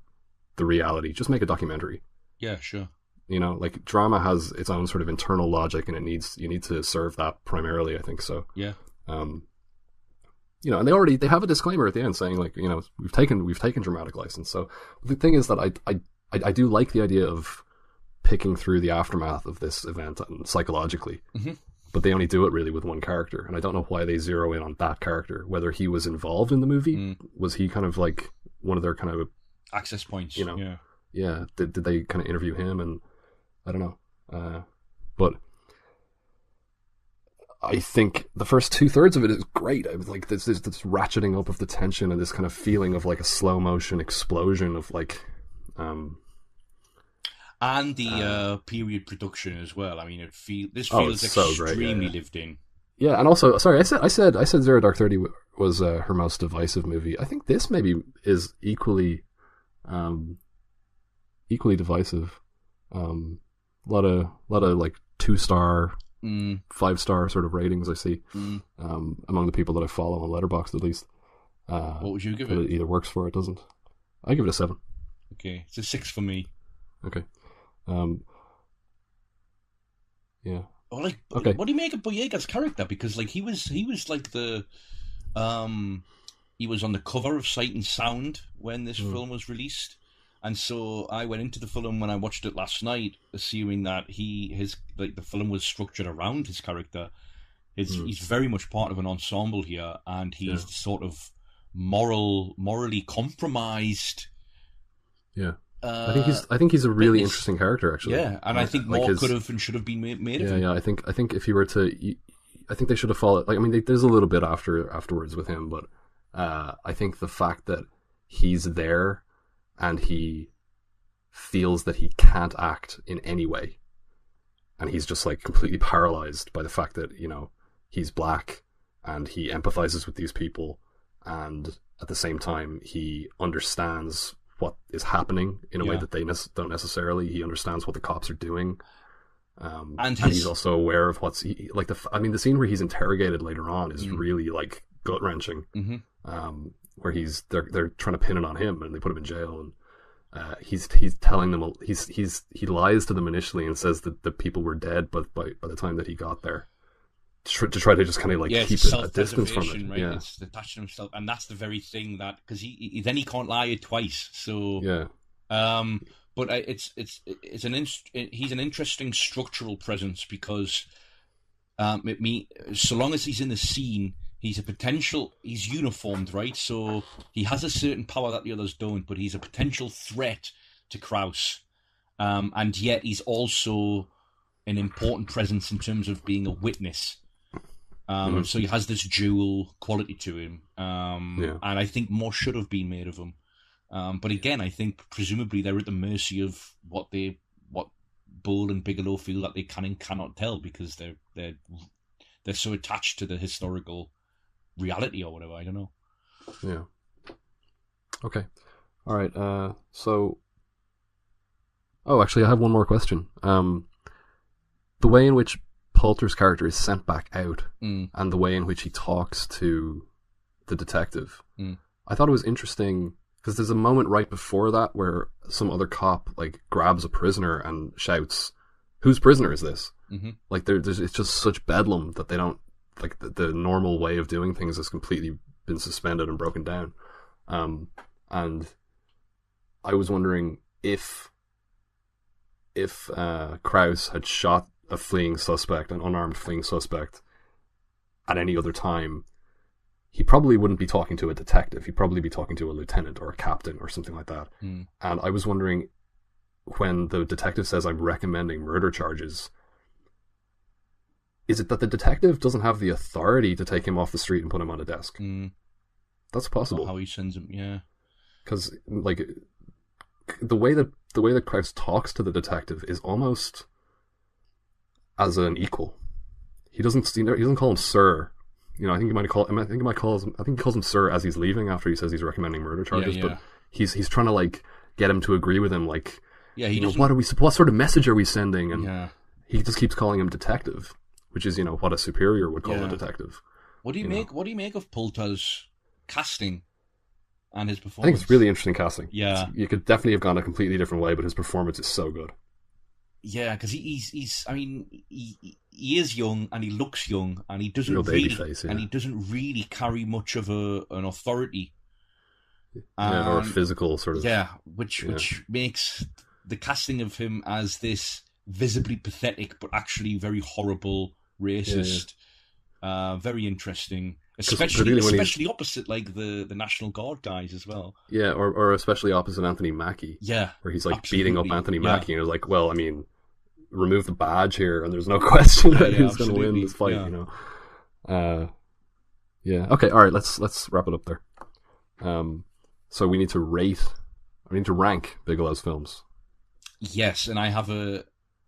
the reality, just make a documentary. Yeah, sure. You know, like drama has its own sort of internal logic, and you need to serve that primarily. I think so. Yeah. You know, and they have a disclaimer at the end saying like, you know, we've taken dramatic license. So the thing is that I do like the idea of picking through the aftermath of this event psychologically. Mm-hmm. But they only do it really with one character, and I don't know why they zero in on that character. Whether he was involved in the movie, was he kind of like one of their kind of access points? You know, yeah. Did they kind of interview him? And I don't know, but I think the first 2/3 of it is great. I was like, this ratcheting up of the tension and this kind of feeling of like a slow motion explosion of like. And the period production as well. I mean, this feels extremely lived in. Yeah, and also, sorry, I said Zero Dark 30 was her most divisive movie. I think this maybe is equally divisive. A lot of like 2-star, 5-star sort of ratings I see among the people that I follow on Letterboxd at least. What would you give it? It either works for it doesn't. I give it a 7. Okay, it's a 6 for me. Okay. Yeah. Well, like, okay. What do you make of Boyega's character? Because like he was like the he was on the cover of Sight and Sound when this film was released, and so I went into the film when I watched it last night, assuming that the film was structured around his character. He's very much part of an ensemble here, and he's sort of morally compromised. Yeah. I think he's a really interesting character, actually. Yeah, and I think more could have and should have been made of him. Yeah, I think if he were to, I think they should have followed. Like, I mean, there's a little bit afterwards with him, but I think the fact that he's there and he feels that he can't act in any way, and he's just like completely paralyzed by the fact that, you know, he's black and he empathizes with these people, and at the same time he understands what is happening in a way that they don't necessarily. He understands what the cops are doing, and he's also aware of what's the scene where he's interrogated later on is really like gut wrenching. Where they're trying to pin it on him and they put him in jail, and he's telling them he lies to them initially and says that the people were dead, but by the time that he got there, to try to just kind of like keep a distance from it. Right? Yeah, it's detaching himself, and that's the very thing that, because he can't lie twice. So yeah, but he's an interesting structural presence because so long as he's in the scene, he's uniformed, right? So he has a certain power that the others don't, but he's a potential threat to Krauss, and yet he's also an important presence in terms of being a witness. So he has this dual quality to him, and I think more should have been made of him. But again, I think presumably they're at the mercy of what Bull and Bigelow feel that they can and cannot tell, because they're so attached to the historical reality or whatever. I don't know. Yeah. Okay. All right. Actually, I have one more question. The way in which Poulter's character is sent back out, and the way in which he talks to the detective, I thought it was interesting, because there's a moment right before that where some other cop grabs a prisoner and shouts, "Whose prisoner is this?" Like it's just such bedlam that they don't the normal way of doing things has completely been suspended and broken down. And I was wondering if Krauss had shot a fleeing suspect, an unarmed fleeing suspect, at any other time, he probably wouldn't be talking to a detective. He'd probably be talking to a lieutenant or a captain or something like that. And I was wondering, when the detective says, "I'm recommending murder charges," is it that the detective doesn't have the authority to take him off the street and put him on a desk? That's possible. Or how he sends him, yeah. Because the way that Krauss talks to the detective is almost as an equal. He doesn't call him sir. I think he calls him sir as he's leaving, after he says he's recommending murder charges. But he's trying to get him to agree with him. What sort of message are we sending? And he just keeps calling him detective, which is what a superior would call a detective. What do you make? What do you make of Poulter's casting and his performance? I think it's really interesting casting. Yeah, you could definitely have gone a completely different way, but his performance is so good. Yeah, because he's. I mean, he is young and he looks young, and he doesn't Real really, baby face, and he doesn't really carry much of an authority. Or a physical sort of. Yeah, which makes the casting of him as this visibly pathetic but actually very horrible racist very interesting. Especially opposite the National Guard guys as well. Yeah, or especially opposite Anthony Mackie. Yeah, where he's beating up Anthony Mackie, and it's well, I mean, remove the badge here, and there's no question that he's going to win this fight. Yeah. Okay. All right. Let's wrap it up there. So we need to rank Bigelow's films. Yes, and I have an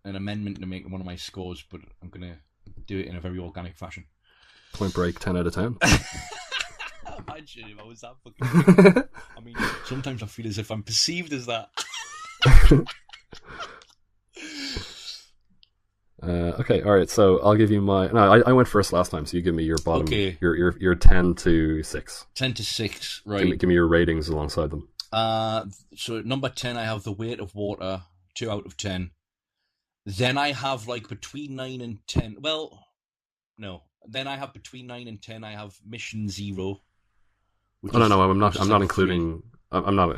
amendment to make one of my scores, but I'm going to do it in a very organic fashion. Point Break, 10 out of 10. Imagine if I was that fucking... I mean, sometimes I feel as if I'm perceived as that. Okay, all right. So I'll give you my. No, I went first last time, so you give me your bottom. Okay. Your 10 to 6. 10 to 6, right? Give me your ratings alongside them. So at number 10, I have The Weight of Water, 2 out of 10. Then I have between 9 and 10. Well, no. Then I have between 9 and 10. I have Mission Zero. No, I'm not including. I'm not.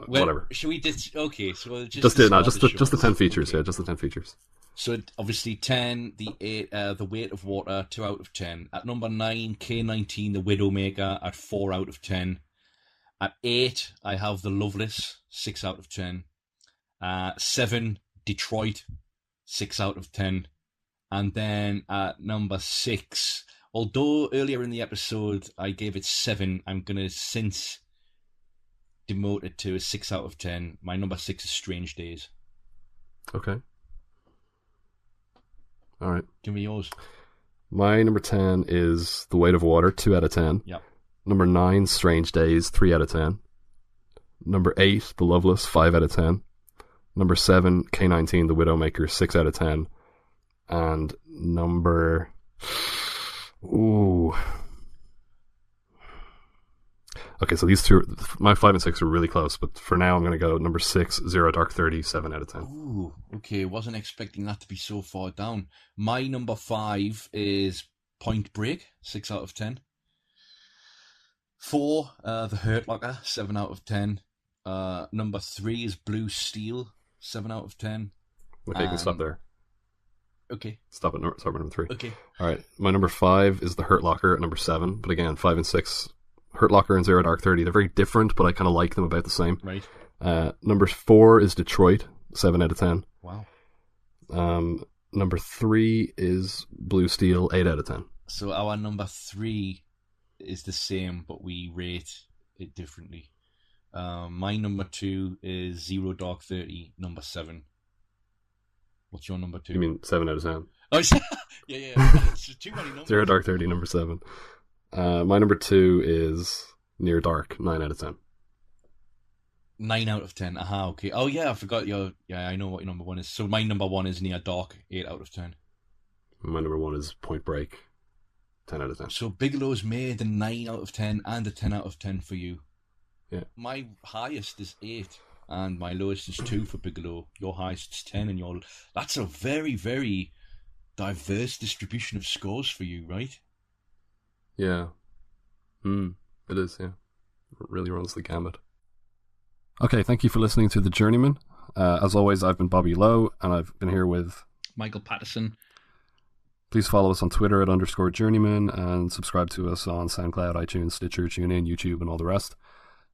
Whatever. Should we okay? So just the 10 features. Okay. Yeah, just the 10 features. So obviously 10, The Weight of Water, 2 out of 10. At number 9, K-19, The Widowmaker, at 4 out of 10. At 8, I have The Loveless, 6 out of 10. 7, Detroit, 6 out of 10. And then at number 6, although earlier in the episode I gave it 7, I'm going to since demote it to a 6 out of 10. My number 6 is Strange Days. Okay. All right. Give me yours. My number 10 is The Weight of Water, 2 out of 10. Yep. Number 9, Strange Days, 3 out of 10. Number 8, The Loveless, 5 out of 10. Number 7, K-19, The Widowmaker, 6 out of 10. And number... Ooh. Okay, so these two, my 5 and 6 are really close, but for now I'm going to go number 6, Zero Dark 30, 7 out of 10. Ooh, okay, wasn't expecting that to be so far down. My number 5 is Point Break, 6 out of 10. 4, The Hurt Locker, 7 out of 10. Number 3 is Blue Steel, 7 out of 10. Okay, you can stop there. Okay. Stop at number 3. Okay. All right, my number 5 is The Hurt Locker at number 7, but again, 5 and 6... Hurt Locker and Zero Dark 30, they're very different, but I kind of like them about the same. Right. Number 4 is Detroit, 7 out of 10. Wow. Number 3 is Blue Steel, 8 out of 10. So our number 3 is the same, but we rate it differently. My number 2 is Zero Dark 30, number 7. What's your number 2? You mean 7 out of 10? Oh, yeah. It's too many numbers. Zero Dark 30, number 7. My number 2 is Near Dark, 9 out of 10. 9 out of 10. Aha, okay. Oh, yeah, I forgot your... Yeah, I know what your number 1 is. So my number 1 is Near Dark, 8 out of 10. My number 1 is Point Break, 10 out of 10. So Bigelow's made a 9 out of 10 and a 10 out of 10 for you. Yeah. My highest is 8 and my lowest is 2 for Bigelow. Your highest is 10 and that's a very, very diverse distribution of scores for you, right? Yeah. It is, yeah. It really runs the gamut. Okay, thank you for listening to The Journeymen. As always, I've been Bobby Lowe, and I've been here with... Michael Pattison. Please follow us on Twitter at _Journeymen, and subscribe to us on SoundCloud, iTunes, Stitcher, TuneIn, YouTube, and all the rest.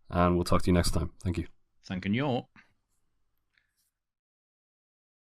And we'll talk to you next time. Thank you. Thanking you.